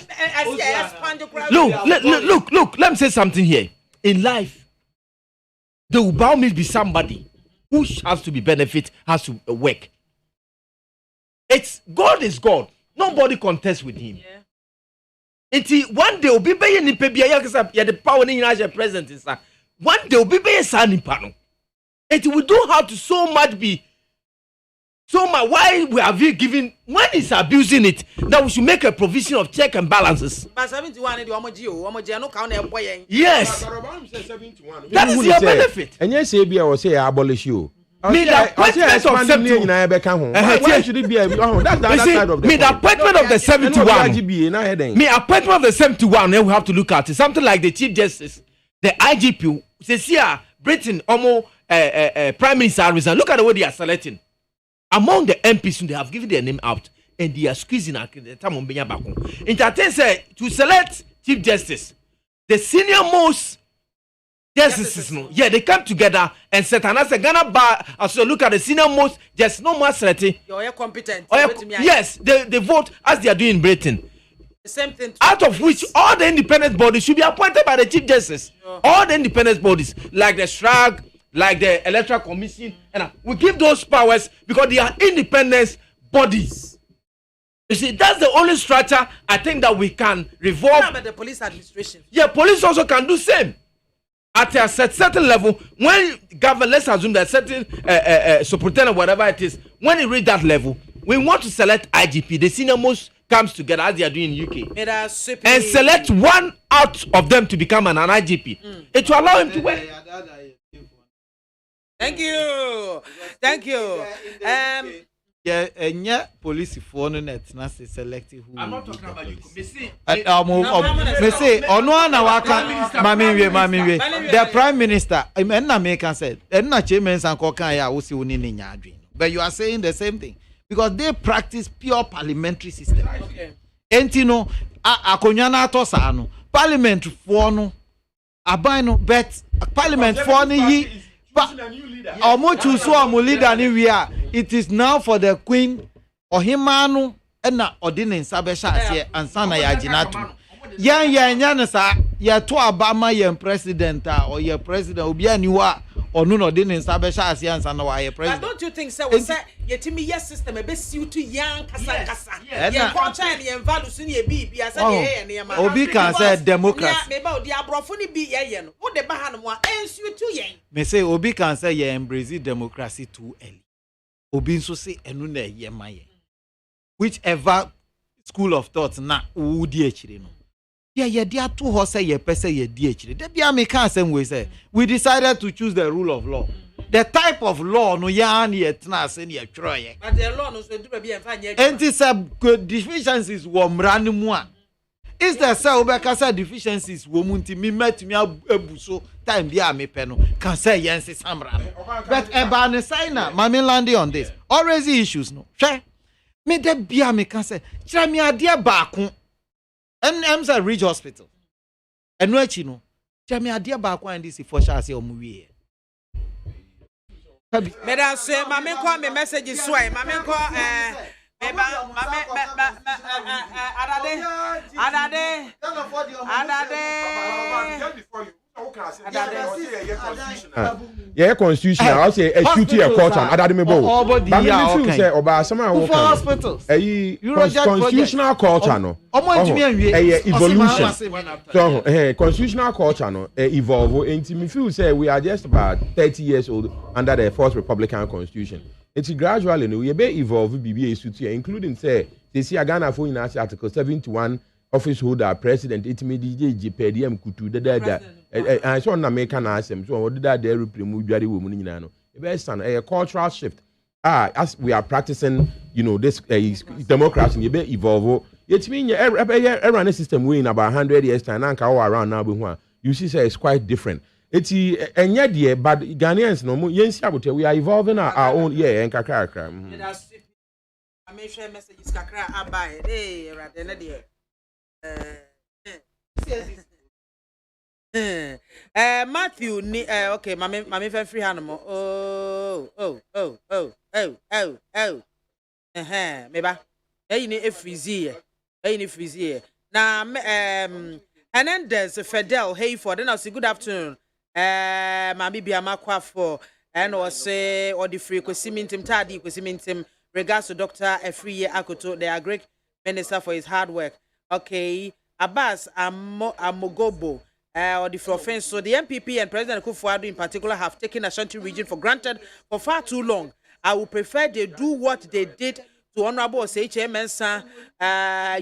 Look. Let me say something here. In life, there will bound be somebody who has to be benefit, has to work. It's God is God. Nobody contests with him. Until one day will be paying the the power in the president is one day will be paying Sani Pano. And we don't have to so much be. So why we have given when is abusing it that we should make a provision of check and balances.
But 71 no count
yes. That is your benefit.
And yes, I will say abolish you.
Me the appointment of 71.
Why should it be? That's the other side of the
me the appointment of the 71. Me appointment of the 71. Then we have to look at it. Something like the Chief Justice, the IGP. Says here, Britain, Prime Minister resign. Look at the way they are selecting. Among the MPs, they have given their name out and they are squeezing at the time on Benya Bako. Entertain say to select Chief Justice. The senior most justices, no, yeah, they come together and set. And as a Ghana bar, as you look at the senior most, just no more certain.
You're competent.
Yes, they vote as they are doing in Britain.
The same thing.
Out of which all the independent bodies should be appointed by the Chief Justice. Sure. All the independent bodies, like the SRAG, like the Electoral Commission, and we give those powers because they are independent bodies. You see, that's the only structure I think that we can revolve.
What about the police administration?
Yeah, police also can do same. At a certain level, when government, let's assume that certain superintendent, whatever it is, when you reach that level, we want to select IGP, the senior most comes together as they are doing in UK and select one out of them to become an IGP. It will allow him to work.
Thank you.
Yeah, and yeah, police for no net, not select who.
I'm not talking about you. Me say,
the Prime Minister, but you are saying the same thing because they practice pure parliamentary system. And you know, akonyana to sano parliament for no abano, but parliament for ni it is now for the Queen or himanu and na ordinance sabesha and sana ya jinatu. Yan sa ya to Obama yan president or your president obi aniwa or no ordinance sabesha and sana wa your president.
But don't you think so? Was that yetimi yes system be suit to young kasa. Yeah, culture and values in your be as a
Obi can say democracy.
Maybe the abrofuni be yen. What the bahan wa suit to yen.
Me say Obi can say you embrace democracy too early. Obi so say enu na ye maye. Whichever school of thought na wo di akire no. Yeah, dia to ho say ye pese ye di akire. De bia me can same way say we decided to choose the rule of law. The type of law no ya na ye tna say na ye twro ye.
But the law no so do bia emfa nye.
Enti say deficiencies wo mra ne mu a. Is the say obeka say deficiencies wo mu nti mi metumi abuso time bia me pe no can say yense samra no. But eba ne sign na mami landing on this. Already issues no. Hwe me de bia me can say kira me ade baako. NM's Ridge Hospital. Eno achi no. Kira me ade baako and this for sure say omu wie.
Madam say mami ko me message so ai mami ko
yeah, constitution. I'll say a duty a court and other me bo. But me feel say oba sama wo
hospitals.
Constitutional culture no. Evolution. So constitutional culture no evolve. And me feel say we are just about 30 years old under the first Republican Constitution. It's gradually no we be evolve BBA suit including say they see Ghana for in Article 71 office holder president it me DJ PDM kutu da and so na make an asem so what that there remove dware wo mu nyina no e be stand a cultural shift as we are practicing this democracy you be evolve it mean run system we in about 100 years time na nka around now be hu you see say it's quite different. It's enye de but Ghanaians no yensi abote we are evolving our own nkakra.
I may share messages kakra abai rade na de Matthew ni okay mame fe free hand mo meba ni efrizie na and then there's Fidel Hayford and I say good afternoon Mami BIAMAH AKWAFO and say or the free kwesimintim tadi kwesimintim regards to Dr. Efriye Akoto the Agric Minister for his hard work. Okay, Abbas Amogobo or the offense. So the MPP and President Akufo-Addo in particular have taken Ashanti region for granted for far too long. I would prefer they do what they did to Honorable Osei Mensah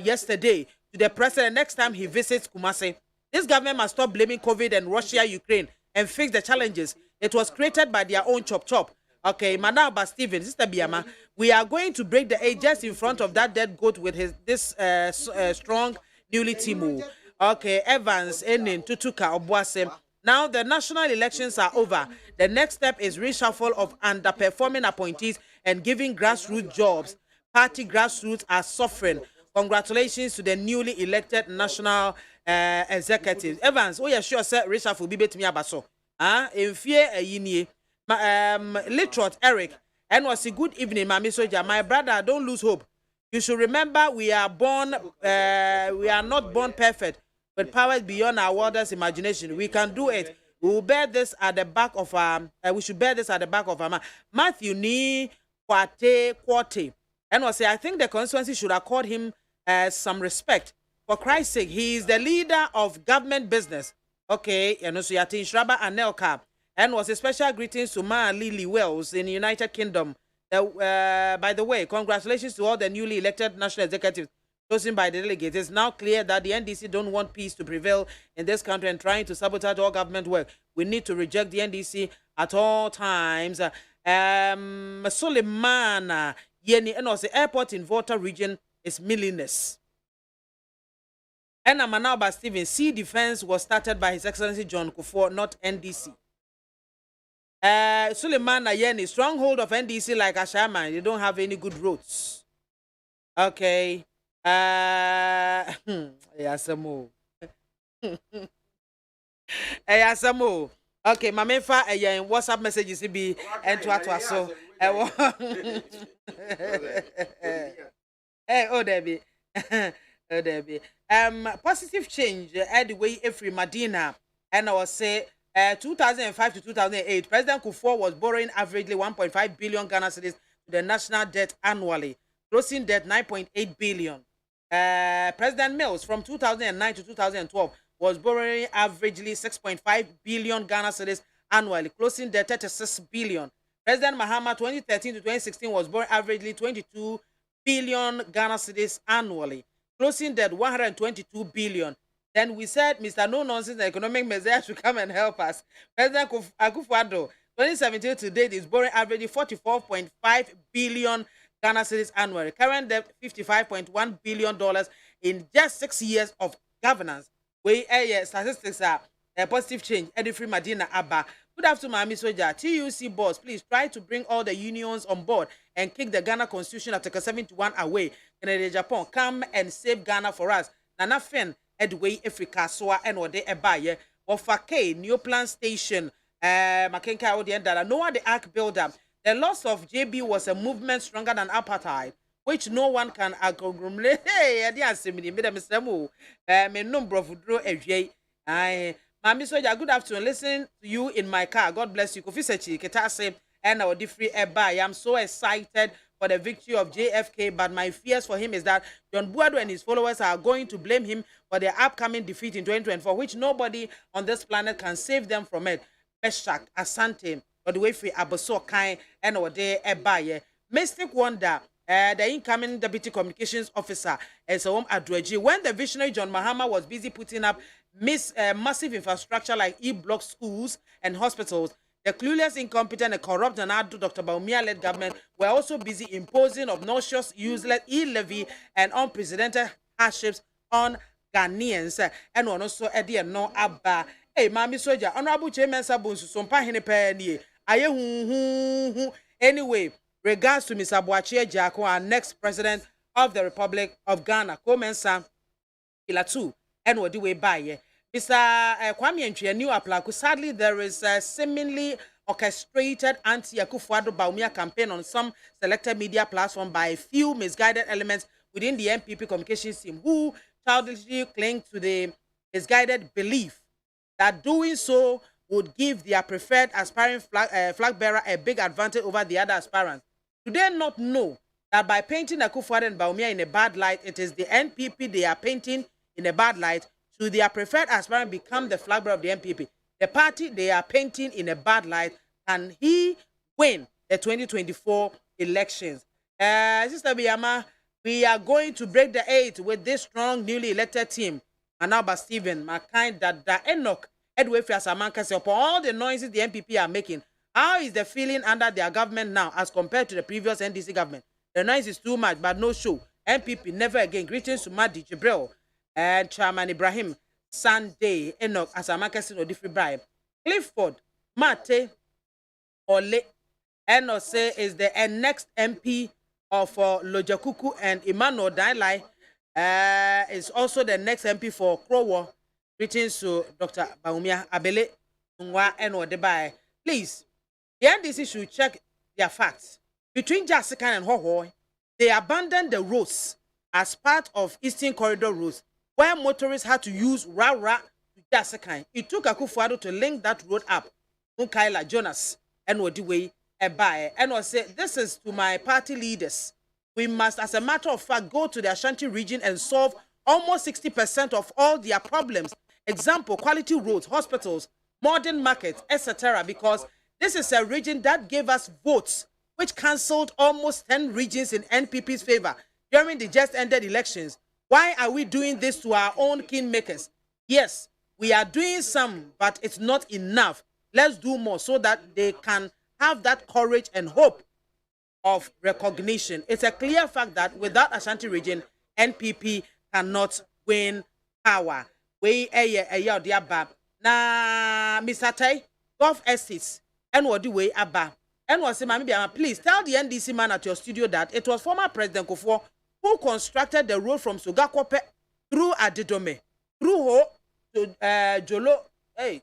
yesterday to the president next time he visits Kumasi. This government must stop blaming COVID and Russia, Ukraine, and fix the challenges. It was created by their own chop. Okay, Madam Steven, Sister BIAMAH, we are going to break the egg just in front of that dead goat with this strong newly Timu. Okay, Evans, Enin, Tutuka, Obuasem. Now the national elections are over. The next step is reshuffle of underperforming appointees and giving grassroots jobs. Party grassroots are suffering. Congratulations to the newly elected national executives. Evans, oh yeah, sure, sir. Richard will be betting me abaso. In fear a yinie. Literate Eric, and was a good evening, Mami Soja. My brother, don't lose hope. You should remember we are not born perfect, with powers beyond our wildest imagination. We can do it. We will bear this at the back of our. We should bear this at the back of our mind. Matthew ni Kwate, and was say I think the constituency should accord him some respect. For Christ's sake, he is the leader of government business. Okay, and also Yatin Shraba and Nelka, and was a special greetings to Ma Lily Wells in the United Kingdom. By the way, congratulations to all the newly elected national executives chosen by the delegates. It's now clear that the NDC don't want peace to prevail in this country and trying to sabotage all government work. We need to reject the NDC at all times. Suleiman Yeni, and also airport in Volta region is milliness. And Manauba Stephen, sea defense was started by His Excellency John Kufuor, not NDC. Suleiman Ayeni, stronghold of NDC like Ashama, they don't have any good roads. Okay. Yasamo. Yasamo. Okay, Mamenfa, WhatsApp messages be and to so. Oh, Debbie. Oh, Debbie. Positive change the way every Medina, and I was say 2005 to 2008, President Kufuor was borrowing averagely 1.5 billion Ghana cedis to the national debt annually, closing debt 9.8 billion. President Mills from 2009 to 2012 was borrowing averagely 6.5 billion Ghana cedis annually, closing debt 36 billion. President Mahama 2013 to 2016 was borrowing averagely 22 billion Ghana cedis annually, closing debt 122 billion. Then we said Mr. No Nonsense Economic Messiah should come and help us. President Akufo-Addo, 2017 to date, is borrowing averagely 44.5 billion Ghana cedis annually. Current debt $55.1 billion in just 6 years of governance. We statistics are a positive change. Edifree Madina Abba. Good afternoon, Mami Soja. TUC boss, please try to bring all the unions on board and kick the Ghana Constitution Article 71 away. Canada, Japan, come and save Ghana for us. Nana Fen, Edway, Africa, Soa, and Ode Ebaye, Wofake, New Plan Station, Makenka Odiendara, Noah the Ark Builder. The loss of JB was a movement stronger than apartheid, which no one can agglomerate. Hey, I didn't say me, Mr. Mo, me number of Dro Ej. Mami Soja, good afternoon. Listen to you in my car. God bless you. Kofi Sechi, Ketase, and our different Ebaye. I'm so excited for the victory of JFK, but my fears for him is that John Buado and his followers are going to blame him for their upcoming defeat in 2024, which nobody on this planet can save them from it. Meshak, Asante, or the way for Aboso Kai, and or de Ebaye. Mystic Wonder, the incoming deputy communications officer, Esawom Adweji, when the visionary John Mahama was busy putting up massive infrastructure like e-block schools and hospitals, the clueless, incompetent, and corrupt and ado Dr. Baumia-led government were also busy imposing obnoxious, useless e-levy and unprecedented hardships on Ghanaians. And also Eddie no Abba. Hey, Mami Soja, Honorable Chairman Sabunsu, Sompa Henepeni. Anyway, regards to Mr. Boachie Jako, our next president of the Republic of Ghana, Comensa Ilatu, and what do we buy? Mr. Kwame Nkrumah, new Aplaku. Sadly, there is a seemingly orchestrated anti-Akufo-Addo Bawumia campaign on some selected media platform by a few misguided elements within the MPP communications team who childishly cling to the misguided belief that doing so would give their preferred aspiring flag bearer a big advantage over the other aspirants. Do they not know that by painting Akufo-Addo and Bawumia in a bad light, it is the NPP they are painting in a bad light? To their preferred aspirant become the flag bearer of the NPP. The party they are painting in a bad light, and he win the 2024 elections. Sister BIAMAH, we are going to break the 8 with this strong newly elected team. Manauba Stephen, Makai, Dada, Enoch, Edway Fiasamanka, upon all the noises the NPP are making, how is the feeling under their government now as compared to the previous NDC government? The noise is too much, but no show. NPP never again. Greetings to Madi Jibril and Chairman Ibrahim Sunday, Enoch, Asamanka, no different bribe. Clifford, Mate, Ole, Enose is the next MP of Lojakuku and Emmanuel Dailai. is also the next MP for Krowo. Greetings to Dr. Baumia Abele Nwa and Odebai. Please, the NDC should check their facts. Between Jasikan and Hoho, they abandoned the roads as part of Eastern Corridor roads, where motorists had to use Rara to Jasikan. It took Akufo-Addo to link that road up. Mukaila Jonas and Odiwe Ebae and was say, this is to my party leaders. We must, as a matter of fact, go to the Ashanti region and solve almost 60% of all their problems. Example, quality roads, hospitals, modern markets, etc. Because this is a region that gave us votes, which cancelled almost 10 regions in NPP's favor during the just ended elections. Why are we doing this to our own kingmakers? Yes, we are doing some, but it's not enough. Let's do more so that they can have that courage and hope of recognition. It's a clear fact that without Ashanti region, NPP cannot win power. We na Mr. Tai, Gulf Estates, and what do we aba? And was say, Mami, please tell the NDC man at your studio that it was former President Kufuor who constructed the road from Sugakope through Adidome, through Ho to Jolo. Hey,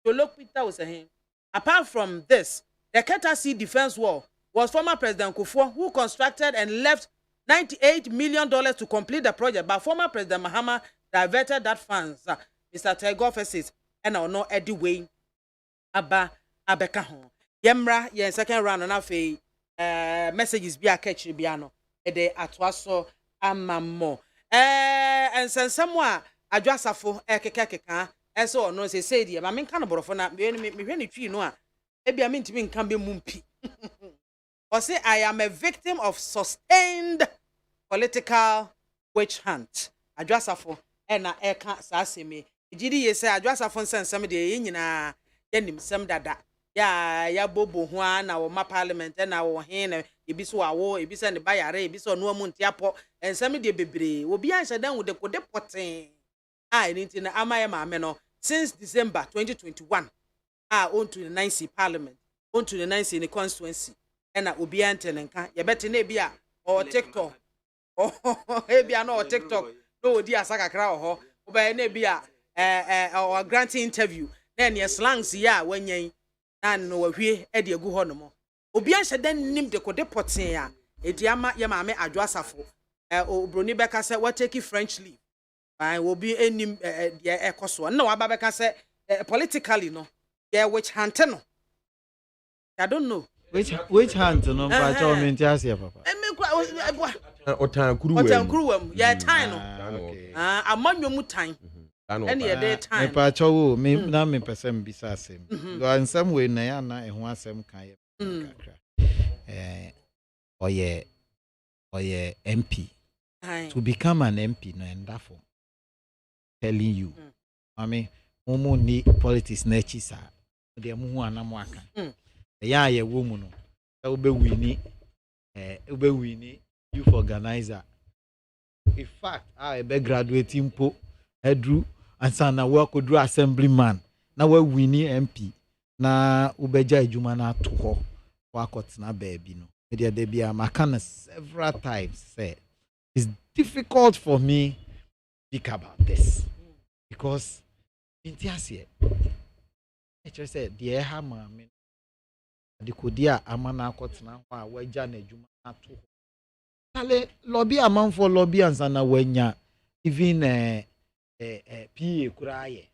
Jolo Peter was saying. Apart from this, the Keta Sea defense wall was former President Kufuor who constructed and left $98 million to complete the project, but former President Mahama diverted that funds. Mr. Tagoff says, and I know Eddie Way Abba Abeka. Yemra, yen second round and afe messages be a catch biano. Ede atwaso amamo. And send someone adjustafo ekekeka. Eso no say dear, I mean cannibal for na me when tree no. Maybe I mean to be can be mumpi. Or say I am a victim of sustained political witch hunt. Adjustafo ena eka sase me. Jidi ye say adjustafo sense some de nyina yenim sem dada. Ya bobo ho na wo ma parliament na wo he na ebi so awo ebi se ne bayare ebi so no amu ntiapo ensem de bebre obi anhye dan wo de kode poten anything na amaye maame no since December 2021 onto the 9C Parliament, onto the 9C in the Constituency, and obi antenenka ye bete na ebi a or TikTok ebi a no TikTok no odi asaka kra ho oba na ebi a or granting interview then ye slangs ya wanyen na no wahwe e de agu ho no mo obi anhye dan nim de kode poten a edi ama ye maame adwoasafo obroni beka say what take French leave I will be any ekoso no ababeka say politically no yeah which hunt no I don't know
which hunt no but I mean just here papa
otankuru yeah time no amanyo mu time and yeah day time
me pa chowo me na me person bisa asem go in some way na ya na ehun asem kan ye oye MP to become an MP no and therefore telling you I mean omo ni politics na chi sa de mu hu anamo aka ya ye wo mu no ube wini youth organizer in fact I be graduating po edru ansana we ko do assemblyman na we wini MP na ubeja ejuma na to ho wa kotena baabi no media de bia makana several times say it's difficult for me to speak about this because intiasie I just said the hammer the kodia amana kotena ho a waja na ejuma na to ho ale lobby amount for lobby ansana wanya even PA kuraye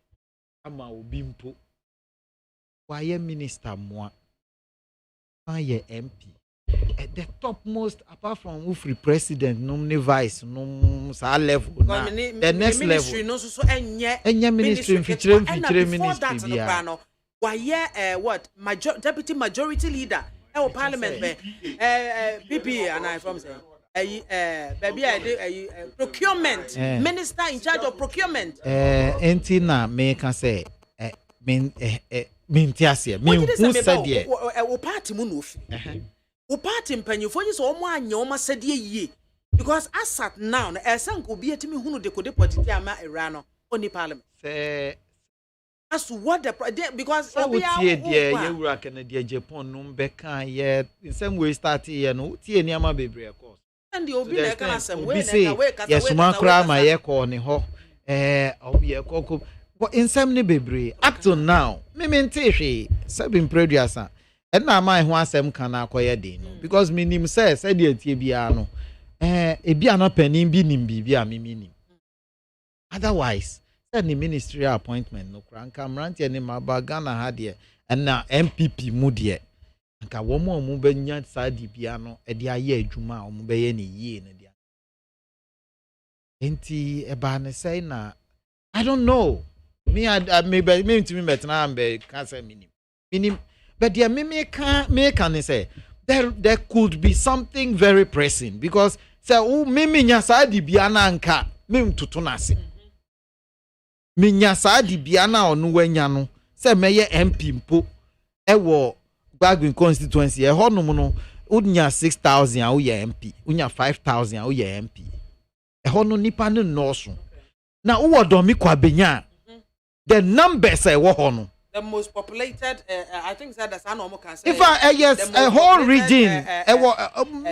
ama obi mpo waye minister moa waye MP at the topmost apart from ufri president nomne vice nom sa level na the next level
no so enye
ministry feature ministry bia
waye what deputy majority leader parliament PP and I from say baby procurement minister in charge of procurement
entina me can say mintiasie me who said ye
o party mu no ofi o party mpanyefo yi so omo anya o ma sade yie because asat now na esan ko bi etimi hunu de ko deputy ama era no oni parliament
say
as what the because
obi tie de yewura Kennedy Japan no be kan ye in some way start here no tie ni ama bebre course
And the obi na kana some way
na way kasa yes man kra ma ye ko ne ho obi ye ko in some ne bebre up to now me mente hwe sabin producer and na my ho asem kana akoye dey no because me nim say dey tie bia no e bia na panin bi nim bibia me nim otherwise said the ministerial appointment no kra nka mrantie ne Ghana ha de and na MPP mu de nka wo mo benya sa di bia no e de aye adwuma o mo be ye ne yie ne de enti e ba ne say na I don't know me maybe me ntimi betna ambe ka say minim but there me can say there could be something very pressing because say me nya sa di bia na nka me mtutu na se me nya sa di bia na onu wanya no say meye MP mpo e wo Bagwin constituency e honum no unya 6,000 a wo ye MP unya 5,000 a wo ye MP e hono nipa ne noso na wo do mi kwa benya the numbers e wo hono
the most populated I think that that's normal can say
if yes a whole region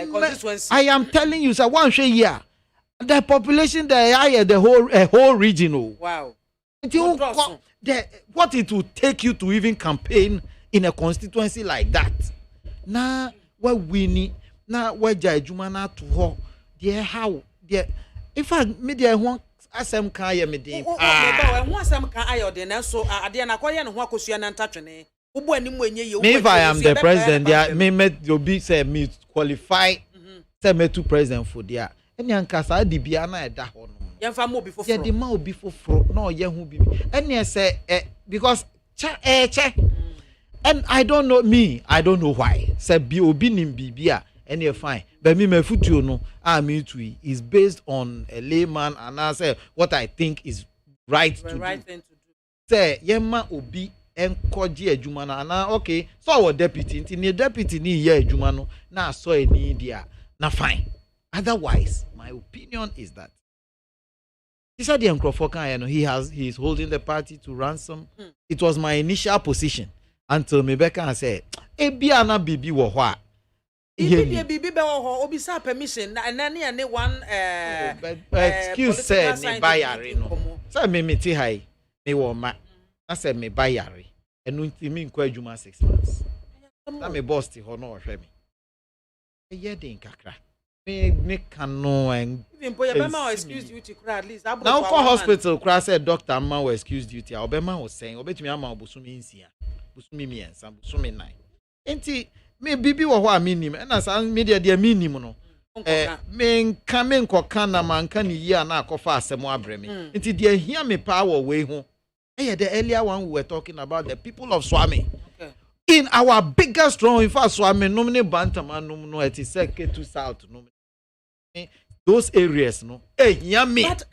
constituency.
I am telling you sir one share here the population there the whole region oh
wow
what it will take you to even campaign in a constituency like that na we winning na we jajuma na to ho there how there in fact me there won asem kan ye me din
we asem kan ayo de na so ade na koye ne ho akosua na ntatwene ubo animu enye ye
me if I am the president there me obi say me qualify say me to president for there eni ankasa di bia na eda ho no
ye fa mo obi foforo
ye di ma obi foforo na oye hu bibi eni say because che and I don't know why say bi obi nim bibia eni fine but me futuo no me too is based on a layman and I say what I think is right to do say yema obi enkoje adwuma na okay so our deputy ni deputy ni ye adwuma no na so eni dia na fine otherwise my opinion is that he said the Nkrofokan he is holding the party to ransom. It was my initial position until Mebeka said ebia na bibi wo ho a
bibi be wo obi sa permission na ne one
excuse say me bayare no say me ti hai me wo ma na say me bayare enu ntimi nkwa adwuma 6 months na me boss ti ho no hwe me ye den kakra me cano and
even boy Obama excuse duty kra at least
now call hospital kra said doctor man will excuse duty Obama was saying obetimi ama obusumi nsia busumi miensa busumi 9 enti me bibi wo ho a minim na sa media dia minim no me nko kana manka ni yi na akofa asem abreme enti dia hia me pa wo we ho the earlier one we were talking about the people of Swami. In our biggest strong, in fact, Swami nomine Bantaman no it is K2 South nomine those areas no. Yami.
But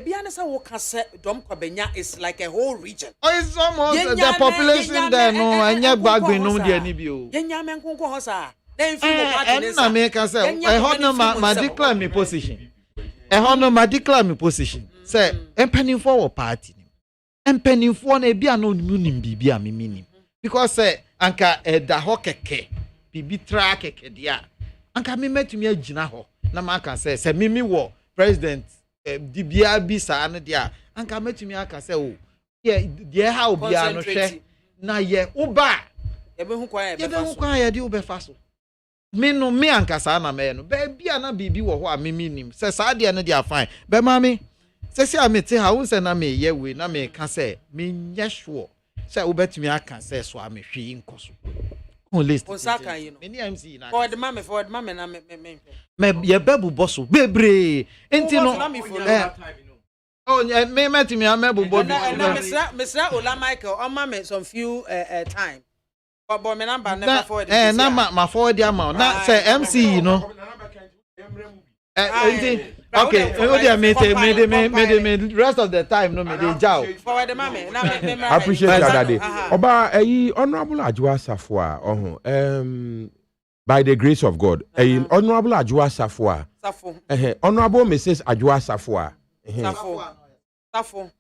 Bianasa Wokase Dom Kwabenya is like a whole region.
Oh, it's almost the population there no and ya bagwe no dia ni bio.
Yenya nkonko hosa. Then
na me ka say I hold no ma declare me position. I hold no ma declare me position. Say empenin for party. Empenin for na bia no nim bibia me minim. Because anka da ho keke bibi tra keke dia anka me metumi agina ho na ma kan say mimi wo president di bia bi sa no dia anka metumi aka say o ye how bia no hwe na ye uba
ye be hu kwan
ye de ubefa so me no me anka sa na me no ba bia na bibi wo ho a mimi nim say sa dia no dia fine be mami say amete ha wo say na me ye we na me ka say me nya sure say ubetimi aka say so am hwe nkoso on list
on saka you know
any MC na
forward mama na me
ye bebu bosso bebre enti no oh me metimi amebu bodu
na Mr. Ola Michael on mama some few time but me number never forward
na ma forward am na say MC you know okay, me rest of the time no me dey jaw.
Forward mama, na me
I appreciate that day. Oba honorable Ajua Safwa by the grace of God. Honorable Ajua Safwa. Honorable Mrs. Ajua Safwa.
Safo.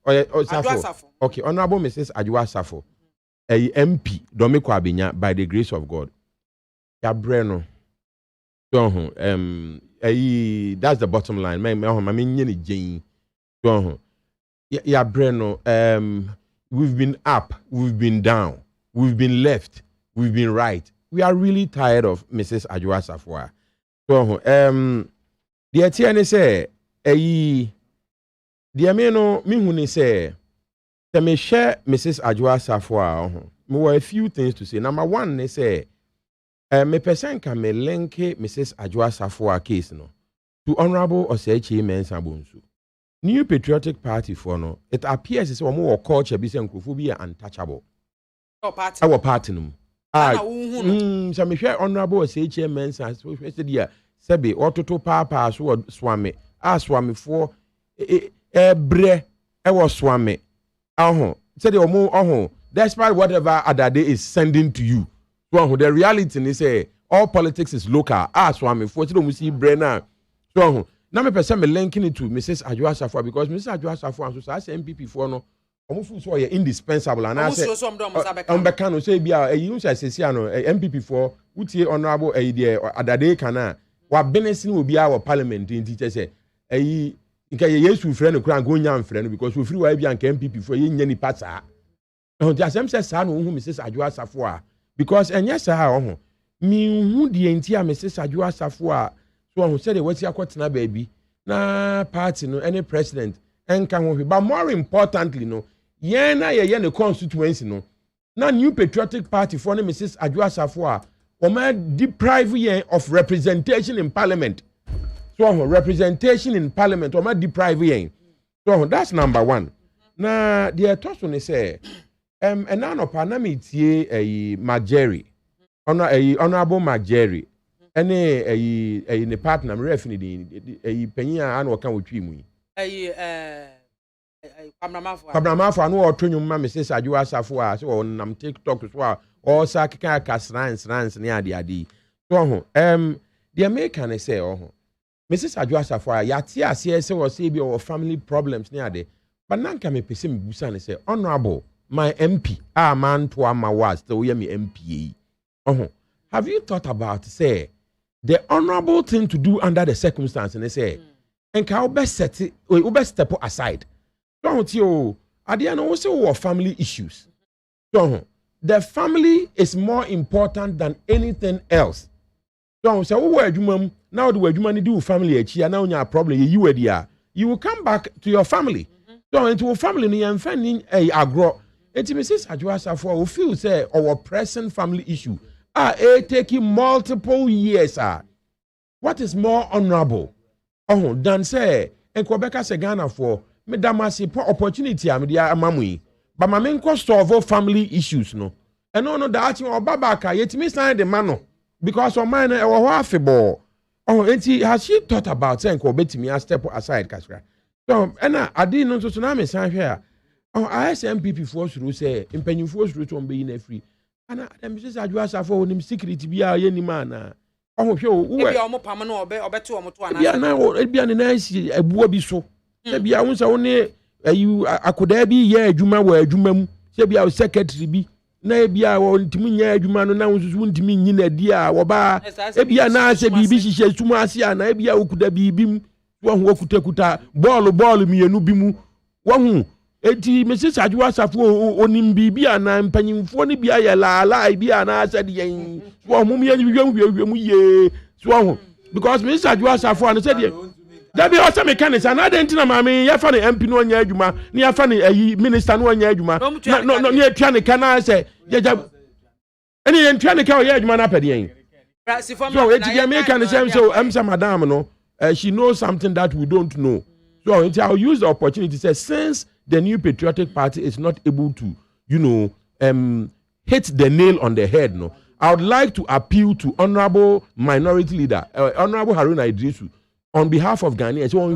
Safo. Okay, honorable Mrs. Ajua Safo. MP Domiko Abinya by the grace of God. Ya breno. So that's the bottom line. Me nyeni jing. So ya breno we've been up, we've been down, we've been left, we've been right. We are really tired of Mrs. Adwoa Safwa. So the atiane say the ameno me hu ni say to me share Mrs. Adwoa Safwa me were a few things to say. Number one, they say me person can me link Mrs. Adwoa Safwa case no to Honorable Osechi Mensah Bonsu. New Patriotic Party for no, it appears as more culture be xenophobia untouchable. Our party no. So me share Honorable Osechi Mensah so said dia sebe ototo papa so swame swame for bre was swame said despite whatever other day is sending to you. So the reality is say all politics is local. Swami for we see Brenna. So now me person me linking it to Mrs. Adwoa Safwa because Mrs. Adwoa Safwa so say MPP for no omufu so indispensable and I say Ombekano say bia you say no MPP for utie honorable there other day kana wa benesin obi our parliament in teacher say nka yesu friend kran go nyam friend because we free wa bia nka MPP for ye nya ni pata. No, just says son who Mrs. Adwoa Safwa because and yes, me who the entire Mrs. Adwoa Safwa so who said what's your na baby na party no any president and can but more importantly no yena the constituency no na New Patriotic Party for Mrs. Adwoa Safwa deprive ye of representation in parliament. So representation in parliament deprive ye. So that's number one. Na the person say and now no panami tie Majeri honorable Majeri any ne partner me refi ni penya an woka wotwi mu Kwabramafo anu otonyu ma Mrs. Adwoa Safwa so on TikTok so all sa kika kasrans ne ade so the American say Mrs. Adwoa Safwa yati ase say we say bi our family problems ne ade but nanka me pese me busa ne say honorable my MP, man to my was the way me MP. Have you thought about say the honorable thing to do under the circumstances? And they say, and can best set it, we best step aside. Don't you? I didn't also family issues. So the family is more important than anything else. So where you now the way you do family now you have problem you will come back to your family. So into a family you finding agro. It's Mrs. Adwoa Safwa who feel say our present family issue taking multiple years. What is more honorable? Than say and Quebec say Ghana for me damasi opportunity am dia amamui. But my main cost of family issues no. And no that you babaka yet me sign the man because of mine or half-ball. And has she thought about saying Quebec me a step aside Kasra? So and I didn't know so now me sign here. I MPP force through say impending force through to be in free. And Mrs. Adwoa Safwa him secret be a any man. Show who be almost permanent or better or to yeah, now it be an nice a booby so. Be I was only you I could be yeah, Juma where Jumam, say be our secretary be. Nay be our Timinia Jumano now won't mean in a dear or bar. Be a nice baby, she says to Marcia, and I be a could be bim. One who could take ball me a nubimu. One eti Mrs. Adwoa Safwa onim bibia na mpanyimfo ne bia ya la bia na asade yen so mum ye wiwem ye so because Mrs. Adwoa Safwa no said that be also mechanics and I didn't know maame ya fa ne MP no nya adwuma ne ya fa ne minister no nya adwuma no ne atwa ne kana say jaja ene ye ntwa ne ka ye adwuma na pede yen so eti ya mechanic say so amsa madam no she knows something that we don't know. So I'll use the opportunity to say, since the New Patriotic Party is not able to, hit the nail on the head, no, I would like to appeal to Honorable Minority Leader, Honorable Haruna Idrisu, on behalf of Ghanaians. So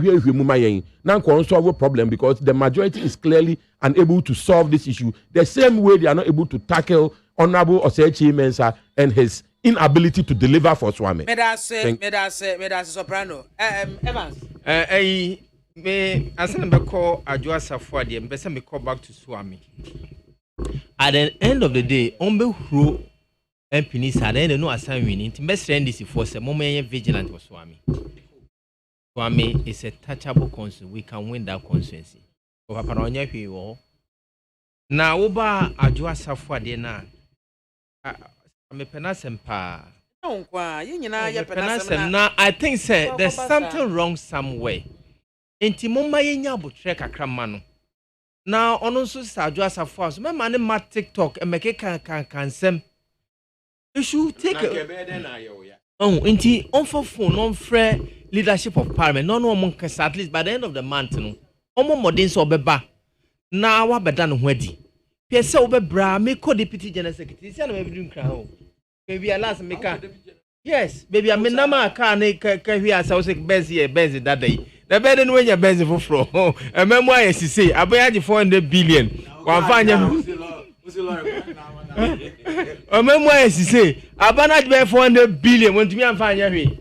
now solve a problem because the majority is clearly unable to solve this issue. The same way they are not able to tackle Honorable Osechi Mensah and his inability to deliver for Swami.
Medase soprano. Evans.
Me asan be call Adwoa Safwa de me say me call back to Swami. At the end of the day, on be hro MPs had no assign winning. Best friend is for say moment vigilant for Swami. Kwame is a touchable constituency. We can win that constituency. So Papa no nya hwe wo. Na wo ba adwoa safo ade na. Me pena sempa.
No kwa, yin nyina ye pena sem
na. I think say there's something wrong somewhere. Enti momma yenya abotre kakra ma no. Na ono nso sa adwoa safo aso me ma ne ma TikTok e meke kan sem. You should take enti on for phone on free leadership of parliament no mo nkasa at least by the end of the month no omo modern so obeba na wa beda no ho adi pese obebra me ko deputy general secretary say na me bi nkra ho baby last me ka yes baby me na ma ka na ka hwi asa wo say benz that day the bed no nya benz foforo e memo aye sisi aboya 400 billion wa fanya memo aye sisi abana be 400 billion won tumi amfanya hwi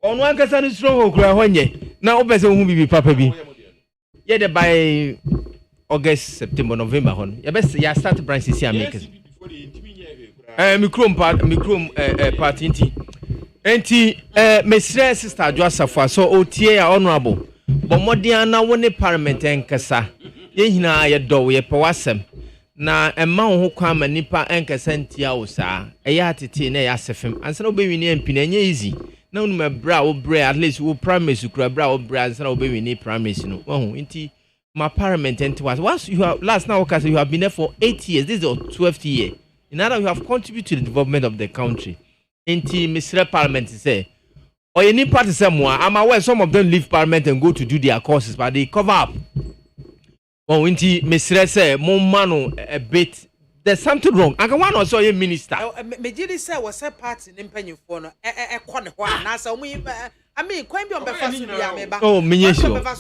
onu ankasa ni strong okura honye na obese hu bibi papa bi ye de by August September November hon ye best ya start branch CC Americans mikrom party enti mesre sister Adwoasafo so otie ya honorable bomodian na woni parliament enkasa ye hina ye do ye pewasem na emma ho kwa manipa enkasa ntia wo saa eya atete na ya sefem ansa na obewini empi na enye easy na unu mebra wo bre at least wo primary kura bra wo bre ansa na obewini primary no ho nti my parliament enti once you have last now because you have been there for 8 years, this is your 12th year. In other, you have contributed to the development of the country. Inti Mr. Parliament say, or any party somewhere, I'm aware some of them leave Parliament and go to do their courses, but they cover up. Oh, Inti Mr. say, Momano a bit. There's something wrong. I can one or so a minister.
Mejidi say was a party in penny for no I mean, quite be on the
oh,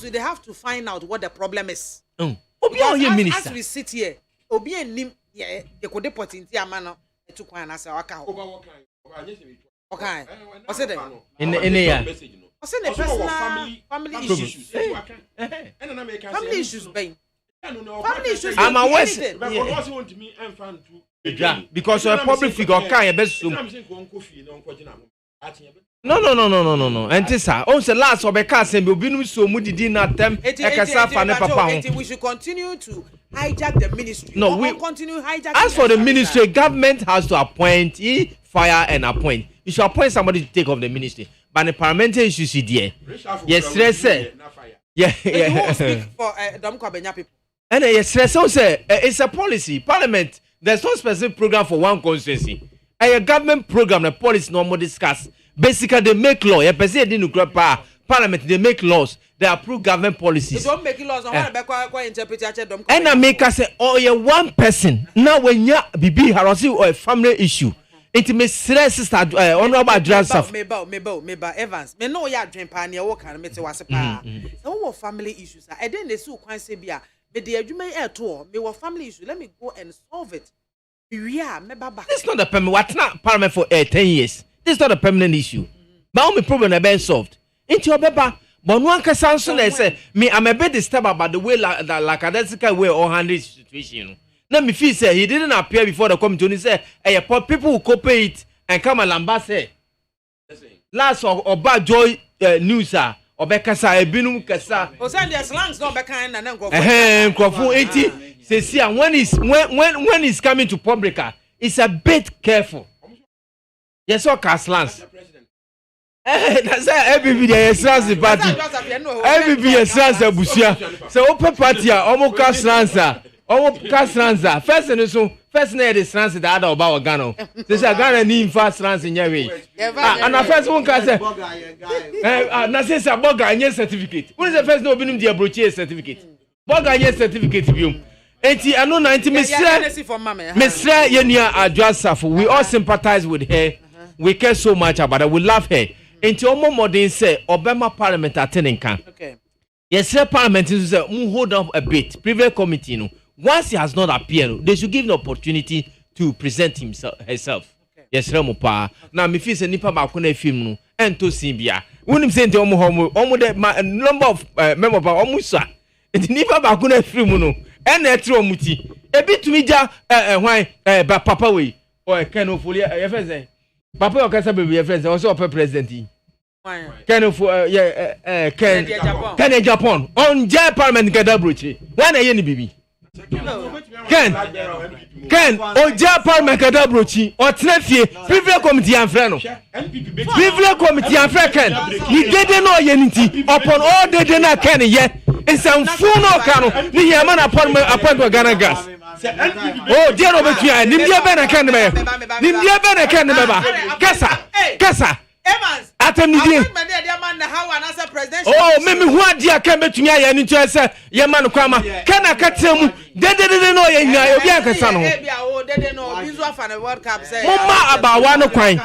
they have to find out what the problem is.
Minister.
As we sit here, Obi and Nim, yeah, they could deport in Tiamano to Kwana. Okay, what's it
in the year?
What's in the personal family issues? Family issues, babe. Family issues.
I'm aware. Because a public figure can't best. No. And this on the last of a cast and be so moody dinner them.
We should continue to hijack the ministry.
No, we
continue hijacking.
As for the ministry, government has to appoint, fire and appoint. You should appoint somebody to take off the ministry. But the parliamentary issues there. Yes, sir. Yeah.
Speak for Domkwabenya people.
And yes, so say it's a policy. Parliament, there's no specific program for one constituency. A government program, the policy normal discuss. Basically, they make law. Parliament, they make laws. They approve government policies.
They don't make laws.
And I make us say, oh, you're one person. Now, when you're BB harassing or a family issue, it may stress sister honorable address of
Meba Evans. Me know you're drinking pioneer work and me was a pa. No family issues. I didn't they so quite say bia. But the argument at all. Me were family issue. Let me go and solve it. Yeah, this
is not a permanent. What's not parliament for 10 years? This is not a permanent issue. But all my problem have been solved. Into your beba, but one can say, me, I'm a bit disturbed about the way like a way or handle situation. Let me feel say he didn't appear before the committee. He said, hey, people who cooperate and come and lambast. Last or bad joy news, or Bekasa, Binum Kasa.
Oh, send their slangs, no Bekan and then go.
Crawford 80. Say, when he's coming to Publica, it's a bit careful. Yes, or Caslans. That's every video is the party. Every video is the Busia. So, open party, almost Caslanza. Almost Caslanza. First name is Trans the other about Gano. There's a Ghana name fast trans in your way. And the first one can say, Nasisa Boga and your certificate. What is the first no being the brochure certificate? Boga and your certificate view. 80 and no 90 Mr. Yenia Adwoasafo. We all sympathize with her. We care so much about her. We love her. Into Omo Modern say Obama Parliament attending can. Okay. Yes, sir, Parliament is hold up a bit. Previous committee, no. Once he has not appeared, they should give an opportunity to present herself. Okay. Yes, sir, Mopa. Now, me feel say nipa ba kona film no and to Simbia. When him say the number of member of Omusa. And nipa ba kona film no and etro muti. E bit to me ja why ba papa we or Ken Ofolia Papa Okasa baby friends also a president. Ken for Ken Japan on J Parliament Gadabruchi. When are you bibi? Ken on J Parliament Gadabruchi or Trefie, Privilege Committee and Freno. Privilege Committee and Frecken. He didn't know unity upon all the dinner Kenny yet. In some full no cano, the Yaman upon Ghana gas. Oh, dear Robert, Nimbia Ben Academy. Nimbia Ben Academy. Kessa.
Evans.
Atem ni din. Oh, meme hu ade aka betumi aya ni ntia se ye ma no kwama. Kana katemu dede no ye nya obi akasa no. Mama abawa no kwan.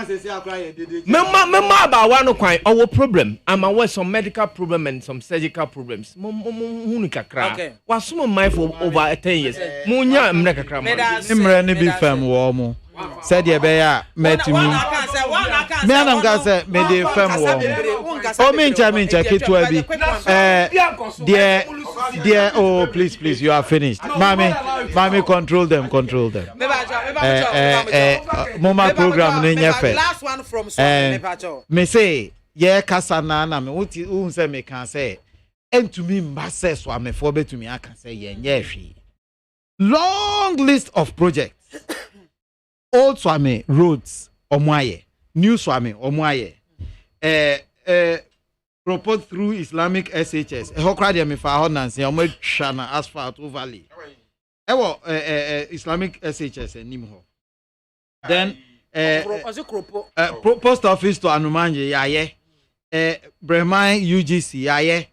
Mama abawa no kwan. Our problem. Am some medical problem and some surgical problems. Hunu kakra. Wasum mind for over 10 years. Munya mre kakra ma.
Imre ne bi fam wo mo. Said ye be ya metumi. Me anam ka say me dey fam wo. O mincha kitwa bi. Dear oh please you are finished. Mommy control them. Mama program ne nyefe.
Last one from Swami
me say ye kasa na me who say me can say entumi mbase Swami for betumi aka say ye nyehwe. Long list of projects. Old Swami roads omoaye, new Swami omoaye. Proposed through Islamic SHS. Hokra de me fa honanse omo shana asphalt valley. Islamic SHS enim ho. Then post office to Anumanje yaye. Bremai UGC yaye.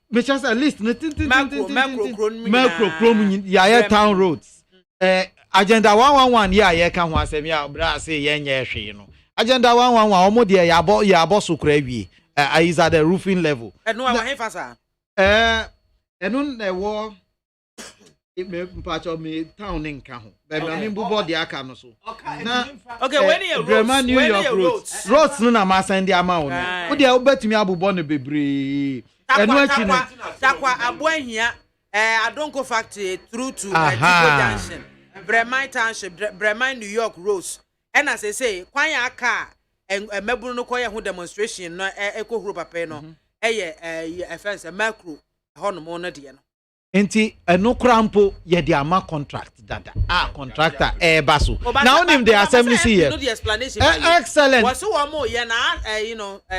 Me just a list macro chrome yaye town roads. Agenda 111 ye kan ho asem ya bra say ye nye hwe no. Agenda 111 omo de ya bo so kra wie. Is at the roofing level.
No I want fasa.
Enu na wo me mpacho me town nka ho. Be me mbubo de aka no so. Na
okay when you roads,
New York roads no na ma send ama wo no. Wo de obetumi abubo no bebre. Enu achi no.
Takwa aboahia Adonko factory through to Depot Junction. Bremai Township, Bremai New York Roads. And as I say, kwanya aka meburu no koye ho demonstration no eko huru papa no offense macro hono mo no de no.
Enti eno krampo ye de ama contract dada. Contractor baso. Now him the assembly see here.
No the explanation.
Excellent.
Was so one more ye na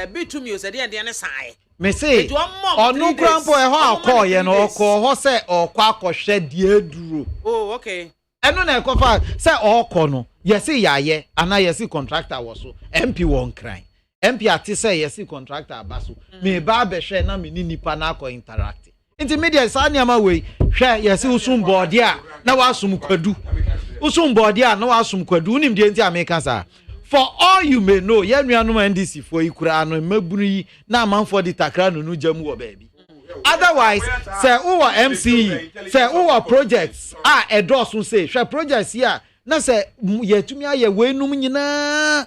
B2 me say de ne sai.
Me say onu krampo ho akọ ye no okọ ho se okọ akọhwe die duro.
Oh okay.
Eno na ekofa se okọ no yesi yaye ana yesi contractor wo so MP won kran MP ati se yesi contractor abaso me ba be hwe na me ni nipa na akọ interact intermediate sa niama we hwe yesi usum board a na wasum kwadu usum board a na wasum kwadu unim de nti ameka sa for all you may know ye nuanom NDC for ikura no mabunu yi na amanfo di takra no jam wo baabi. Otherwise, say who are MCE, say who are projects, endorse say, share projects here. Na say yetumi aye we num nyina.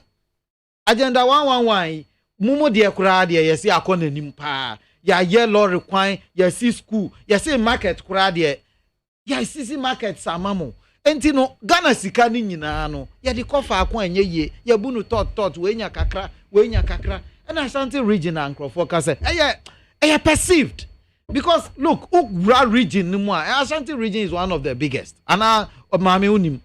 Agenda 111, mumu de kura de yesi akona nim pa. Ya ye lorry kwan, yesi school, yesi market kura de. Ya sisi market samamo. Enti no Ghana sika ni nyina no. Ya de kofa akwa enye ye. Ya bunu tot we nya kakra. And Ashanti region and Krofo say, perceived. Because look, Ukra region Ashanti region is one of the biggest. And MAAME unim.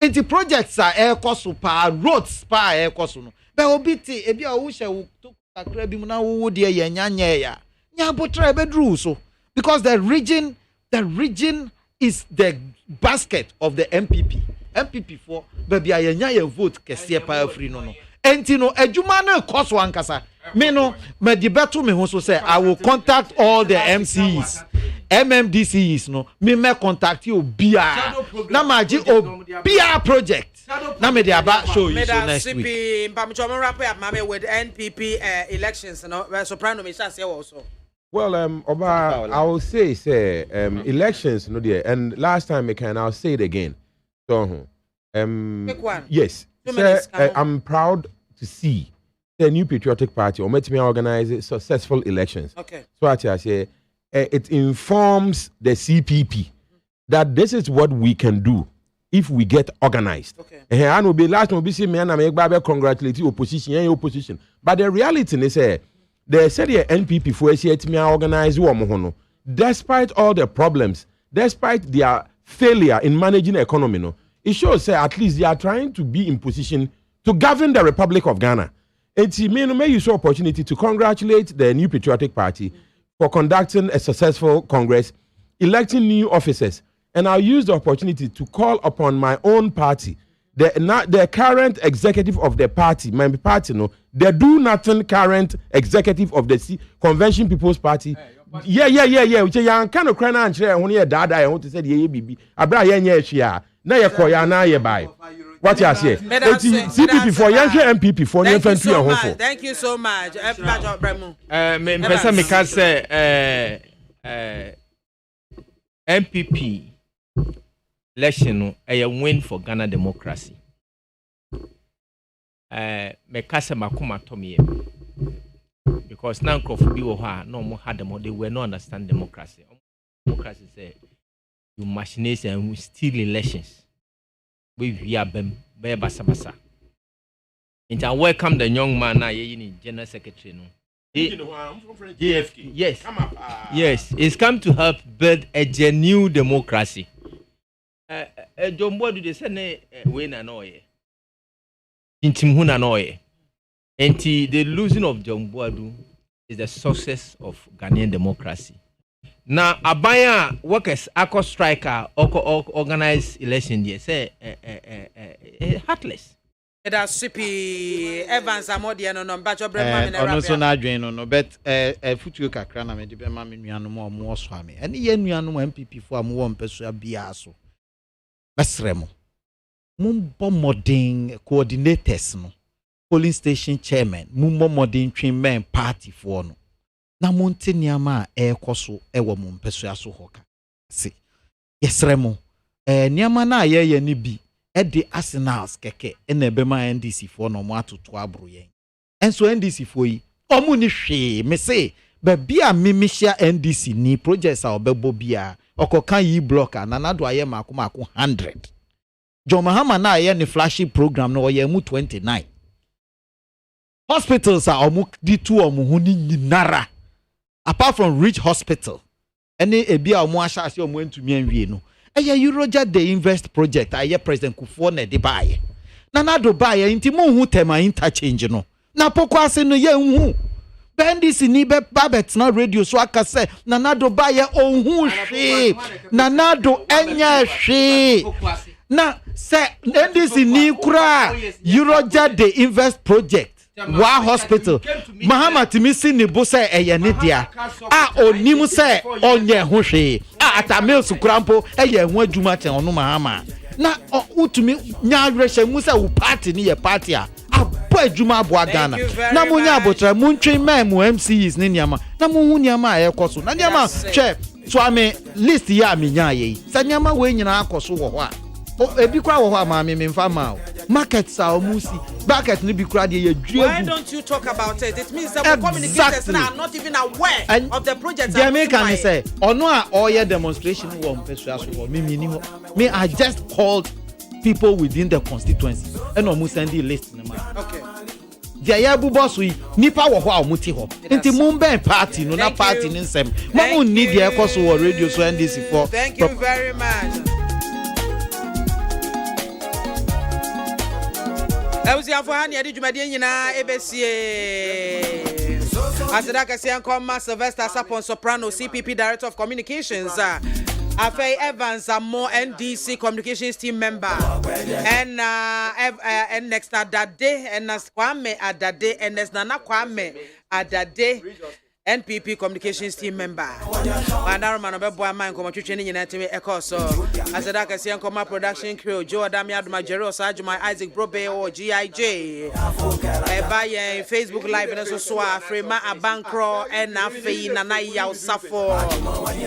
The projects are air cost roads pa air cost no. But obiti ebi a wo hye wo kakra bi mu na wo de ye nyanya ya. Nya botra bedru so. Because the region is the basket of the MPP for baby ayanya ye vote kese pa free no. Enti no adwuma na cost wan kasa. Me no me di beto me ho so say I will contact all the MCs. MMDCs no me contact you bia na maji bia project na me dey about show you so next week
MAAME with NPP elections no soprano me say also.
Well Oba I will say elections no there and last time I'll say it again. So yes I'm proud to see the New Patriotic Party or me organize successful elections.
Okay.
So I say it informs the CPP that this is what we can do if we get organized. Okay. I will be last will be see me and I make congratulate you opposition. But the reality is they said the NPP for me organize you despite all the problems, despite their failure in managing the economy, no, it shows at least they are trying to be in position to govern the Republic of Ghana. And may use the opportunity to congratulate the New Patriotic Party for conducting a successful Congress, electing new officers. And I'll use the opportunity to call upon my own party, the current executive of the party, my party, no, the do nothing current executive of the Convention People's Party. Yeah. Which young kind of crying and share when you're dad. I want to say, yeah, baby. Abra, yeah. Now you're calling, now you're by. What you say? CPP for young MPP for your country.
Thank you so much.
MPP election a win for Ghana democracy. Mekasa makuma tomie because now Crawford no more had them, they were not understand democracy. Democracy say you machinate and steal elections. We are basa. And I welcome the young man now in General Secretary. No. Yes. Yes, it's come to help build a genuine democracy. John Boy, they say, win an oil. Intimuna noye. And the losing of John Boadu is the success of Ghanaian democracy. Now, Abaya workers, Ako striker, organized election, they say, heartless.
That's Sippy Evans Amodia no Bacho Bremen.
No, so not drain no, but Futu Kakrana, maybe Mammy more swami. And yen MPP for one person biaso. Basremo. Mumbo modding coordinators no. Polling station chairman, Mumbo modding train men party for no. Na monte niama koso ewo mumpeso aso hoka. Si. Yes remo. Niama na ye ni bi. The arsenals keke ene bema NDC for no mo atoto abro yen enso NDC for yi omu ni hwe me say ba bia memehia NDC ni projects a obebo bia okokan yi blocker na nado aye mako 100 John Mahama na aye ni flagship program no oye mu 29 hospitals are omu di two omu hu ni nyinara apart from Rich Hospital ene ebia omu asha ase omu entumi anwie no Euroja the invest project aye President Kufuor na de baye na do baye nti mo hu tema interchange no na poko ase no ye hu bendisi ni be babet na radio so aka se na do baye onhu hwe na do enya hwe na se ndisi ni kura Euroja the invest project wa hospital Mahama timisi ni bo se eye ne dia onim se onye ho hwe atamil sukrampo eye ho adwuma ten onu Mahama na utumi nya ahwehye mu se wo party ni ye party a abo adwuma abo Ghana na mo nya abotra mo ntwe mem MCs ni niama na mo hu niama ayekoso na niama hwe so ame list ya me nya ye sa niama we nyina akoso wo ho a ebi kwa wo ho ama me mfa ma markets are musi market ni bi kura de ye dwue.
Why don't you talk about it? It means that the communicators are not even aware of the projects.
The American say ono a oye demonstration wo mpesua so me I just called people within the constituency and omu send the list na ma.
Okay.
Dia ya bu boss yi nipa wo ho a omuti ho nti mumben party no na party ni nsem mo need the ekoso wo radio so NDC for.
Thank you very much. Ewusia for hani edi dwumade nyina ebesie Aseda Kasian Koma Sylvester Sapon Soprano CPP Director of Communications Afei Evans Amo NDC Communications Team Member and next Adade and Kwame Adade and Nana Kwame Adade NPP Communications Team Member. Mandarman Obeboa Man Koma Twetwe nyina teme ekoso. Aseda Kasian Koma Production Crew Joe Adami Aduma Jero Sajuma Isaac Brobe or GIJ. Eba Facebook Live and so Frema Abankro and Afei Nana Yaw Safo.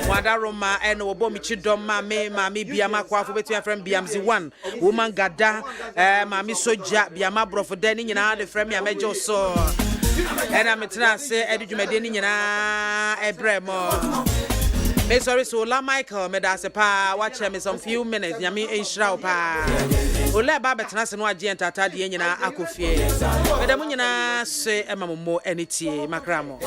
Wadaroma and Obomi Chidoma Mami BIAMAH AKWAFO between from BMZ 1. Woman Gada Mami Soja BIAMAH Brofo Deni nyina de frame ya mejo so. And I'm trying to say, Eddie Jumedini, Ebremo. Me sorry so La Michael me da se pa watch me some few minutes nyame enhira pa. Ole ba betena se no agye entata de nyina akofie. Me da mu nyina se emammo enitie makramo.